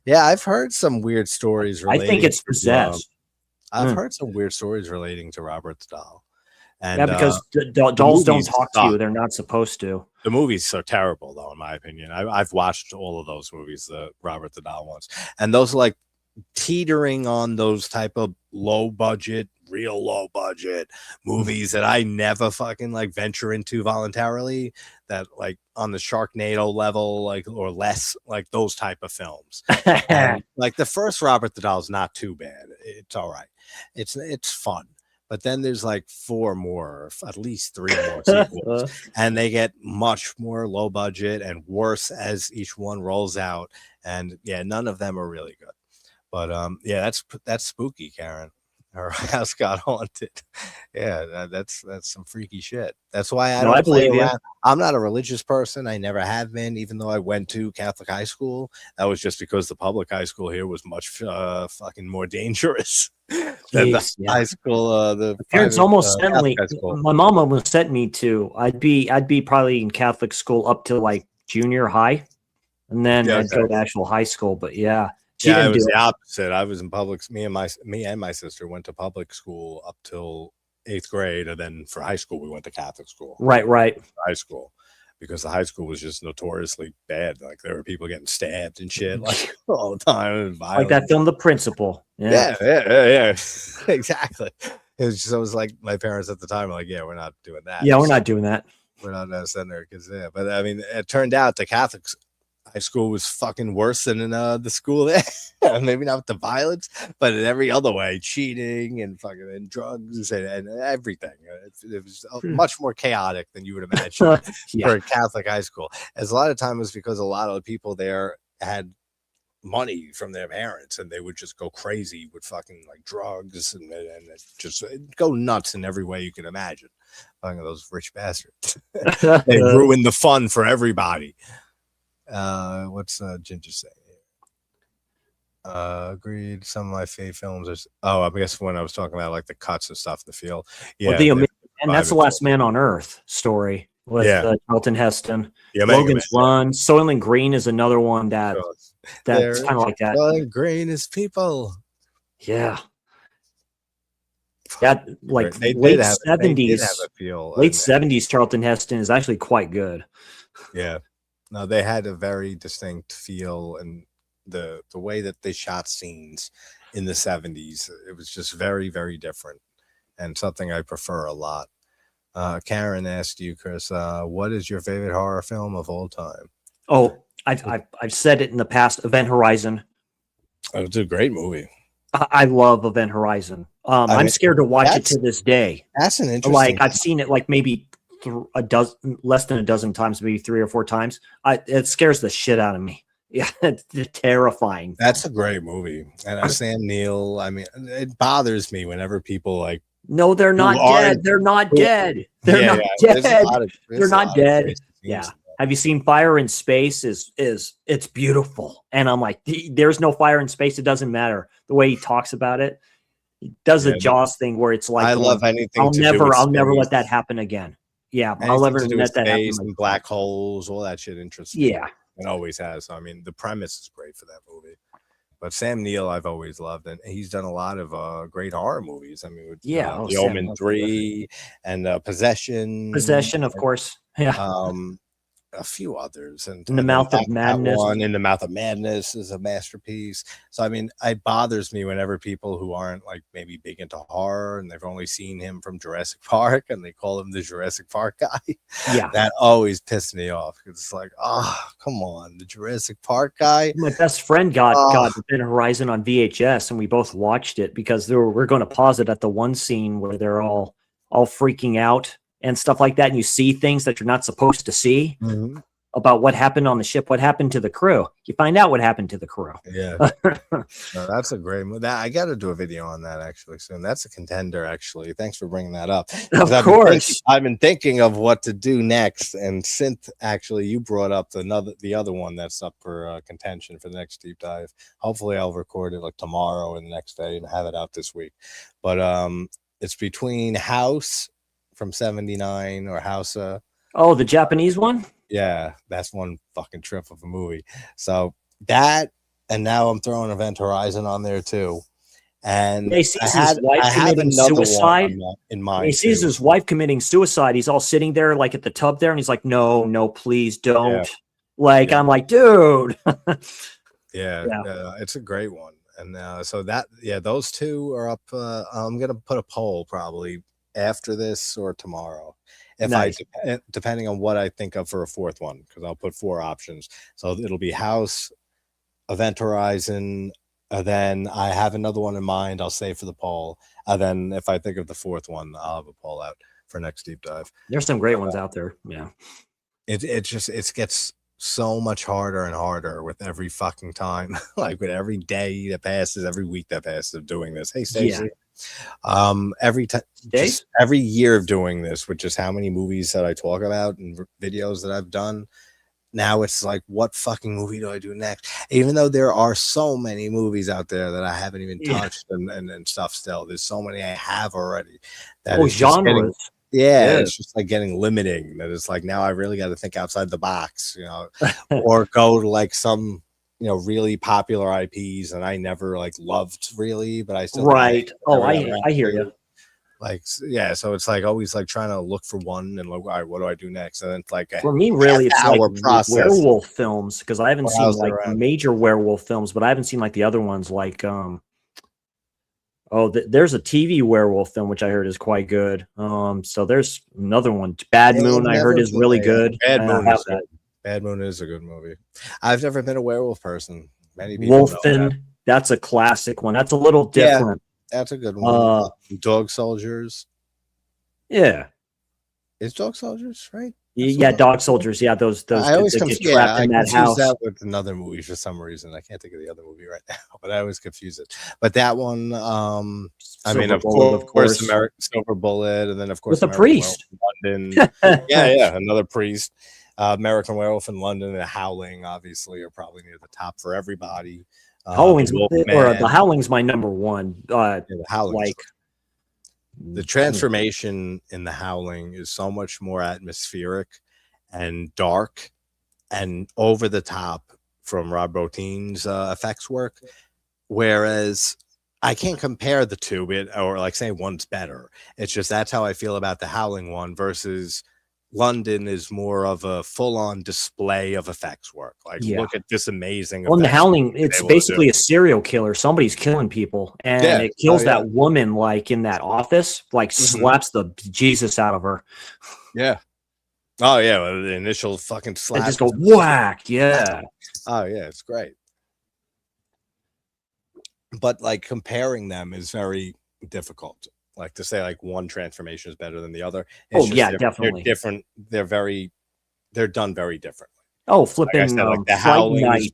Yeah, I've heard some weird stories. I think it's possessed. I've heard some weird stories relating to Robert's doll. And, because dolls don't talk to you. They're not supposed to. The movies are terrible, though, in my opinion. I've watched all of those movies, the Robert the Doll ones. And those are like teetering on those type of real low budget movies that I never fucking like venture into voluntarily, that like on the Sharknado level, like, or less, like those type of films. And, like the first Robert the Doll is not too bad. It's all right. It's fun. But then there's like 4 more, at least 3 more sequels, and they get much more low budget and worse as each one rolls out. And yeah, none of them are really good. But that's spooky, Karen. Her house got haunted. Yeah, that's some freaky shit. That's why I don't play around. I'm not a religious person. I never have been, even though I went to Catholic high school. That was just because the public high school here was much fucking more dangerous than the high school. The parents almost sent me. My mom almost sent me to. I'd be probably in Catholic school up to like junior high, and then I'd go to actual high school. But it was the opposite. I was in public. Me and my sister went to public school up till 8th grade, and then for high school we went to Catholic school. Right. High school, because the high school was just notoriously bad. Like there were people getting stabbed and shit like all the time, and Like that film, The Principal. Yeah. Exactly. It was like my parents at the time were like, yeah, we're not doing that. Yeah, we're not doing that. We're not sending our kids there. But I mean, it turned out the Catholic high school was fucking worse than in the school there. Maybe not with the violence, but in every other way, cheating and fucking and drugs and everything. It was much more chaotic than you would imagine for a Catholic high school. As a lot of time was because a lot of the people there had money from their parents, and they would just go crazy with fucking like drugs and just go nuts in every way you can imagine. Fucking those rich bastards. They ruined the fun for everybody. What's Ginger saying here? Agreed. Some of my favorite films are I guess when I was talking about like the cuts and stuff in the field. Yeah, well, and that's The Last Man on Earth story with Charlton Heston. Logan's Run. Soylent Green is another one that's kind of like that. Soylent Green is people. Yeah. That like late 70s. Late 70s Charlton Heston is actually quite good. Yeah. No, they had a very distinct feel, and the way that they shot scenes in the 70s, it was just very, very different, and something I prefer a lot. Karen asked you, Chris, what is your favorite horror film of all time? Oh, I've said it in the past. Event Horizon. Oh, it's a great movie. I love Event Horizon. I'm scared to watch it to this day. That's an interesting. Like I've seen it like maybe less than a dozen times, maybe 3 or 4 times. It scares the shit out of me. Yeah, it's terrifying. That's a great movie. And Sam Neill, I mean, it bothers me whenever people like, no, they're not dead. They're not dead. They're not dead. They're not dead. Yeah. Have you seen Fire in Space? It's beautiful. And I'm like, there's no fire in space. It doesn't matter. The way he talks about it, he does a Jaws thing where it's like, I love anything. I'll never let that happen again. Yeah, I'll never let that happen. And black holes, all that shit interests me. Yeah, it always has. I mean, the premise is great for that movie. But Sam Neill, I've always loved, and he's done a lot of great horror movies. I mean, with, The Omen 3 and Possession. Possession, of course. Yeah. A few others, and In the Mouth of Madness. One In the Mouth of Madness is a masterpiece. So I mean, it bothers me whenever people who aren't like maybe big into horror and they've only seen him from Jurassic Park and they call him the Jurassic Park guy. Yeah, that always pissed me off. It's like, oh, come on, the Jurassic Park guy. My best friend got Event Horizon on VHS, and we both watched it because we're going to pause it at the one scene where they're all freaking out and stuff like that, and you see things that you're not supposed to see about what happened on the ship, what happened to the crew. You find out what happened to the crew. Yeah. No, that's a great movie. I got to do a video on that actually soon. That's a contender, actually. Thanks for bringing that up. Of course. I've been thinking of what to do next, and Synth, actually, you brought up the other one that's up for contention for the next deep dive. Hopefully I'll record it like tomorrow and the next day and have it out this week. But it's between House from 79 or House. Oh, the Japanese one? Yeah, that's one fucking trip of a movie. So that, and now I'm throwing Event Horizon on there too. And he sees his wife committing suicide. In mind, he sees his wife committing suicide. He's all sitting there like at the tub there, and he's like, "No, please don't." Yeah. I'm like, dude. It's a great one. And so that, those two are up. I'm gonna put a poll probably after this or tomorrow, depending on what I think of for a fourth one, because I'll put 4 options. So it'll be House, Event Horizon, and then I have another one in mind I'll save for the poll, and then if I think of the fourth one, I'll have a poll out for next deep dive. There's some great ones out there. Yeah, it gets so much harder and harder with every fucking time. Like with every day that passes, every week that passes of doing this. Hey, Stacey. Every time, every year of doing this, which is how many movies that I talk about and videos that I've done. Now it's like, what fucking movie do I do next? Even though there are so many movies out there that I haven't even touched and stuff still. There's so many I have already. Genres. It's just like getting limiting. That it's like, now I really got to think outside the box, or go to like some, really popular IPs that I never like loved really, but I still I hear you. Like, yeah, so it's like always like trying to look for one and like, all right, what do I do next? And it's like For me, really, it's like process. werewolf films, because I haven't seen like around. major werewolf films, but I haven't seen like the other ones. Like, there's a TV werewolf film which I heard is quite good. So there's another one, Bad Moon. I heard is really good. Bad Moon is good. Bad Moon is a good movie. I've never been a werewolf person. Many people know that. That's a classic one. That's a little different. That's a good one. Dog Soldiers. Yeah. Is Dog Soldiers, right? Yeah, Dog Soldiers. Yeah, those I always get trapped in that house. That with another movie for some reason. I can't think of the other movie right now, but I always confuse it. But that one, I mean, of course, American Silver Bullet, and then of course, with a priest, London. yeah, another priest. American Werewolf in London and Howling, obviously, are probably near the top for everybody. Howling's the Howling's my number one. The Howling, like the transformation in the Howling is so much more atmospheric and dark and over the top from Rob Bottin's effects work, whereas I can't compare the two, or like say one's better. It's just that's how I feel about the Howling one versus London is more of a full-on display of effects work. Like, look at this amazing. Well, in the Howling, it's basically a serial killer. Somebody's killing people, and it kills that woman, like in that office, like slaps the Jesus out of her. Yeah. Oh yeah, the initial fucking slap. They just go whack. Yeah. Oh yeah, it's great. But like comparing them is very difficult. Like to say like one transformation is better than the other. It's definitely. They're different. They're done very differently. Oh, flipping like the Howling Night.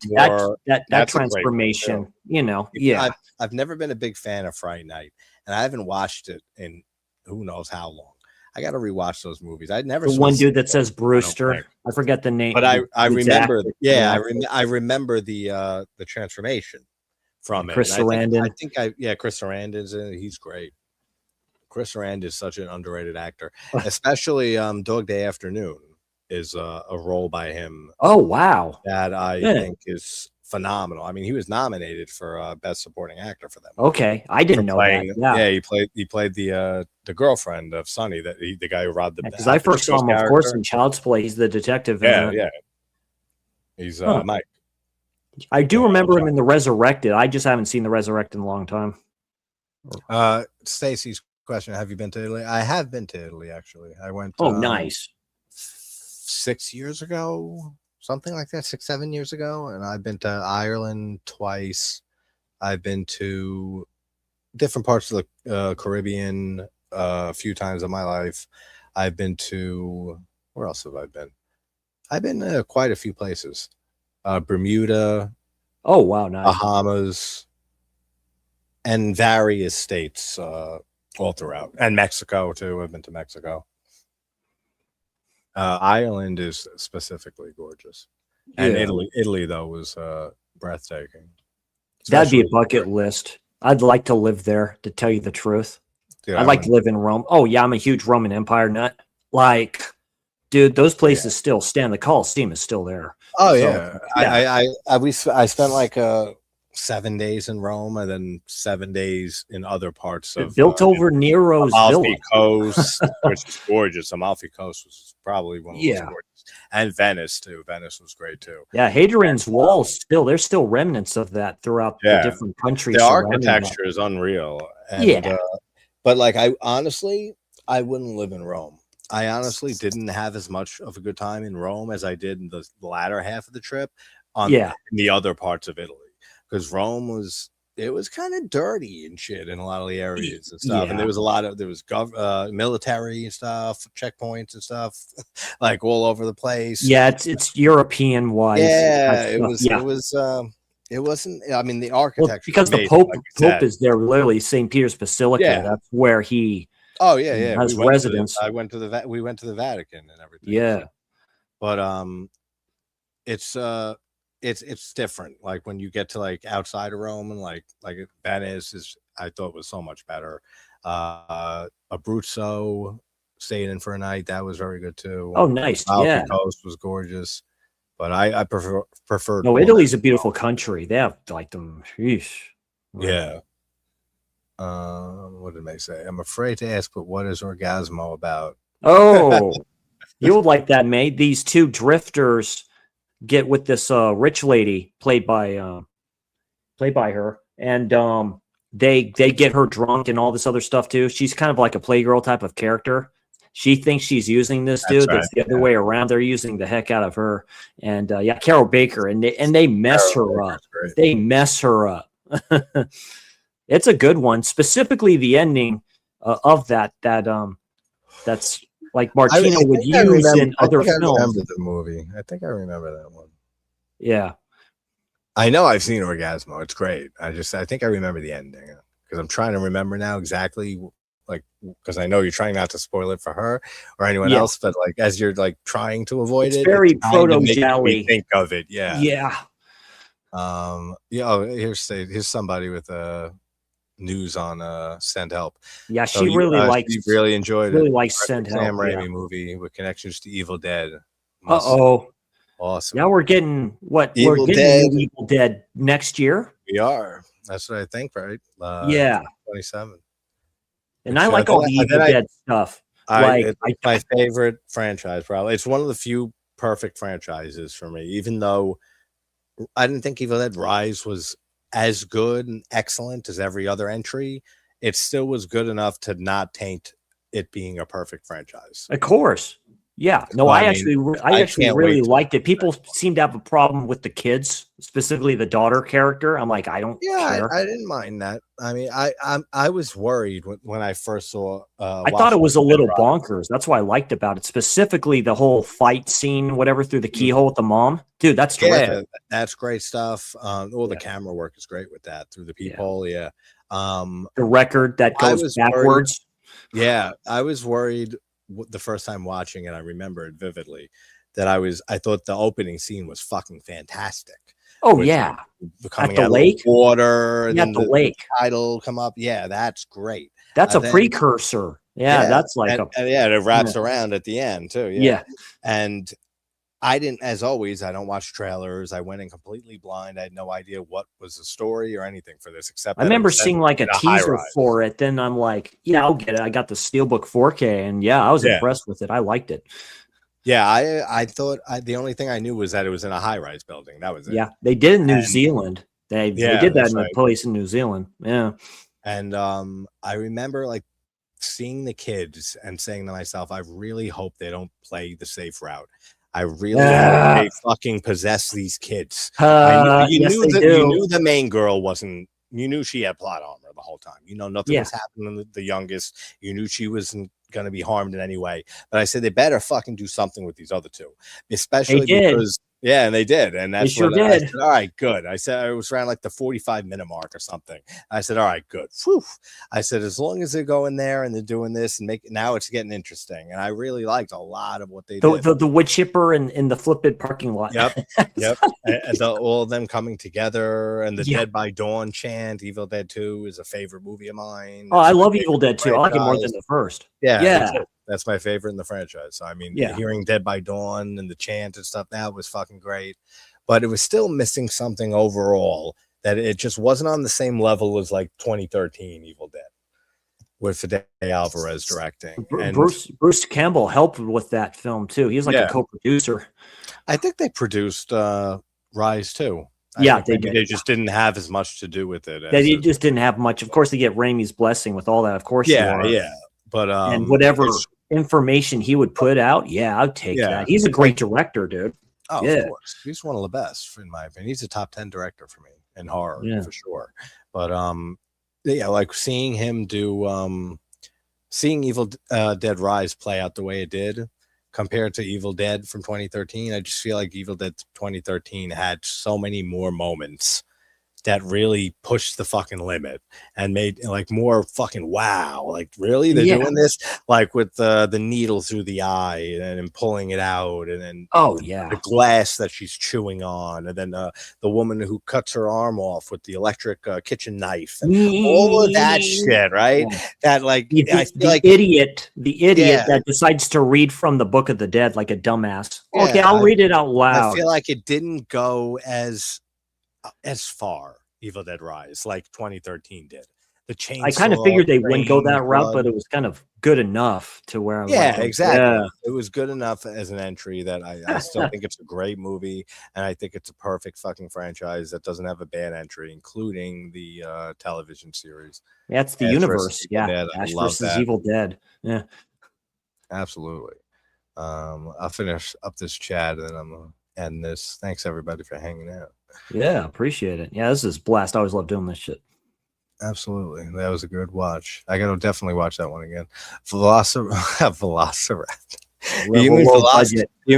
That transformation, you know. Yeah. I've never been a big fan of Fright Night, and I haven't watched it in who knows how long. I got to rewatch those movies. I'd never. The one dude that says Brewster. I forget the name. But I remember. Yeah, I remember the transformation from Chris Sarandon. I think Chris Sarandon's in it. He's great. Chris Sarandon is such an underrated actor, especially Dog Day Afternoon is a role by him. Oh wow, that I think is phenomenal. I mean, he was nominated for Best Supporting Actor for them. Okay, I didn't know that. Yeah, he played the girlfriend of Sonny, the guy who robbed the. Because I first saw him, of course, in Child's Play. He's the detective. Yeah. He's Mike. I do remember him in The Resurrected. I just haven't seen The Resurrected in a long time. Stacy's question: have you been to Italy? I have been to Italy, actually. I went. Nice. 6 years ago, something like that. 6-7 years ago, and I've been to Ireland twice. I've been to different parts of the Caribbean a few times in my life. I've been to where else have I been? I've been to quite a few places. Bermuda. Oh wow, nice. Bahamas, and various states. All throughout, and Mexico too. I've been to Mexico. Ireland is specifically gorgeous, and Italy though was breathtaking. That'd be a bucket list. I'd like to live there, to tell you the truth. Dude, I'd like to live in Rome. Oh yeah, I'm a huge Roman Empire nut. Like, dude, those places still stand. The Colosseum is still there. Oh yeah. I spent like 7 days in Rome and then 7 days in other parts of built over Nero's Amalfi Coast, which is gorgeous. Amalfi Coast was probably one of the most gorgeous. And Venice too. Venice was great too. Yeah, Hadrian's Wall there's still remnants of that throughout the different countries. The architecture is unreal. And, but like I wouldn't live in Rome. I honestly didn't have as much of a good time in Rome as I did in the latter half of the trip in the other parts of Italy. Because Rome was kind of dirty and shit in a lot of the areas and stuff, and there was military and stuff, checkpoints and stuff, like all over the place. Yeah, it's European wise. Yeah, it wasn't. I mean, the architecture because the Pope is there, literally St. Peter's Basilica. Yeah. That's where he. Oh yeah. Has residence. We went to the Vatican and everything. Yeah, but it's different. Like when you get to like outside of Rome and like Venice I thought was so much better. Abruzzo, stayed in for a night. That was very good too. Oh, nice. Amalfi Coast was gorgeous, but I prefer. No, Italy's a beautiful country. They have like them. Sheesh. Yeah. what did they say? I'm afraid to ask, but what is Orgasmo about? Oh, you would like that, mate. These two drifters get with this rich lady played by her, and they get her drunk and all this other stuff too. She's kind of like a Playgirl type of character. She thinks she's using this dude. That's the other way around. They're using the heck out of her. And yeah, Carol Baker, and they mess her up. They mess her up. It's a good one. Specifically, the ending of that's like Martino would use in other films. I remember the movie. I think I remember that one. Yeah. I know I've seen Orgasmo. It's great. I think I remember the ending because I'm trying to remember now exactly, like, because I know you're trying not to spoil it for her or anyone else, but like as you're like trying to avoid it, very proto-Giallo. Think of it, yeah. Yeah. Yeah. Oh, here's somebody with news on Send Help. Yeah, she really likes. She really enjoyed it. Really likes Send Help. Sam Raimi movie with connections to Evil Dead. Awesome. Now we're getting Evil Dead next year. We are. That's what I think, right? Yeah. 27. And I like all the Evil Dead stuff. It's my favorite franchise, probably. It's one of the few perfect franchises for me, even though I didn't think Evil Dead Rise was as good and excellent as every other entry. It still was good enough to not taint it being a perfect franchise. Of course. Yeah, no, I actually really liked it. People seem to have a problem with the kids, specifically the daughter character. I'm like, I don't care. I didn't mind that. I mean, I was worried when I first saw. I thought it was a little bonkers. That's what I liked about it, specifically the whole fight scene, whatever, through the keyhole with the mom. Dude, that's terrific. Yeah, that's great stuff. The camera work is great with that through the peephole. Yeah. The record that goes backwards. Yeah, I was worried the first time watching it. I remember it vividly that I thought the opening scene was fucking fantastic. Oh yeah, coming out of the water, and then the lake title come up. Yeah, that's great. That's a precursor. Yeah, that's like it wraps around at the end too. Yeah, and I didn't, as always, I don't watch trailers. I went in completely blind. I had no idea what was the story or anything for this, except I remember seeing like a teaser for it. Then I'm like, yeah, I'll get it. I got the Steelbook 4K, and yeah, I was impressed with it. I liked it. Yeah, I thought the only thing I knew was that it was in a high-rise building. That was it. Yeah, they did in New Zealand. They did that in a place in New Zealand. Yeah, and I remember like seeing the kids and saying to myself, I really hope they don't play the safe route. I really hope they fucking possess these kids. You knew the main girl wasn't. You knew she had plot armor the whole time. You know nothing was happening to the youngest. You knew she wasn't going to be harmed in any way. But I said they better fucking do something with these other two, especially because. Yeah, and they did, and that's what I said, all right, good. I said it was around like the 45-minute mark or something. I said, all right, good. Whew. I said, as long as they're going there and they're doing this and now it's getting interesting. And I really liked a lot of what they did. The wood chipper in the flipped parking lot. Yep. And all of them coming together, and the Dead by Dawn chant. Evil Dead 2 is a favorite movie of mine. Oh, I love Evil Dead 2. I like it more than the first. Yeah. That's my favorite in the franchise. So, I mean, hearing Dead by Dawn and the chant and stuff, that was fucking great. But it was still missing something overall, that it just wasn't on the same level as like 2013 Evil Dead with Fede Alvarez directing. And Bruce Campbell helped with that film too. He's like a co-producer. I think they produced Rise too. They just didn't have as much to do with it. They just didn't have much. Of course, they get Raimi's blessing with all that. Of course, But and whatever information he would put out, I'd take that. He's a great director, dude. Oh, of course. He's one of the best, in my opinion. He's a top 10 director for me in horror, for sure. But like seeing him do seeing Evil Dead Rise play out the way it did compared to Evil Dead from 2013, I just feel like Evil Dead 2013 had so many more moments that really pushed the fucking limit and made like more fucking wow. Like, really? They're doing this? Like with the needle through the eye and pulling it out, and then the glass that she's chewing on, and then the woman who cuts her arm off with the electric kitchen knife, and all of that shit, right? That like the idiot that decides to read from the Book of the Dead like a dumbass. Okay, I'll read it out loud. I feel like it didn't go as far, Evil Dead Rise, like 2013 did. the chainsaw. I kind of figured they wouldn't go rain, that route, blood. but it was kind of good enough to where I'm Yeah, like, exactly. yeah, It was good enough as an entry that I still think it's a great movie, and I think it's a perfect fucking franchise that doesn't have a bad entry, including the television series. that's the Ash vs. universe. Evil Yeah, Dead. I Ash love versus that. Evil Dead. Yeah, Absolutely. I'll finish up this chat and then I'm gonna end this. Thanks everybody for hanging out. yeah, appreciate it. Yeah, this is a blast. I always love doing this shit. Absolutely. That was a good watch. I gotta definitely watch that one again. Velociraptor. You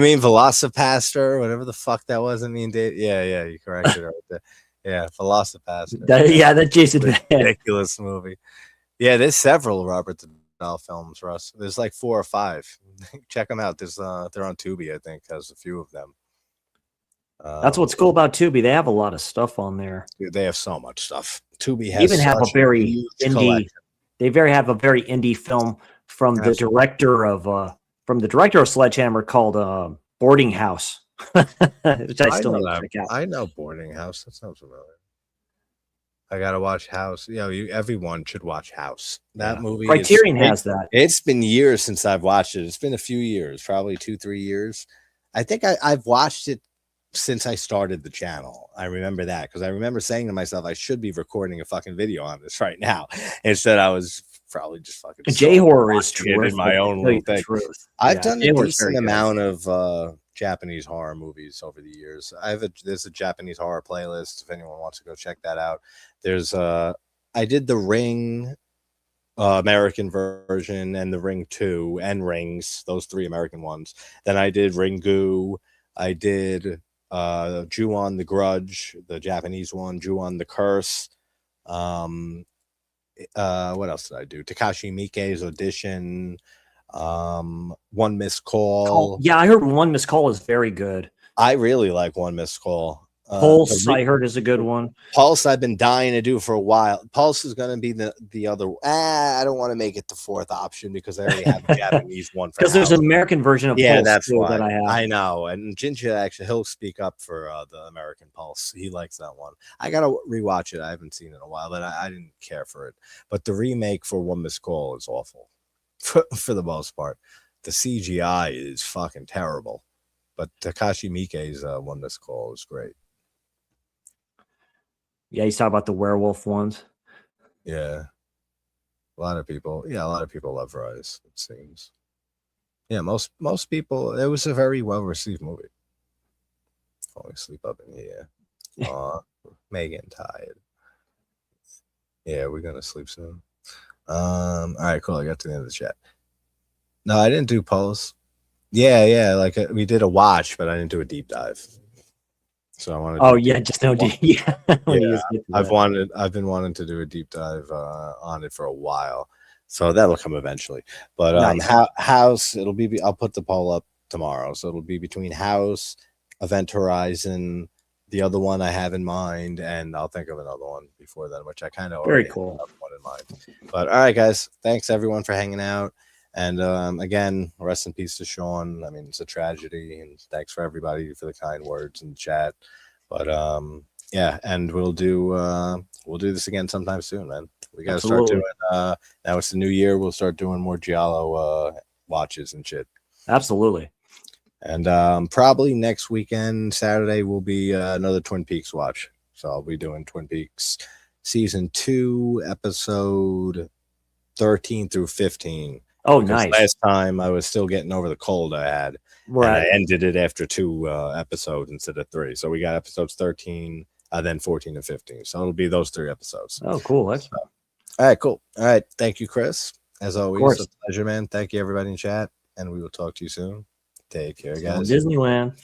mean Velocipaster, whatever the fuck that was. I mean, yeah, you corrected it right there. Yeah, Velocipaster. Yeah, that Jason Ridiculous movie. Yeah, there's several Robert Dahl films, Russ. There's like 4 or 5. Check them out. There's they're on Tubi, I think, has a few of them. That's what's cool about Tubi. They have a lot of stuff on there. Dude, they have so much stuff. Tubi has even have a very indie. collection. They have a very indie film from the director of Sledgehammer called Boarding House, which I still need to check out. I know Boarding House. That sounds familiar. I gotta watch House. Everyone should watch House. That movie. Criterion has that. It's been years since I've watched it. It's been a few years, probably 2-3 years. I think I've watched it since I started the channel. I remember that because I remember saying to myself, I should be recording a fucking video on this right now. Instead, I was probably just fucking J-horror is true in my own little thing. I've done a decent amount of Japanese horror movies over the years. There's a Japanese horror playlist if anyone wants to go check that out. There's I did the Ring American version and the Ring 2 and Rings, those 3 American ones. Then I did Ringu. I did Ju-on the Grudge, the Japanese one, Ju-on the Curse. What else did I do? Takashi Miike's Audition. One Missed Call. Yeah, I heard One Missed Call is very good. I really like One Missed Call. Pulse, I heard, is a good one. Pulse, I've been dying to do for a while. Pulse is going to be the other. I don't want to make it the 4th option because I already have a Japanese one. Because there's an American version of Pulse that's why. that I have. I know. And Ginger, actually, he'll speak up for the American Pulse. He likes that one. I got to rewatch it. I haven't seen it in a while, but I didn't care for it. But the remake for One Missed Call is awful for the most part. The CGI is fucking terrible. But Takashi Miike's One Missed Call is great. Yeah, he's talking about the werewolf ones. Yeah. A lot of people love Rise, it seems. Yeah, most people, it was a very well-received movie. Falling asleep up in here. Megan tired. Yeah, we're gonna sleep soon. All right, cool. I got to the end of the chat. No, I didn't do Pulse. Yeah, like we did a watch, but I didn't do a deep dive. So I wanted. I've been wanting to do a deep dive on it for a while, so that'll come eventually. But House, I'll put the poll up tomorrow, so it'll be between House, Event Horizon, the other one I have in mind, and I'll think of another one before then, which I kind of very cool have one in mind. But all right, guys, thanks everyone for hanging out. And again, rest in peace to Sean. I mean, it's a tragedy, and thanks for everybody for the kind words in the chat. But yeah, and we'll do this again sometime soon, man. We gotta start doing now it's the new year, we'll start doing more Giallo watches and shit. Absolutely. And probably next weekend, Saturday, will be another Twin Peaks watch. So I'll be doing Twin Peaks season 2, episode 13 through 15. Oh, nice. Last time I was still getting over the cold I had. Right. And I ended it after 2 episodes instead of 3. So we got episodes 13, then 14 and 15. So it'll be those 3 episodes. Oh, cool. That's all right, cool. All right. Thank you, Chris. As always, a pleasure, man. Thank you, everybody in chat. And we will talk to you soon. Take care, guys. Disneyland.